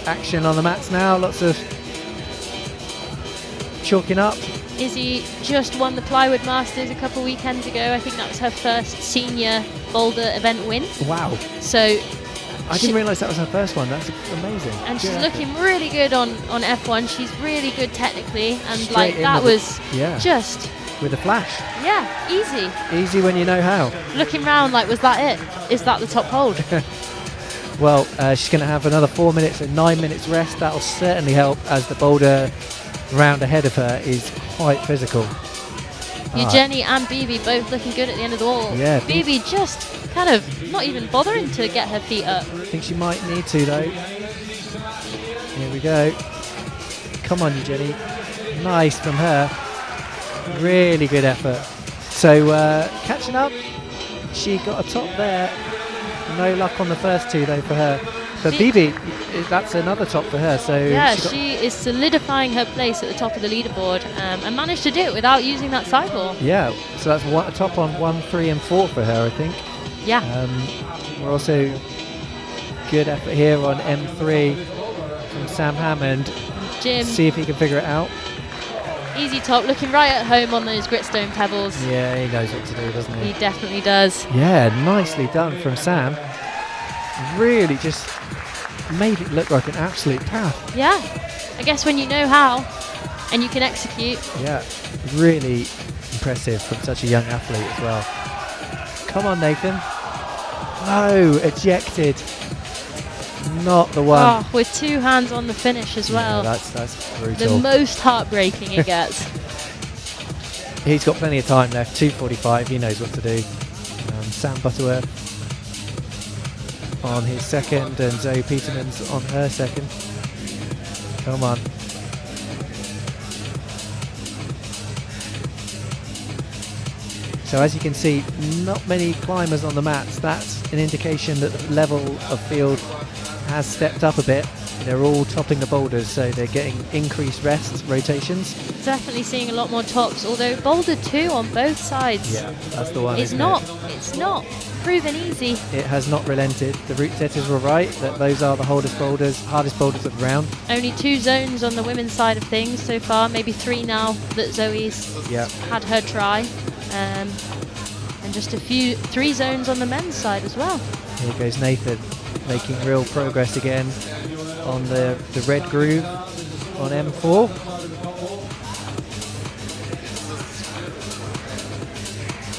Speaker 2: action on the mats now. Lots of chalking up.
Speaker 3: Izzy just won the Plywood Masters a couple weekends ago. I think that was her first senior boulder event win.
Speaker 2: Wow.
Speaker 3: So
Speaker 2: I didn't realise that was her first one. That's amazing.
Speaker 3: And she's
Speaker 2: Good
Speaker 3: looking really good on F1. She's really good technically, and
Speaker 2: Straight
Speaker 3: like
Speaker 2: in
Speaker 3: that
Speaker 2: with
Speaker 3: was
Speaker 2: effort. With a flash.
Speaker 3: yeah, easy.
Speaker 2: Easy when you know how.
Speaker 3: Looking round like, was that it? Is that the top hold?
Speaker 2: Well, she's going to have another 4 minutes and 9 minutes rest. That'll certainly help, as the boulder round ahead of her is quite physical.
Speaker 3: Jenny and Bibi both looking good at the end of the wall.
Speaker 2: Yeah,
Speaker 3: Bibi just kind of not even bothering to get her feet up.
Speaker 2: I think she might need to though. Here we go. Come on, Jenny. Nice from her. Really good effort. So catching up. She got a top there. No luck on the first two though for her. But Bibi, that's another top for her. So
Speaker 3: yeah, she is solidifying her place at the top of the leaderboard and managed to do it without using that sidewall.
Speaker 2: Yeah, so that's a top on 1, 3 and 4 for her, I think.
Speaker 3: Yeah.
Speaker 2: We're also good effort here on M3 from Sam Hammond.
Speaker 3: Jim.
Speaker 2: See if he can figure it out.
Speaker 3: Easy top, looking right at home on those gritstone pebbles.
Speaker 2: Yeah, he knows what to do, doesn't he?
Speaker 3: He definitely does.
Speaker 2: Yeah, nicely done from Sam. Really just made it look like an absolute path.
Speaker 3: Yeah, I guess when you know how and you can execute.
Speaker 2: Yeah, really impressive from such a young athlete as well. Come on, Nathan. No, ejected. Not the one.
Speaker 3: Oh, with 2 hands on the finish as well.
Speaker 2: Yeah, that's brutal.
Speaker 3: The most heartbreaking it gets.
Speaker 2: He's got plenty of time left. 2:45. He knows what to do. Sam Butterworth on his second, and Zoe Peterman's on her second. Come on. So as you can see, not many climbers on the mats. That's an indication that the level of field has stepped up a bit. They're all topping the boulders, so they're getting increased rest rotations.
Speaker 3: Definitely seeing a lot more tops, although boulder 2 on both sides.
Speaker 2: Yeah, that's the one.
Speaker 3: It's not proven easy.
Speaker 2: It has not relented. The route setters were right that those are the hardest boulders of the round.
Speaker 3: Only 2 zones on the women's side of things so far, maybe 3 now that Zoe's had her try. And just 3 zones on the men's side as well.
Speaker 2: Here goes Nathan, making real progress again on the red groove on M4.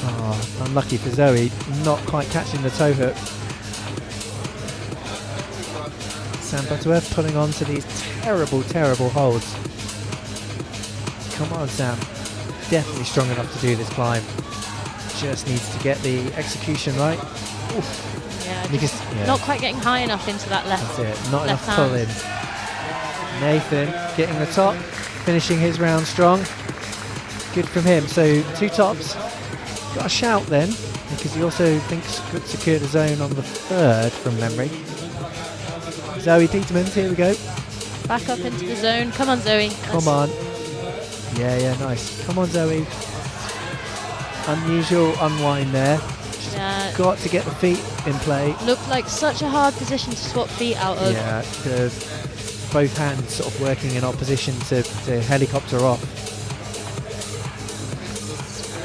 Speaker 2: Oh, unlucky for Zoe, not quite catching the toe hook. Sam Butterworth pulling on to these terrible, terrible holds. Come on, Sam. Definitely strong enough to do this climb. Just needs to get the execution right. Oof.
Speaker 3: Yeah, not quite getting high enough into that left.
Speaker 2: That's it, not enough
Speaker 3: hand.
Speaker 2: pull in. Nathan getting the top, finishing his round strong. Good from him. So 2 tops. Got a shout then, because he also thinks secured a zone on the 3rd from memory. Zoe Petermans, here we go.
Speaker 3: Back up into the zone. Come on, Zoe.
Speaker 2: Come on. Yeah, nice. Come on, Zoe. Unusual unwind there.
Speaker 3: Yeah.
Speaker 2: Got to get the feet in play.
Speaker 3: Looked like such a hard position to swap feet out of.
Speaker 2: Yeah, both hands sort of working in opposition to helicopter off.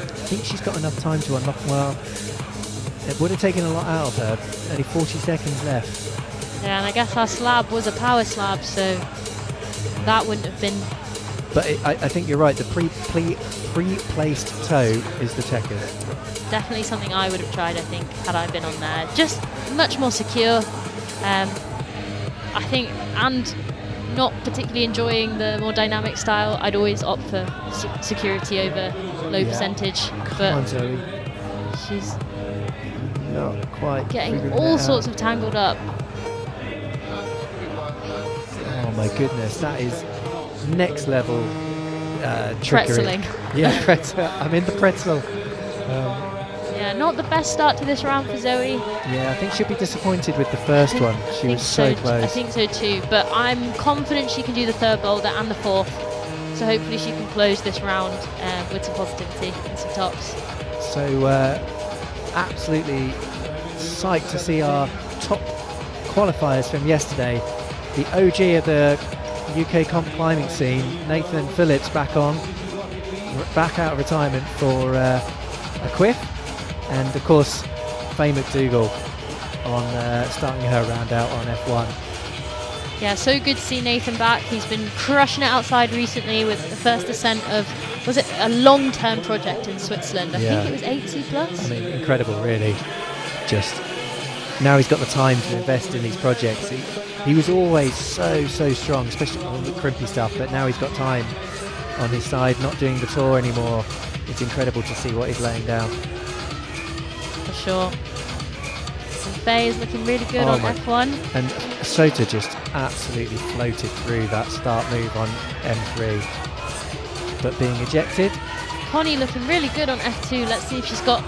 Speaker 2: I think she's got enough time to unlock. Well, it would have taken a lot out of her. Only 40 seconds left.
Speaker 3: Yeah, and I guess our slab was a power slab, so that wouldn't have been.
Speaker 2: But I think you're right. The pre-placed toe is the checkers.
Speaker 3: Definitely something I would have tried, I think, had I been on there. Just much more secure, I think, and not particularly enjoying the more dynamic style. I'd always opt for security over low percentage.
Speaker 2: Come on, Zoe.
Speaker 3: She's
Speaker 2: not quite
Speaker 3: getting all sorts of tangled up.
Speaker 2: Oh my goodness, that is next level trickery.
Speaker 3: Pretzeling.
Speaker 2: Yeah, pretzel. I'm in the pretzel.
Speaker 3: Yeah, not the best start to this round for Zoe.
Speaker 2: Yeah, I think she'll be disappointed with the first one. She was so close.
Speaker 3: I think so too, but I'm confident she can do the 3rd boulder and the 4th. So hopefully she can close this round with some positivity and some tops.
Speaker 2: So absolutely psyched to see our top qualifiers from yesterday. The OG of the UK comp climbing scene, Nathan Phillips, back out of retirement for a CWIF, and of course Faye McDougall on starting her round out on F1.
Speaker 3: Yeah, so good to see Nathan back. He's been crushing it outside recently with the first ascent of, was it a long-term project in Switzerland? I think it was 80 plus.
Speaker 2: I mean, incredible, really. Just now he's got the time to invest in these projects. He was always so strong, especially on the crimpy stuff, but now he's got time on his side, not doing the tour anymore. It's incredible to see what he's laying down.
Speaker 3: For sure. And Faye is looking really good on F1.
Speaker 2: And Sota just absolutely floated through that start move on M3, but being ejected.
Speaker 3: Connie looking really good on F2. Let's see if she's got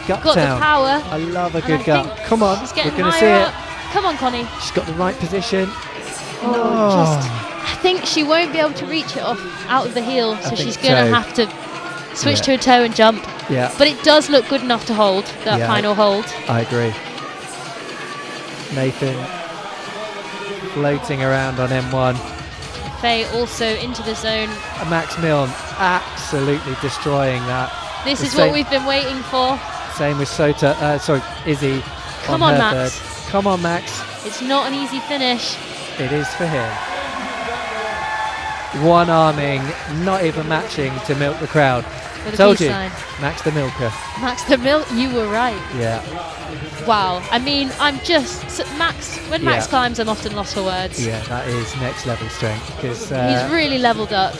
Speaker 2: gut
Speaker 3: the
Speaker 2: down.
Speaker 3: power.
Speaker 2: I love a
Speaker 3: And
Speaker 2: good
Speaker 3: I
Speaker 2: gut.
Speaker 3: think
Speaker 2: Come on,
Speaker 3: she's
Speaker 2: we're
Speaker 3: getting
Speaker 2: going to see
Speaker 3: higher
Speaker 2: it.
Speaker 3: up. Come on, Connie.
Speaker 2: She's got the right position.
Speaker 3: I think she won't be able to reach it out of the heel, so she's going to have to switch to a toe and jump.
Speaker 2: Yeah.
Speaker 3: But it does look good enough to hold, that final hold.
Speaker 2: I agree. Nathan floating around on M1.
Speaker 3: Faye also into the zone.
Speaker 2: Max Milne absolutely destroying that.
Speaker 3: This is what we've been waiting for.
Speaker 2: Same with Izzy.
Speaker 3: Come on, Max.
Speaker 2: Third. Come on, Max.
Speaker 3: It's not an easy finish.
Speaker 2: It is for him. One arming, not even matching to milk the crowd. Told you,
Speaker 3: sign.
Speaker 2: Max the Milker.
Speaker 3: Max the Milk, you were right.
Speaker 2: Yeah.
Speaker 3: Wow. I mean, when Max climbs, I'm often lost for words.
Speaker 2: Yeah, that is next level strength. Because
Speaker 3: he's really leveled up.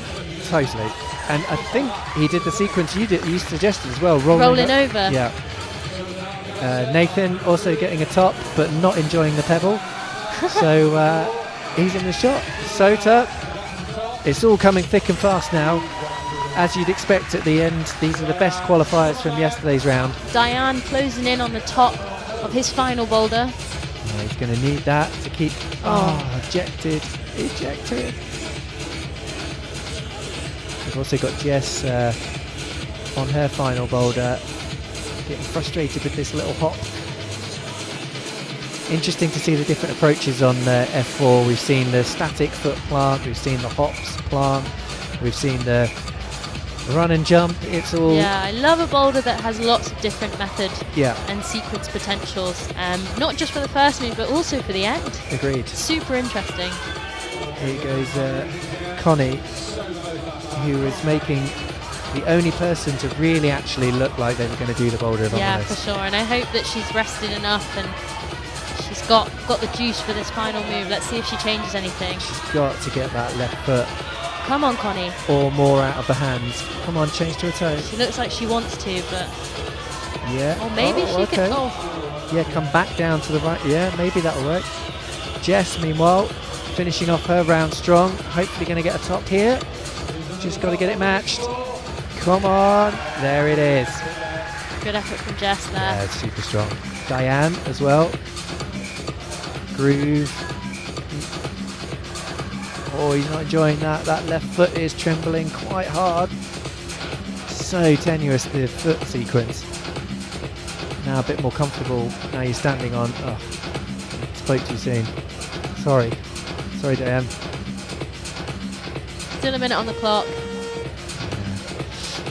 Speaker 2: Totally. And I think he did the sequence you suggested as well, rolling
Speaker 3: over.
Speaker 2: Yeah. Nathan also getting a top, but not enjoying the pebble. So he's in the shot. Sota, it's all coming thick and fast now. As you'd expect at the end, these are the best qualifiers from yesterday's round.
Speaker 3: Diane closing in on the top of his final boulder.
Speaker 2: Yeah, he's going to need that to keep... ejected. We've also got Jess on her final boulder, getting frustrated with this little hop. Interesting to see the different approaches on F4. We've seen the static foot plant, we've seen the hops plant, we've seen the run and jump. It's all...
Speaker 3: Yeah, I love a boulder that has lots of different method
Speaker 2: and
Speaker 3: sequence potentials, not just for the first move, but also for the end.
Speaker 2: Agreed.
Speaker 3: Super interesting.
Speaker 2: Here goes Connie, who is making the only person to really actually look like they were going to do the boulder of
Speaker 3: for sure. And I hope that she's rested enough and she's got the juice for this final move. Let's see if she changes anything.
Speaker 2: She's got to get that left foot.
Speaker 3: Come on, Connie.
Speaker 2: Or more out of the hands. Come on, change to a toe.
Speaker 3: She looks like she wants to, but...
Speaker 2: Yeah.
Speaker 3: Or maybe she could...
Speaker 2: Yeah, come back down to the right. Yeah, maybe that'll work. Jess, meanwhile, finishing off her round strong. Hopefully going to get a top here. Just got to get it matched. Come on. There it is.
Speaker 3: Good effort from Jess there.
Speaker 2: Yeah, it's super strong. Diane as well. Groove. Oh, he's not enjoying that. That left foot is trembling quite hard. So tenuous, the foot sequence. Now a bit more comfortable. Now you're standing on... Oh, spoke too soon. Sorry, Diane.
Speaker 3: Still a minute on the clock.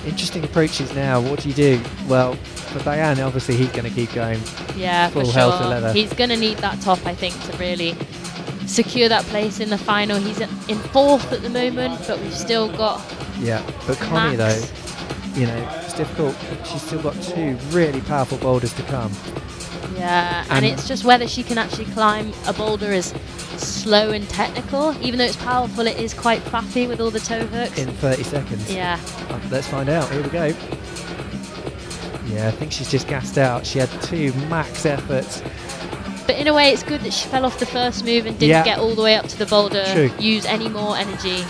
Speaker 2: Interesting approaches now. What do you do? Well, for Diane, obviously he's going to keep going.
Speaker 3: Yeah,
Speaker 2: full
Speaker 3: for
Speaker 2: hell to
Speaker 3: sure.
Speaker 2: leather.
Speaker 3: He's going to need that top, I think, to really secure that place in the final. He's in fourth at the moment, but we've still got...
Speaker 2: Yeah, but Connie, though, it's difficult. She's still got two really powerful boulders to come.
Speaker 3: Yeah, and it's just whether she can actually climb a boulder as slow and technical. Even though it's powerful, it is quite faffy with all the toe hooks.
Speaker 2: In 30 seconds.
Speaker 3: Yeah.
Speaker 2: Let's find out. Here we go. Yeah, I think she's just gassed out. She had two max efforts.
Speaker 3: But in a way, it's good that she fell off the first move and didn't get all the way up to the boulder, use any more energy,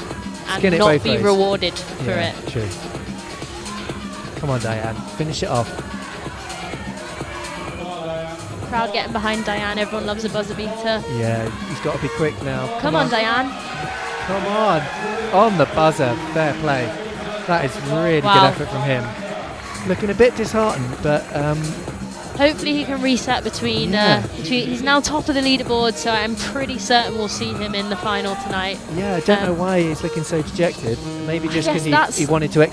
Speaker 3: and not be rewarded for it.
Speaker 2: True. Come on, Diane. Finish it off.
Speaker 3: Crowd getting behind Diane. Everyone loves a buzzer beater.
Speaker 2: Yeah, he's got to be quick now.
Speaker 3: Come on, Diane.
Speaker 2: Come on the buzzer. Fair play. That is really good
Speaker 3: Wow.
Speaker 2: effort from him. Looking a bit disheartened, but
Speaker 3: Hopefully he can reset between,
Speaker 2: Yeah.
Speaker 3: he's now top of the leaderboard, so I'm pretty certain we'll see him in the final tonight.
Speaker 2: yeah, I don't know why he's looking so dejected. Maybe just
Speaker 3: guess
Speaker 2: because
Speaker 3: that's-
Speaker 2: he wanted to.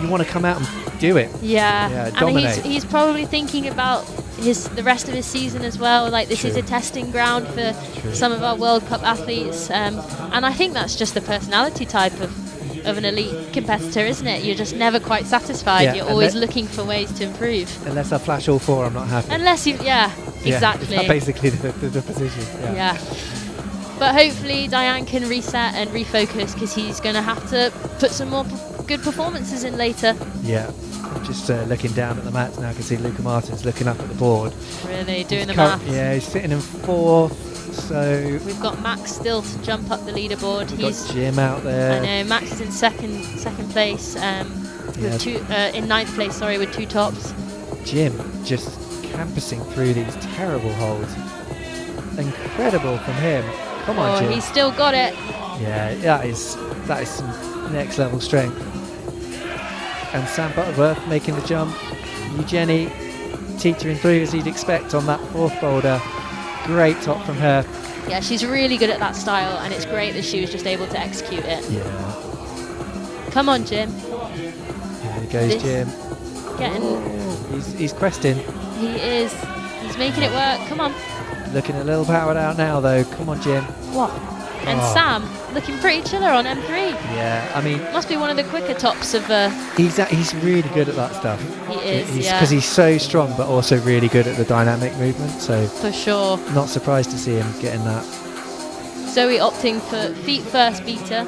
Speaker 2: You want to come out and do it.
Speaker 3: Yeah,
Speaker 2: Yeah,
Speaker 3: and
Speaker 2: dominate.
Speaker 3: he's probably thinking about the rest of his season as well. Like, this is
Speaker 2: True.
Speaker 3: a testing ground for
Speaker 2: True.
Speaker 3: some of our World Cup athletes, and I think that's just the personality type of an elite competitor, isn't it? You're just never quite satisfied.
Speaker 2: Yeah,
Speaker 3: You're
Speaker 2: and
Speaker 3: always
Speaker 2: that-
Speaker 3: looking for ways to improve.
Speaker 2: Unless I flash all four, I'm not happy.
Speaker 3: Unless you, yeah,
Speaker 2: Yeah,
Speaker 3: exactly.
Speaker 2: That's basically the position.
Speaker 3: Yeah. But hopefully Diane can reset and refocus, because he's going to have to put some more good performances in later.
Speaker 2: Yeah. I'm just looking down at the mats now. I can see Luca Martin's looking up at the board.
Speaker 3: Really doing the
Speaker 2: He's
Speaker 3: maths.
Speaker 2: Yeah, he's sitting in fourth. So
Speaker 3: We've got Max still to jump up the leaderboard.
Speaker 2: we've
Speaker 3: He's
Speaker 2: got Jim out there.
Speaker 3: I know Max is in second place with two in ninth place. Sorry, with 2 tops.
Speaker 2: Jim just campusing through these terrible holes. Incredible from him. Come on, Jim.
Speaker 3: He's still got it.
Speaker 2: Yeah, that is some next level strength. And Sam Butterworth making the jump. Eugenie teetering through as you'd expect on that fourth boulder. Great top from her.
Speaker 3: Yeah, she's really good at that style, and it's great that she was just able to execute it.
Speaker 2: Yeah.
Speaker 3: Come on, Jim.
Speaker 2: Here goes
Speaker 3: This-
Speaker 2: Jim.
Speaker 3: Getting,
Speaker 2: He's cresting.
Speaker 3: he is. He's making it work. Come on.
Speaker 2: Looking a little powered out now though. Come on, Jim.
Speaker 3: What? And
Speaker 2: Oh.
Speaker 3: Sam looking pretty chiller on M3.
Speaker 2: Yeah, I mean,
Speaker 3: Must be one of the quicker tops of.
Speaker 2: he's really good at that stuff.
Speaker 3: He is,
Speaker 2: Because he's so strong, but also really good at the dynamic movement. So
Speaker 3: for sure.
Speaker 2: not surprised to see him getting that.
Speaker 3: Zoe opting for feet first beater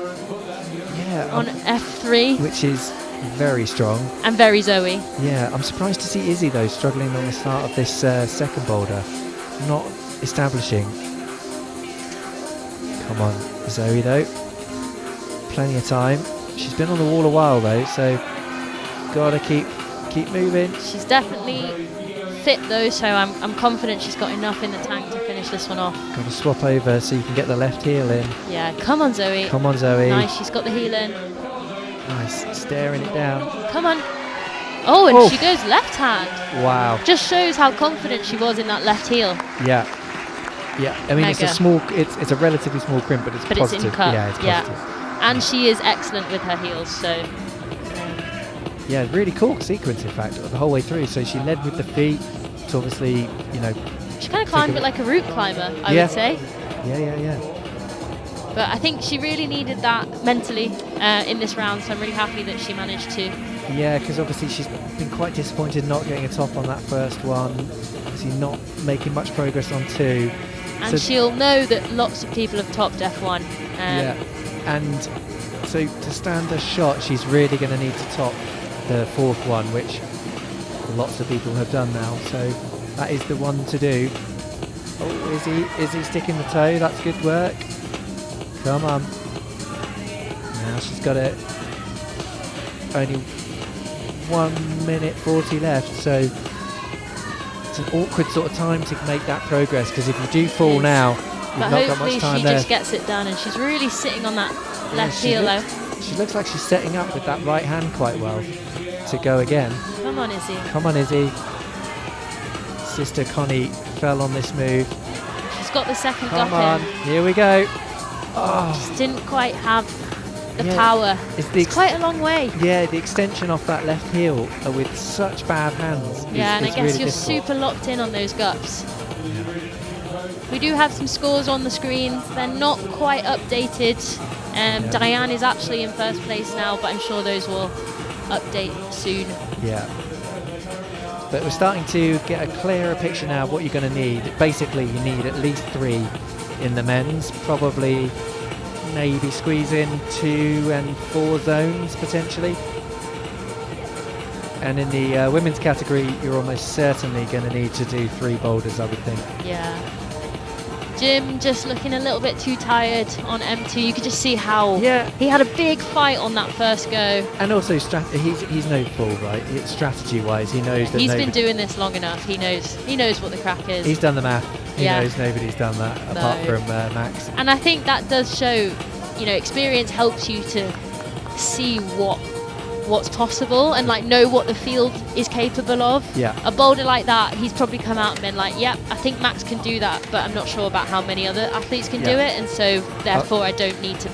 Speaker 2: Yeah,
Speaker 3: on F3,
Speaker 2: which is very strong.
Speaker 3: and very Zoe.
Speaker 2: Yeah, I'm surprised to see Izzy though struggling on the start of this second boulder, not establishing. Come on, Zoe though. Plenty of time. She's been on the wall a while though, so gotta keep moving.
Speaker 3: She's definitely fit though, so I'm confident she's got enough in the tank to finish this one off.
Speaker 2: Gotta swap over so you can get the left heel in.
Speaker 3: Yeah, come on Zoe.
Speaker 2: Come on, Zoe.
Speaker 3: Nice, she's got the heel in.
Speaker 2: Nice, staring it down.
Speaker 3: Come on. Oh, and
Speaker 2: Oh.
Speaker 3: she goes left hand.
Speaker 2: Wow.
Speaker 3: Just shows how confident she was in that left heel.
Speaker 2: Yeah. Yeah. I mean, it's a
Speaker 3: Mega.
Speaker 2: small. It's a relatively small crimp, but it's
Speaker 3: But it's
Speaker 2: positive.
Speaker 3: in cut.
Speaker 2: Yeah, it's positive.
Speaker 3: And she is excellent with her heels, so
Speaker 2: Yeah, really cool sequence, in fact, the whole way through. So she led with the feet. It's obviously,
Speaker 3: she kind of climbed it like a route climber, I
Speaker 2: Yeah.
Speaker 3: would say.
Speaker 2: Yeah.
Speaker 3: But I think she really needed that mentally in this round, so I'm really happy that she managed to.
Speaker 2: Yeah, because obviously she's been quite disappointed not getting a top on that first one. Obviously not making much progress on 2.
Speaker 3: And
Speaker 2: So-
Speaker 3: she'll know that lots of people have topped F1.
Speaker 2: Yeah, and so to stand a shot, she's really going to need to top the fourth one, which lots of people have done now. So that is the one to do. Oh, is he sticking the toe? That's good work. Come on. Now she's got it. Only 1 minute 40 left, so it's an awkward sort of time to make that progress, because if you do fall
Speaker 3: is.
Speaker 2: now, you've
Speaker 3: But
Speaker 2: not got
Speaker 3: hopefully
Speaker 2: much time
Speaker 3: she
Speaker 2: there.
Speaker 3: just gets it done, and she's really sitting on that left
Speaker 2: she
Speaker 3: heel though.
Speaker 2: She looks like she's setting up with that right hand quite well to go again.
Speaker 3: Come on, Izzy.
Speaker 2: Come on, Izzy. Sister Connie fell on this move.
Speaker 3: She's got the second
Speaker 2: Come
Speaker 3: gap
Speaker 2: on,
Speaker 3: in.
Speaker 2: here we go. Oh,
Speaker 3: Just didn't quite have the
Speaker 2: Yeah,
Speaker 3: power.
Speaker 2: it's the
Speaker 3: It's quite a long way.
Speaker 2: yeah, the extension off that left heel with such bad hands.
Speaker 3: Yeah, and I
Speaker 2: is
Speaker 3: guess
Speaker 2: really
Speaker 3: you're
Speaker 2: difficult.
Speaker 3: super locked in on those gups. We do have some scores on the screens. They're not quite updated. Diane is actually in first place now, but I'm sure those will update soon.
Speaker 2: Yeah. But we're starting to get a clearer picture now of what you're going to need. Basically, you need at least 3 in the men's, probably maybe squeeze in 2 and 4 zones potentially. And in the women's category, you're almost certainly going to need to do 3 boulders, I would think.
Speaker 3: Yeah. Jim just looking a little bit too tired on M2. You could just see how
Speaker 2: Yeah.
Speaker 3: he had a big fight on that first go.
Speaker 2: And also, he's no fool, right? Strategy-wise, he knows that
Speaker 3: He's
Speaker 2: nobody-
Speaker 3: been doing this long enough. He knows what the crack is.
Speaker 2: He's done the math. He
Speaker 3: Yeah.
Speaker 2: knows nobody's done that apart
Speaker 3: No.
Speaker 2: from Max.
Speaker 3: And I think that does show you know, experience helps you to see what's possible and like know what the field is capable of.
Speaker 2: Yeah.
Speaker 3: A boulder like that, he's probably come out and been like, yep, I think Max can do that, but I'm not sure about how many other athletes can do it, and so therefore I don't need to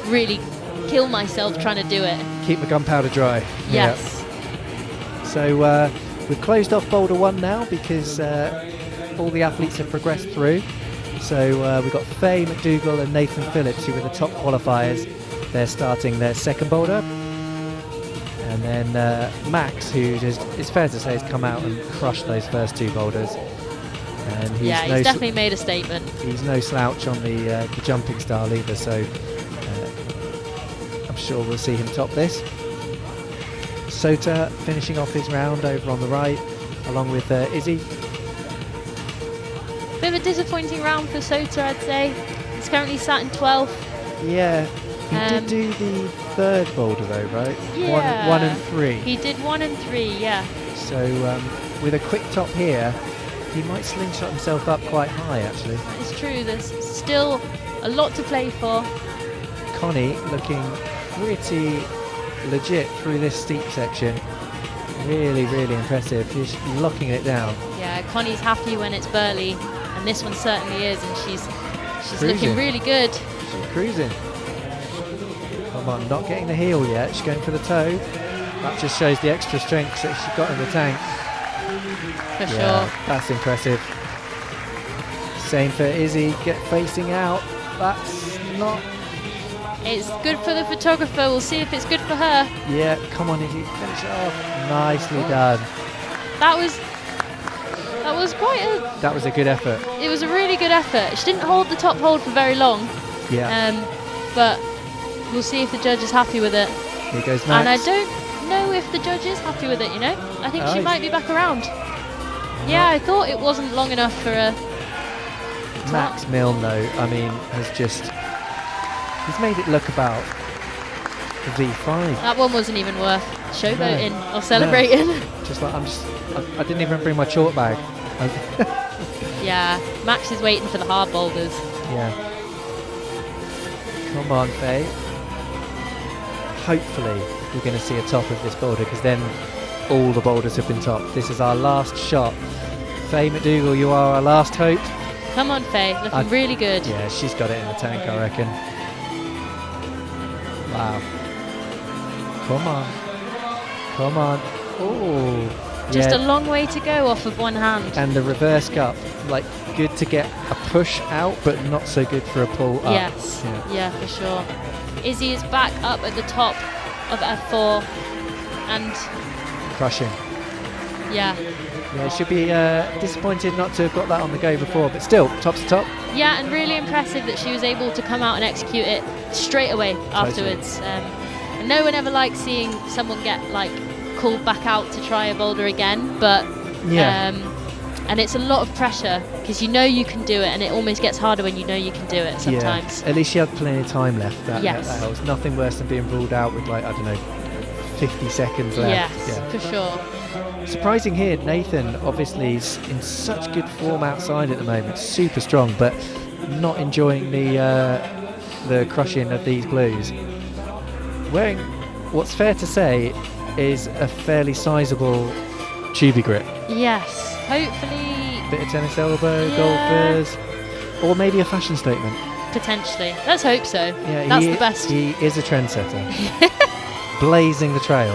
Speaker 3: really kill myself trying to do it.
Speaker 2: Keep the gunpowder dry.
Speaker 3: Yes.
Speaker 2: Yeah. So we've closed off Boulder 1 now because all the athletes have progressed through. So we've got Faye McDougall and Nathan Phillips, who were the top qualifiers. They're starting their second boulder. And then Max, who it's fair to say has come out and crushed those first 2 boulders. And he's
Speaker 3: he's definitely made a statement.
Speaker 2: He's no slouch on the jumping style either, so I'm sure we'll see him top this. Sota finishing off his round over on the right, along with Izzy.
Speaker 3: Bit of a disappointing round for Sota, I'd say. He's currently sat in 12th.
Speaker 2: Yeah, he did do the third boulder though, right?
Speaker 3: Yeah.
Speaker 2: 1 and 3.
Speaker 3: He did 1 and 3, yeah.
Speaker 2: So with a quick top here, he might slingshot himself up quite high actually.
Speaker 3: It's true, there's still a lot to play for.
Speaker 2: Connie looking pretty legit through this steep section. Really, really impressive. She's locking it down.
Speaker 3: Yeah, Connie's happy when it's burly, and this one certainly is, and she's
Speaker 2: Cruising.
Speaker 3: looking really good.
Speaker 2: She's cruising. Come on, not getting the heel yet. She's going for the toe. That just shows the extra strength that she's got in the tank.
Speaker 3: For
Speaker 2: Yeah,
Speaker 3: sure.
Speaker 2: that's impressive. Same for Izzy, get facing out. That's not...
Speaker 3: It's good for the photographer. We'll see if it's good for her.
Speaker 2: Yeah, come on Izzy, finish it off. Nicely done.
Speaker 3: That was quite a...
Speaker 2: That was a good effort.
Speaker 3: It was a really good effort. She didn't hold the top hold for very long.
Speaker 2: Yeah.
Speaker 3: But we'll see if the judge is happy with it.
Speaker 2: Here goes Max.
Speaker 3: And I don't know if the judge is happy with it, you know? I think she might be back around. Yeah, I thought it wasn't long enough for a...
Speaker 2: Max Milne, though, I mean, has just... He's made it look about the V5.
Speaker 3: That one wasn't even worth showboating or celebrating.
Speaker 2: Just like, I didn't even bring my chalk bag.
Speaker 3: Yeah, Max is waiting for the hard boulders.
Speaker 2: Yeah. Come on, Faye. Hopefully we're going to see a top of this boulder, because then all the boulders have been topped. This is our last shot. Faye McDougall, you are our last hope.
Speaker 3: Come on, Faye, looking really good.
Speaker 2: Yeah, she's got it in the tank, I reckon. Wow. Come on. Come on. Oh.
Speaker 3: Just a long way to go off of one hand.
Speaker 2: And the reverse cup, like, good to get a push out, but not so good for a pull up.
Speaker 3: Yes, yeah, for sure. Izzy is back up at the top of F4 and...
Speaker 2: Crushing.
Speaker 3: Yeah.
Speaker 2: Yeah, should be disappointed not to have got that on the go before, but still, top's the top.
Speaker 3: Yeah, and really impressive that she was able to come out and execute it straight away afterwards. And no one ever likes seeing someone get like called back out to try a boulder again, but and it's a lot of pressure because you know you can do it, and it almost gets harder when you know you can do it sometimes.
Speaker 2: Yeah. At least she had plenty of time left. That helps. Nothing worse than being ruled out with, like, I don't know, 50 seconds left.
Speaker 3: Yes, for sure.
Speaker 2: Surprising here, Nathan obviously is in such good form outside at the moment, super strong, but not enjoying the crushing of these blues. Wearing, what's fair to say, is a fairly sizable tubey grip.
Speaker 3: Yes, hopefully.
Speaker 2: Bit of tennis elbow, golfers, or maybe a fashion statement.
Speaker 3: Potentially. Let's hope so.
Speaker 2: Yeah,
Speaker 3: that's the best.
Speaker 2: He is a trendsetter. Blazing the trail.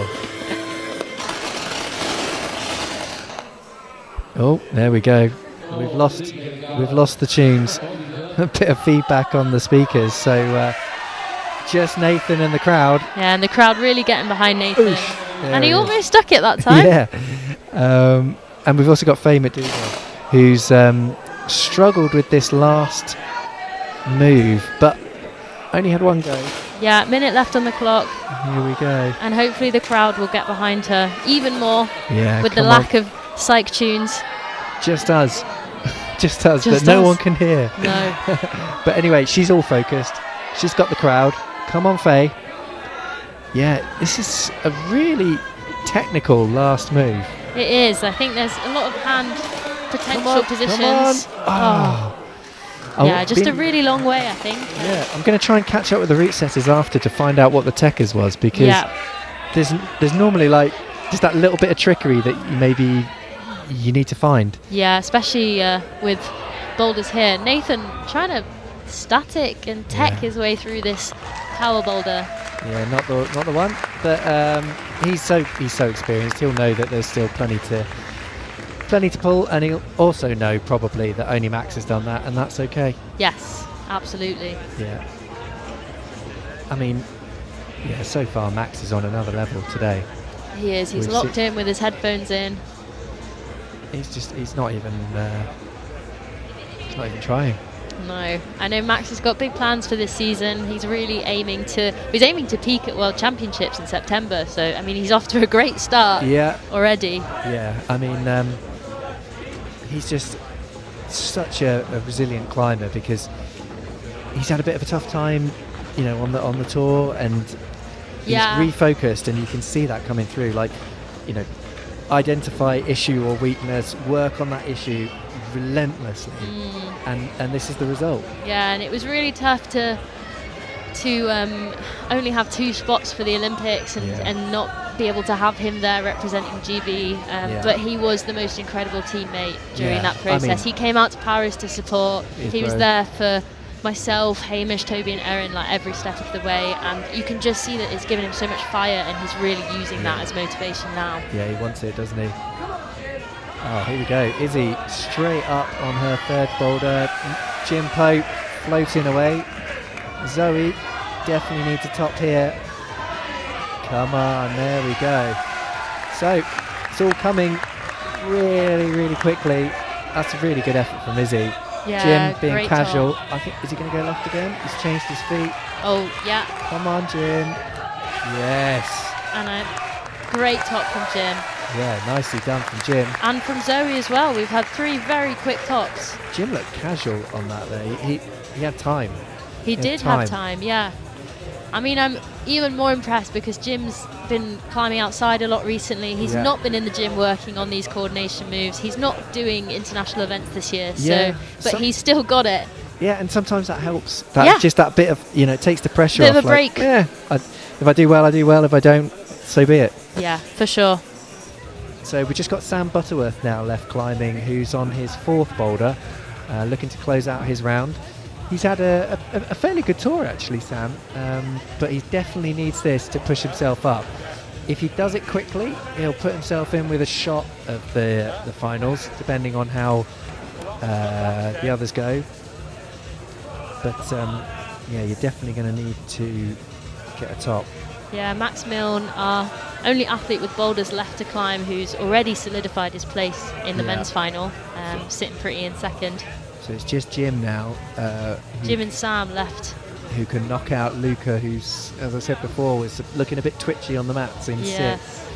Speaker 2: Oh, there we go. We've lost the tunes. A bit of feedback on the speakers. So just Nathan and the crowd.
Speaker 3: Yeah, and the crowd really getting behind Nathan.
Speaker 2: Oosh,
Speaker 3: and he almost stuck it that time.
Speaker 2: Yeah. And we've also got Faye McDougall, who's struggled with this last move, but only had one go.
Speaker 3: Yeah, minute left on the clock.
Speaker 2: Here we go.
Speaker 3: And hopefully the crowd will get behind her even more with the lack of psych tunes.
Speaker 2: Just us. Just us, but no one can hear.
Speaker 3: No.
Speaker 2: But anyway, she's all focused. She's got the crowd. Come on, Faye. Yeah, this is a really technical last move.
Speaker 3: It is. I think there's a lot of hand potential positions.
Speaker 2: Come on. Oh.
Speaker 3: Yeah, just a really long way, I think.
Speaker 2: Yeah, I'm going to try and catch up with the route setters after to find out what the techers was, because there's normally like just that little bit of trickery that maybe you need to find.
Speaker 3: Yeah, especially with boulders here. Nathan trying to static and tech his way through this tower boulder.
Speaker 2: Yeah, not the one, but he's so experienced. He'll know that there's still plenty to pull, and he'll also know probably that only Max has done that, and that's okay.
Speaker 3: Yes, absolutely.
Speaker 2: Yeah. I mean, yeah, so far Max is on another level today.
Speaker 3: He is. He's locked in with his headphones in.
Speaker 2: He's not even trying.
Speaker 3: No, I know Max has got big plans for this season. He's really aiming to peak at World Championships in September. So I mean, he's off to a great start. Already.
Speaker 2: Yeah, I mean, he's just such a resilient climber, because he's had a bit of a tough time, you know, on the tour, and he's refocused, and you can see that coming through. Like, you know, identify issue or weakness, work on that issue relentlessly, and this is the result. Yeah,
Speaker 3: and it was really tough to only have 2 spots for the Olympics and not be able to have him there representing GB, but he was the most incredible teammate during that process. I mean, he came out to Paris to support. He was there for myself, Hamish, Toby and Erin, like every step of the way, and you can just see that it's given him so much fire, and he's really using that as motivation now. Yeah,
Speaker 2: he wants it, doesn't he? Oh, here we go. Izzy straight up on her 3rd boulder. Jim Pope floating away. Zoe definitely needs a top here. Come on, there we go. So it's all coming really, really quickly. That's a really good effort from Izzy.
Speaker 3: Yeah,
Speaker 2: Jim being casual.
Speaker 3: Top.
Speaker 2: I think, is he going to go left again? He's changed his feet.
Speaker 3: Oh, yeah.
Speaker 2: Come on, Jim. Yes.
Speaker 3: And a great top from Jim.
Speaker 2: Yeah, nicely done from Jim.
Speaker 3: And from Zoe as well. We've had 3 very quick tops.
Speaker 2: Jim looked casual on that there. He had time.
Speaker 3: He did have time, yeah. I mean, I'm even more impressed because Jim's been climbing outside a lot recently. He's not been in the gym working on these coordination moves. He's not doing international events this year, but he's still got it.
Speaker 2: Yeah, and sometimes that helps. Just that bit of, you know, it takes the pressure off.
Speaker 3: Bit of a break.
Speaker 2: If I do well, I do well. If I don't, so be it.
Speaker 3: Yeah, for sure.
Speaker 2: So we just got Sam Butterworth now left climbing, who's on his 4th boulder, looking to close out his round. He's had a fairly good tour actually, Sam, but he definitely needs this to push himself up. If he does it quickly, he'll put himself in with a shot of the finals, depending on how the others go. But yeah, you're definitely going to need to get a top.
Speaker 3: Yeah, Max Milne, our only athlete with boulders left to climb, who's already solidified his place in the men's final, sitting pretty in 2nd.
Speaker 2: So it's just Jim now.
Speaker 3: Jim and Sam left.
Speaker 2: Who can knock out Luca, who's, as I said before, was looking a bit twitchy on the mats in 6th.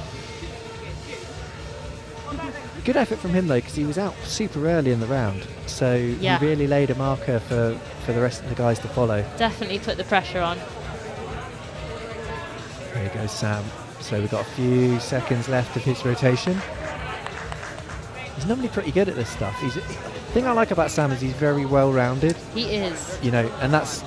Speaker 2: Good effort from him though, because he was out super early in the round. So he really laid a marker for the rest of the guys to follow.
Speaker 3: Definitely put the pressure on.
Speaker 2: There goes Sam. So we've got a few seconds left of his rotation. He's normally pretty good at this stuff. The thing I like about Sam is he's very well-rounded.
Speaker 3: He is.
Speaker 2: You know, and that's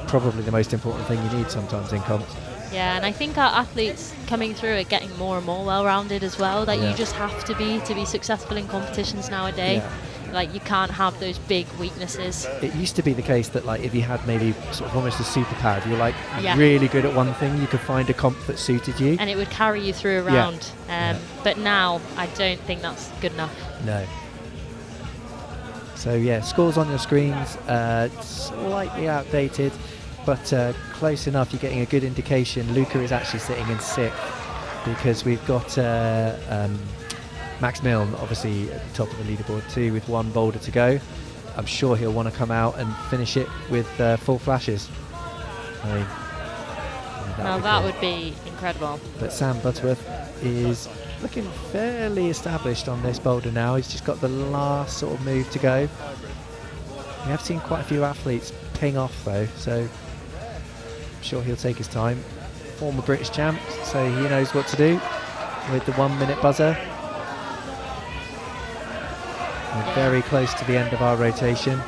Speaker 2: probably the most important thing you need sometimes in comps.
Speaker 3: Yeah, and I think our athletes coming through are getting more and more well-rounded as well. That you just have to be successful in competitions nowadays. Yeah. Like, you can't have those big weaknesses. It
Speaker 2: used to be the case that, like, if you had maybe sort of almost a superpower, if you were like really good at one thing, you could find a comp that suited you, and
Speaker 3: it would carry you through a round. But now I don't think that's good enough.
Speaker 2: No. So yeah, scores on your screens, slightly outdated, but close enough. You're getting a good indication. Luca is actually sitting in 6th because we've got Max Milne obviously at the top of the leaderboard too, with 1 boulder to go. I'm sure he'll want to come out and finish it with full flashes. I mean,
Speaker 3: that would be incredible.
Speaker 2: But Sam Butterworth is looking fairly established on this boulder now. He's just got the last sort of move to go. We have seen quite a few athletes ping off though, so I'm sure he'll take his time. Former British champ, so he knows what to do with the 1 minute buzzer. We're very close to the end of our rotation.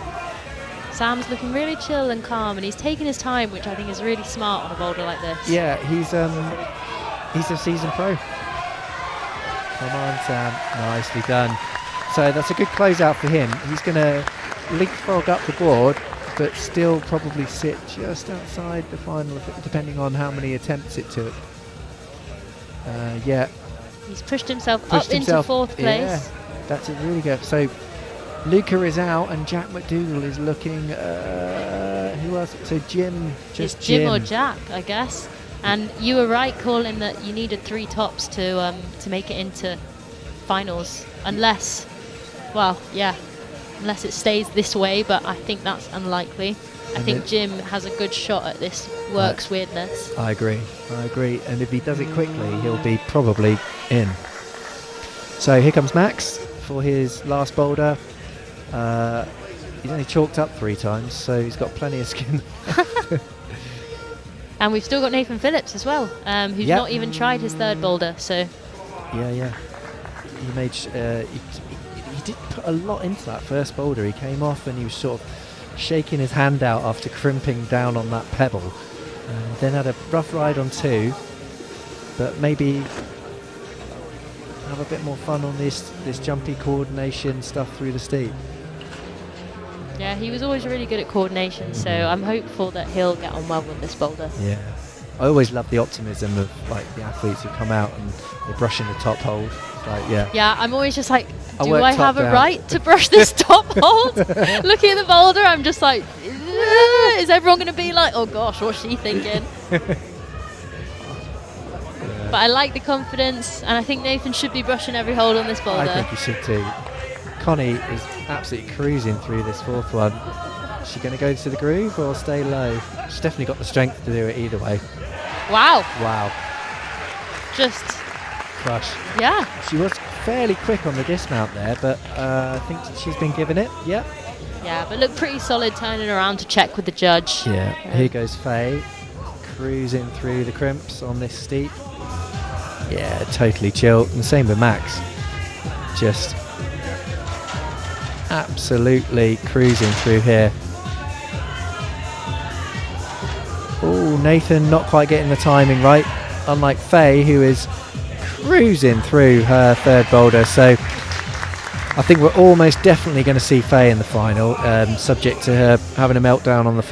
Speaker 3: Sam's looking really chill and calm, and he's taking his time, which I think is really smart on a boulder like this.
Speaker 2: Yeah, he's a seasoned pro. Come on, Sam. Nicely done. So that's a good closeout for him. He's going to leapfrog up the board, but still probably sit just outside the final, depending on how many attempts it took. Yeah.
Speaker 3: He's pushed himself up into fourth place.
Speaker 2: Yeah, that's a really good. So Luca is out, and Jack McDougall is looking. Who else? So Jim.
Speaker 3: It's Jim or Jack, I guess. And you were right calling that you needed 3 tops to make it into finals, unless it stays this way. But I think that's unlikely. I think Jim has a good shot at this works weirdness.
Speaker 2: I agree. And if he does it quickly, he'll be probably in. So here comes Max for his last boulder. He's only chalked up 3 times, so he's got plenty of skin.
Speaker 3: And we've still got Nathan Phillips as well, who's not even tried his 3rd boulder. So
Speaker 2: yeah. He made. He did put a lot into that first boulder. He came off and he was sort of shaking his hand out after crimping down on that pebble, and then had a rough ride on 2, but maybe have a bit more fun on this jumpy coordination stuff through the steep.
Speaker 3: Yeah, he was always really good at coordination, so I'm hopeful that he'll get on well with this boulder.
Speaker 2: Yeah, I always love the optimism of like the athletes who come out and they're brushing the top hold. Like, yeah,
Speaker 3: I'm always just like, do
Speaker 2: work
Speaker 3: I
Speaker 2: top
Speaker 3: have a
Speaker 2: down.
Speaker 3: right to brush this top hold? Looking at the boulder, I'm just like, is everyone going to be like, oh gosh, what's she thinking? But I like the confidence, and I think Nathan should be brushing every hold on this boulder.
Speaker 2: I think he should too. Connie is absolutely cruising through this 4th one. Is she going to go to the groove or stay low? She's definitely got the strength to do it either way.
Speaker 3: Wow. Just
Speaker 2: Crush.
Speaker 3: Yeah.
Speaker 2: She was fairly quick on the dismount there, but I think she's been given it. Yep.
Speaker 3: Yeah, but looked pretty solid turning around to check with the judge.
Speaker 2: Yeah. Here goes Faye, cruising through the crimps on this steep. Yeah, totally chill. And same with Max. Just absolutely cruising through here. Oh, Nathan not quite getting the timing right, unlike Faye, who is cruising through her 3rd boulder. So I think we're almost definitely going to see Faye in the final, subject to her having a meltdown on the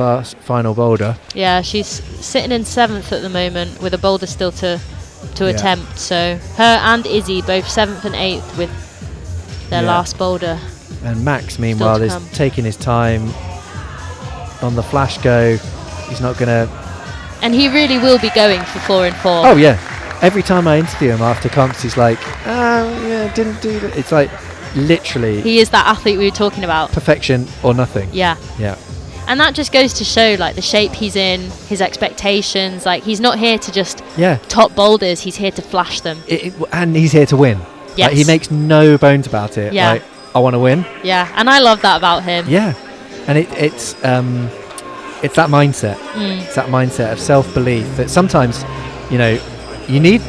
Speaker 2: final boulder.
Speaker 3: Yeah, she's sitting in 7th at the moment with a boulder still to attempt. So her and Izzy both 7th and 8th with their last boulder.
Speaker 2: And Max, meanwhile, is taking his time on the flash go. He's not going to...
Speaker 3: And he really will be going for 4 and 4.
Speaker 2: Oh, yeah. Every time I interview him after comps, he's like, didn't do that. It's like, literally...
Speaker 3: He is that athlete we were talking about.
Speaker 2: Perfection or nothing.
Speaker 3: Yeah. And that just goes to show, like, the shape he's in, his expectations. Like, he's not here to just top boulders. He's here to flash them.
Speaker 2: And he's here to win.
Speaker 3: Yes.
Speaker 2: Like, he makes no bones about it.
Speaker 3: Yeah.
Speaker 2: Like, I want to win.
Speaker 3: Yeah, and I love that about him.
Speaker 2: Yeah. And it's that mindset. It's that mindset of self-belief that sometimes, you need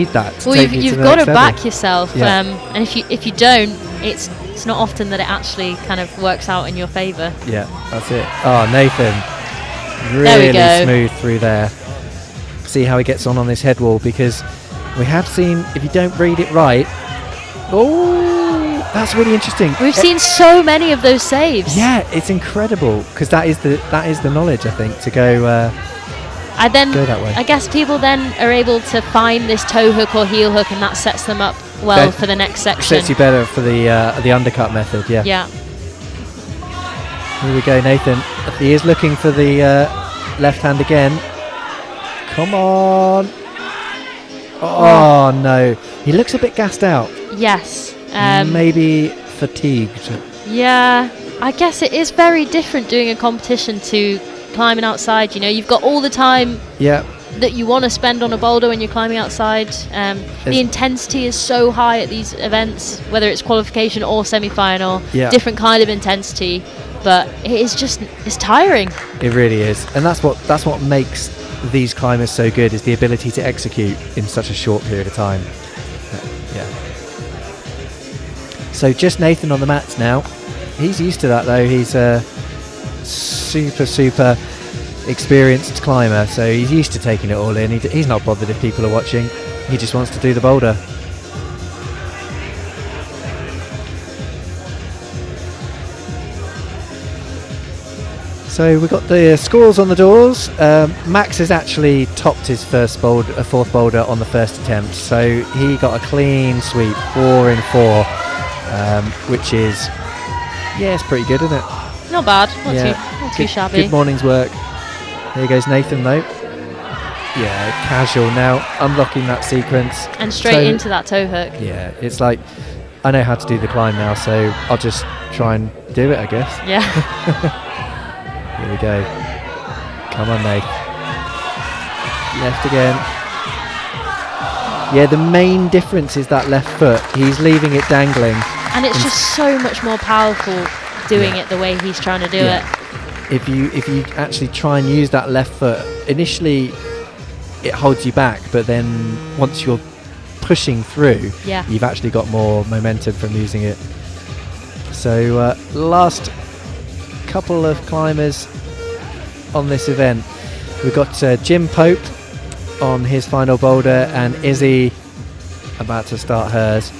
Speaker 2: that to take you to
Speaker 3: you've
Speaker 2: the
Speaker 3: got
Speaker 2: next
Speaker 3: to
Speaker 2: level.
Speaker 3: back yourself.
Speaker 2: Yeah.
Speaker 3: And if you don't, it's not often that it actually kind of works out in your favour.
Speaker 2: Yeah, that's it. Oh, Nathan,
Speaker 3: There we
Speaker 2: really
Speaker 3: go.
Speaker 2: smooth through there. See how he gets on this head wall, because we have seen, if you don't read it right, that's really interesting.
Speaker 3: We've seen so many of those saves.
Speaker 2: Yeah, it's incredible, because that is the knowledge, I think, to go go that way.
Speaker 3: I guess people then are able to find this toe hook or heel hook, and that sets them up well for the next section.
Speaker 2: Sets you better for the undercut method. Yeah.
Speaker 3: Yeah.
Speaker 2: Here we go, Nathan. He is looking for the left hand again. Come on. Oh no, he looks a bit gassed out.
Speaker 3: Yes.
Speaker 2: Maybe fatigued.
Speaker 3: Yeah, I guess it is very different doing a competition to climbing outside. You've got all the time that you want to spend on a boulder when you're climbing outside. The intensity is so high at these events, whether it's qualification or semi-final. Different kind of intensity, but it's tiring.
Speaker 2: It really is, and that's what makes these climbers so good, is the ability to execute in such a short period of time. So just Nathan on the mats now. He's used to that though. He's super experienced climber, so he's used to taking it all in. He's not bothered if people are watching. He just wants to do the boulder. So we've got the scores on the doors. Max has actually topped his fourth boulder on the first attempt, so he got a clean sweep, 4 in 4, which is, it's pretty good, isn't it?
Speaker 3: Not bad. Not too shabby.
Speaker 2: Good morning's work. Here goes Nathan though. Yeah, casual now, unlocking that sequence.
Speaker 3: And straight into that toe hook.
Speaker 2: Yeah, it's like, I know how to do the climb now, so I'll just try and do it, I guess.
Speaker 3: Yeah.
Speaker 2: Here we go. Come on, Nate. Left again. Yeah, the main difference is that left foot. He's leaving it dangling.
Speaker 3: And it's just so much more powerful doing it the way he's trying to do it.
Speaker 2: If you actually try and use that left foot, initially it holds you back, but then once you're pushing through, you've actually got more momentum from using it. So last couple of climbers on this event, we've got Jim Pope on his final boulder and Izzy about to start hers.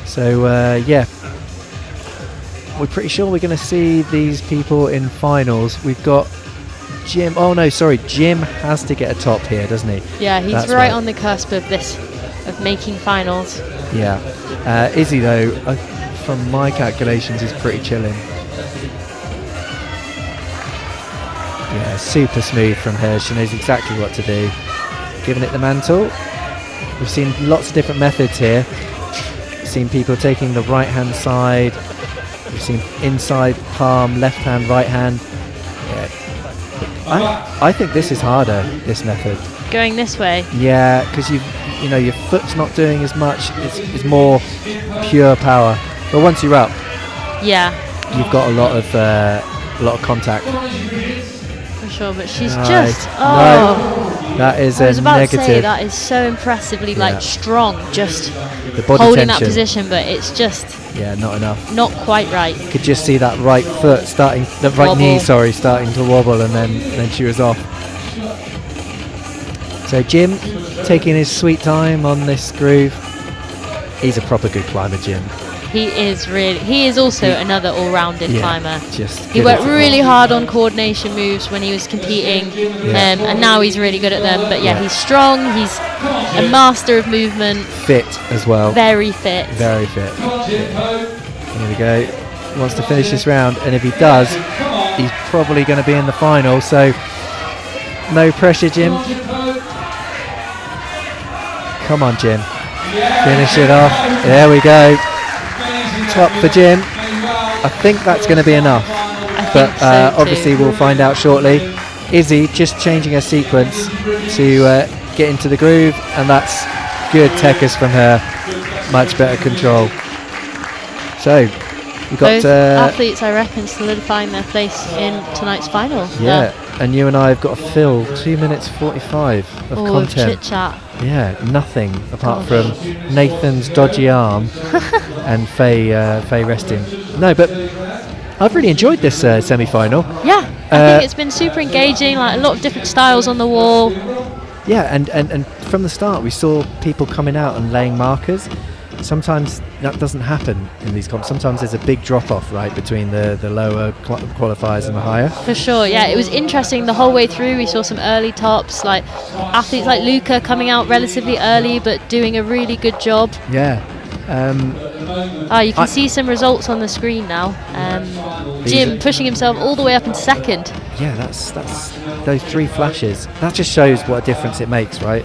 Speaker 2: So we're pretty sure we're going to see these people in finals. We've got Jim. Oh no, sorry, Jim has to get a top here, doesn't he?
Speaker 3: Yeah, he's right on the cusp of making finals.
Speaker 2: Yeah. Izzy though, from my calculations, is pretty chilling. Yeah, super smooth from her. She knows exactly what to do. Giving it the mantle. We've seen lots of different methods here. We've seen people taking the right hand side. We've seen inside palm, left hand, right hand. Yeah. I think this is harder, this method.
Speaker 3: Going this way?
Speaker 2: Yeah, because your foot's not doing as much. It's more pure power. But once you're up, you've got a lot of contact.
Speaker 3: For sure, but she's
Speaker 2: No, that is
Speaker 3: I was
Speaker 2: a
Speaker 3: about
Speaker 2: negative.
Speaker 3: to say that is so impressively strong, just
Speaker 2: The body
Speaker 3: holding
Speaker 2: tension.
Speaker 3: that position, but it's just
Speaker 2: not enough.
Speaker 3: not quite right.
Speaker 2: You could just see that right foot right knee starting to wobble, and then she was off. So Jim taking his sweet time on this groove. He's a proper good climber, Jim.
Speaker 3: He is also another all-rounded climber. He
Speaker 2: good
Speaker 3: worked
Speaker 2: at it.
Speaker 3: really hard on coordination moves when he was competing, and now he's really good at them. But he's strong, he's a master of movement.
Speaker 2: Fit as well.
Speaker 3: Very fit.
Speaker 2: Very fit. Here we go. He wants to finish this round, and if he does, he's probably going to be in the final. So no pressure, Jim. Come on, Jim. Finish it off. There we go. Top for Jim. I think that's going to be enough. But obviously we'll find out shortly. Izzy just changing her sequence to get into the groove, and that's good techers from her. Much better control. So we've got
Speaker 3: both athletes, I reckon, solidifying their place in tonight's final.
Speaker 2: Yeah, and you and I have got to fill 2 minutes 45 of content.
Speaker 3: Chit chat.
Speaker 2: Yeah, nothing apart from Nathan's dodgy arm and Faye resting. No, but I've really enjoyed this semi-final.
Speaker 3: Yeah, I think it's been super engaging. Like a lot of different styles on the wall.
Speaker 2: Yeah, and from the start we saw people coming out and laying markers. Sometimes that doesn't happen in these comps. Sometimes there's a big drop-off, right, between the lower qualifiers and the higher.
Speaker 3: For sure, yeah. It was interesting the whole way through. We saw some early tops, like athletes like Luca coming out relatively early but doing a really good job.
Speaker 2: Yeah.
Speaker 3: You can see some results on the screen now. Jim pushing himself all the way up into second.
Speaker 2: Yeah, that's those 3 flashes. That just shows what a difference it makes, right?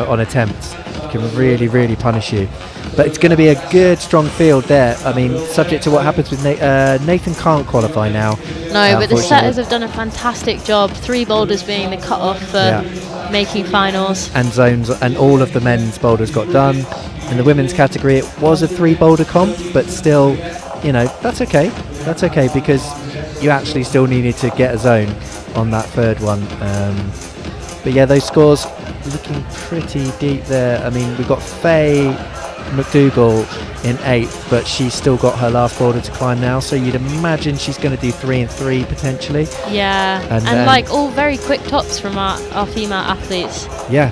Speaker 2: On attempts, it can really punish you. But it's going to be a good, strong field there. I mean, subject to what happens with Nathan can't qualify now.
Speaker 3: No, but the setters have done a fantastic job. 3 boulders being the cut-off for making finals.
Speaker 2: And zones, and all of the men's boulders got done. In the women's category, it was a 3 boulder comp, but still, that's okay. That's okay, because you actually still needed to get a zone on that 3rd one. But yeah, those scores looking pretty deep there. I mean, we've got Faye McDougall in 8th, but she's still got her last boulder to climb now, so you'd imagine she's going to do 3 and 3 potentially.
Speaker 3: Yeah, and like all very quick tops from our female athletes.
Speaker 2: Yeah.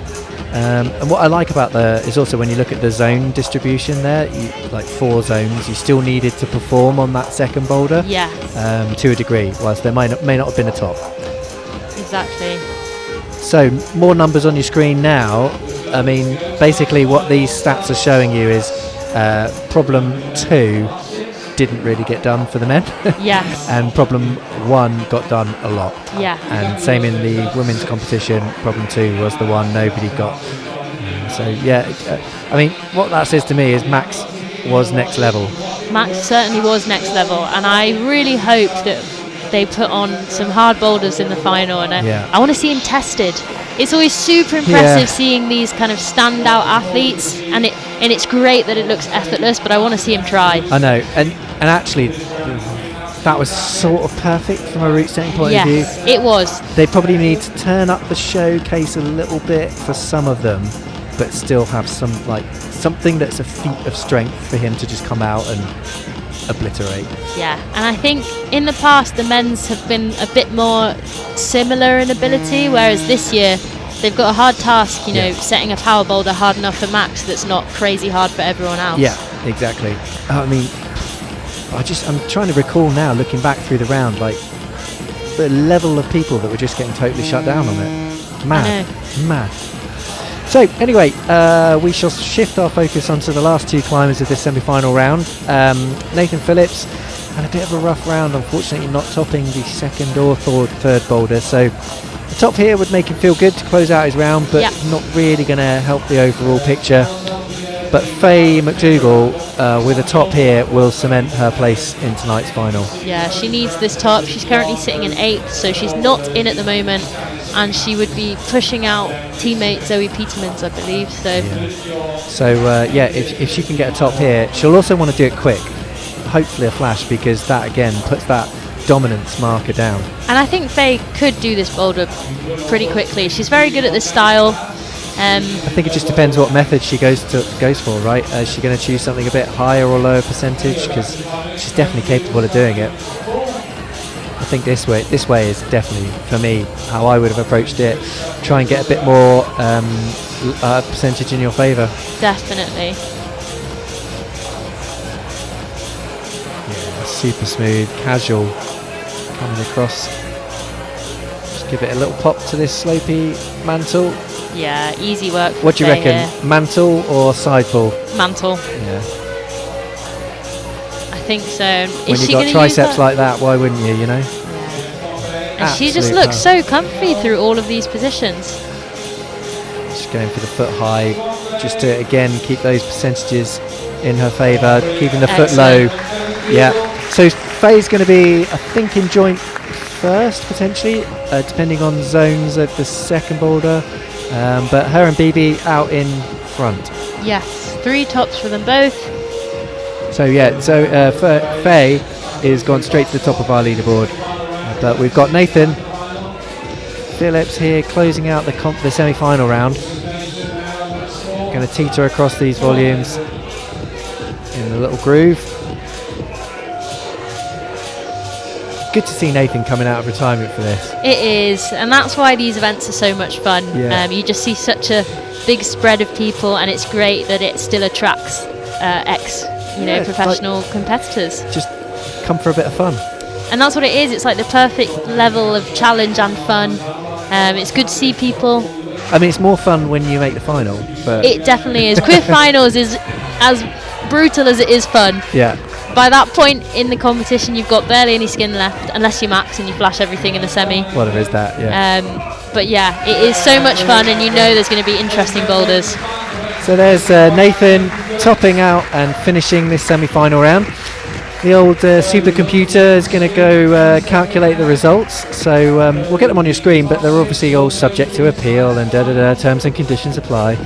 Speaker 2: And what I like about is also when you look at the zone distribution there, like 4 zones, you still needed to perform on that second boulder.
Speaker 3: Yeah.
Speaker 2: To a degree, whilst there may not have been a top.
Speaker 3: Exactly.
Speaker 2: So more numbers on your screen now. I mean, basically what these stats are showing you is problem 2 didn't really get done for the men.
Speaker 3: Yes.
Speaker 2: And problem 1 got done a lot.
Speaker 3: Yeah.
Speaker 2: And same in the women's competition, problem 2 was the one nobody got. So yeah, I mean, what that says to me is Max was next level.
Speaker 3: Max certainly was next level, and I really hope that they put on some hard boulders in the final, and I want to see him tested. It's always super impressive seeing these kind of standout athletes, and it's great that it looks effortless, but I want to see him try.
Speaker 2: I know, and actually that was sort of perfect from a route setting point of view.
Speaker 3: Yes, it was.
Speaker 2: They probably need to turn up the showcase a little bit for some of them, but still have something that's a feat of strength for him to just come out and obliterate.
Speaker 3: Yeah, and I think in the past the men's have been a bit more similar in ability, whereas this year they've got a hard task, you know, setting a power boulder hard enough for Max that's not crazy hard for everyone else.
Speaker 2: Yeah, exactly. I mean, I'm trying to recall now, looking back through the round, like the level of people that were just getting totally shut down on it. Mad. So anyway, we shall shift our focus onto the last 2 climbers of this semi-final round. Nathan Phillips had a bit of a rough round, unfortunately not topping the second or third boulder. So the top here would make him feel good to close out his round, but not really going to help the overall picture. But Faye McDougall with a top here will cement her place in tonight's final.
Speaker 3: Yeah, she needs this top. She's currently sitting in 8th, so she's not in at the moment. And she would be pushing out teammate Zoe Petermans, I believe.
Speaker 2: If she can get a top here, she'll also want to do it quick. Hopefully a flash, because that again puts that dominance marker down. And
Speaker 3: I think Faye could do this boulder pretty quickly. She's very good at this style.
Speaker 2: I think it just depends what method she goes for, right? Is she going to choose something a bit higher or lower percentage? Because she's definitely capable of doing it. I think this way is definitely, for me, how I would have approached it. Try and get a bit more percentage in your favour.
Speaker 3: Definitely.
Speaker 2: Yeah, super smooth, casual, coming across. Just give it a little pop to this slopey mantle.
Speaker 3: Yeah, easy work.
Speaker 2: What do you reckon?
Speaker 3: Here.
Speaker 2: Mantle or side pull?
Speaker 3: Mantle.
Speaker 2: Yeah.
Speaker 3: I think so.
Speaker 2: When you've got triceps like that, why wouldn't you, you know?
Speaker 3: And she just looks so comfy through all of these positions.
Speaker 2: Just going for the foot high, just to again keep those percentages in her favour, keeping the foot low. Yeah. So Faye's going to be, I think, in joint first potentially, depending on zones of the second boulder. But her and BB out in front.
Speaker 3: Yes, 3 tops for them both.
Speaker 2: So Faye is gone straight to the top of our leaderboard. But we've got Nathan Phillips here closing out the semi-final round. Going to teeter across these volumes in the little groove. Good to see Nathan coming out of retirement for this.
Speaker 3: It is, and that's why these events are so much fun.
Speaker 2: Yeah.
Speaker 3: You just see such a big spread of people, and it's great that it still attracts professional competitors.
Speaker 2: Just come for a bit of fun.
Speaker 3: And that's what it is. It's like the perfect level of challenge and fun. It's good to see people.
Speaker 2: I mean, it's more fun when you make the final. But
Speaker 3: it definitely is. CWIF finals is as brutal as it is fun.
Speaker 2: Yeah.
Speaker 3: By that point in the competition, you've got barely any skin left, unless you max and you flash everything in the semi.
Speaker 2: Well, there is that, yeah.
Speaker 3: But yeah, it is so much fun, and you know there's going to be interesting boulders.
Speaker 2: So there's Nathan topping out and finishing this semi-final round. The old supercomputer is going to go calculate the results. So we'll get them on your screen, but they're obviously all subject to appeal and terms and conditions apply.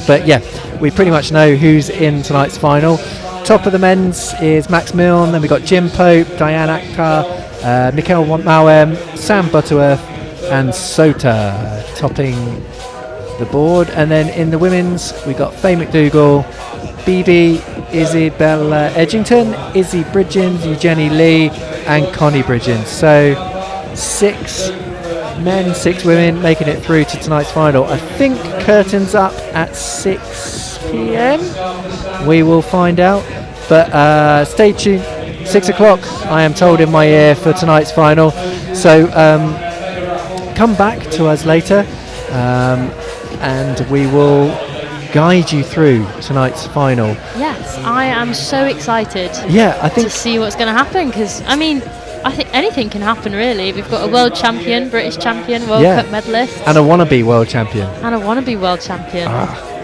Speaker 2: But yeah, we pretty much know who's in tonight's final. Top of the men's is Max Milne, then we've got Jim Pope, Diane Akhtar, Mikhail Mauem, Sam Butterworth and Sota topping the board. And then in the women's we've got Faye McDougall, BB, Isabella Edgington, Izzy Bridgens, Eugenie Lee, and Connie Bridgens. So 6 men, 6 women making it through to tonight's final. I think curtains up at 6 p.m. We will find out. But stay tuned. 6 o'clock, I am told in my ear, for tonight's final. So come back to us later, and we will guide you through tonight's final.
Speaker 3: Yes, I am so excited.
Speaker 2: Yeah, I think
Speaker 3: to see what's going to happen, because I think anything can happen really. We've got a world champion, British champion, World Cup medalist,
Speaker 2: and a wannabe world champion.
Speaker 3: world champion.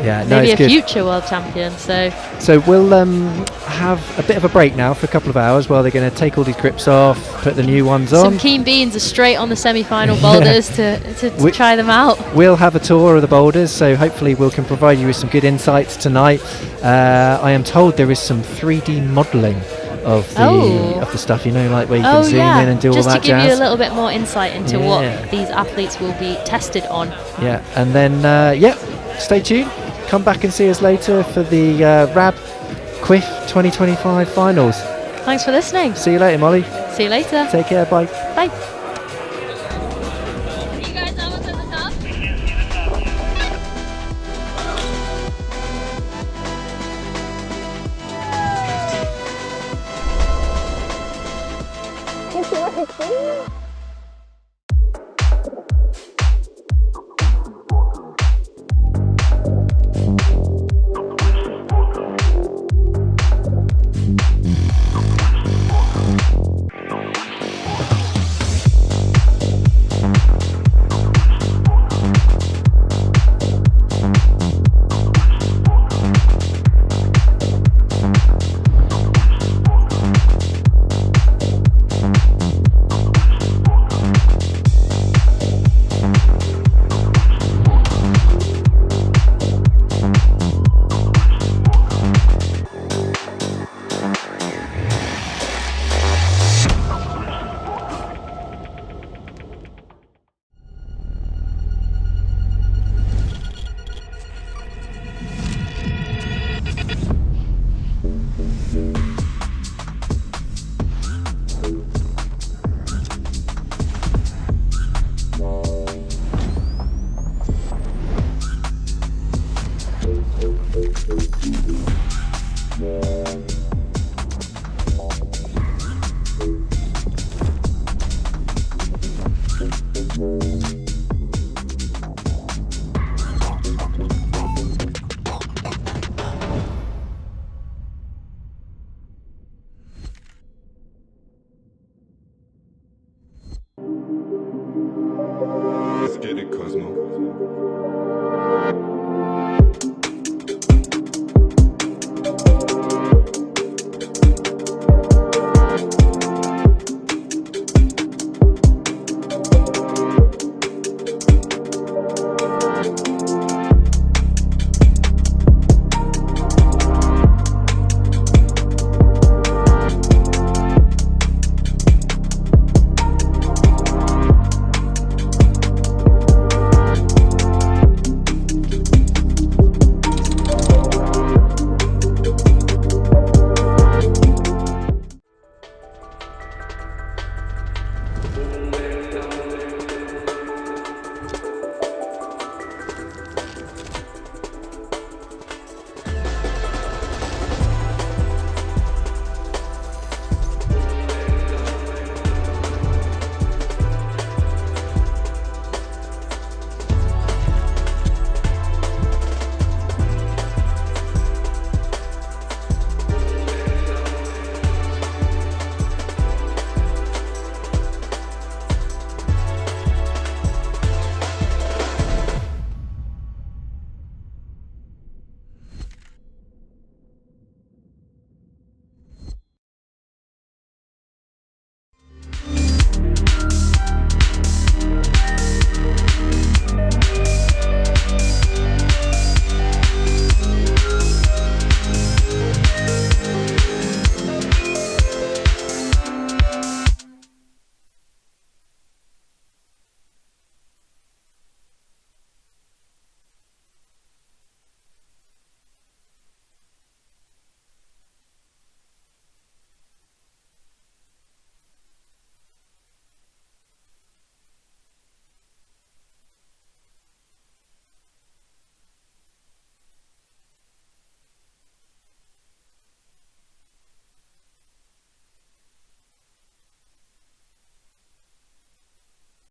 Speaker 2: Yeah,
Speaker 3: maybe
Speaker 2: it's
Speaker 3: a
Speaker 2: good.
Speaker 3: future world champion.
Speaker 2: So we'll have a bit of a break now for a couple of hours while they're going to take all these grips off, put the new ones on.
Speaker 3: Some keen beans are straight on the semi-final boulders to try them out.
Speaker 2: We'll have a tour of the boulders, so hopefully we can provide you with some good insights tonight. I am told there is some 3D modelling of the stuff, like where you can zoom in and do all that jazz.
Speaker 3: Just to give you a little bit more insight into what these athletes will be tested on.
Speaker 2: Yeah, and then stay tuned. Come back and see us later for the RAB CWIF 2025 finals.
Speaker 3: Thanks for listening.
Speaker 2: See you later, Molly.
Speaker 3: See you later.
Speaker 2: Take care. Bye.
Speaker 3: Bye.
Speaker 5: You guys almost at the top?
Speaker 4: Let's get it, Cosmo.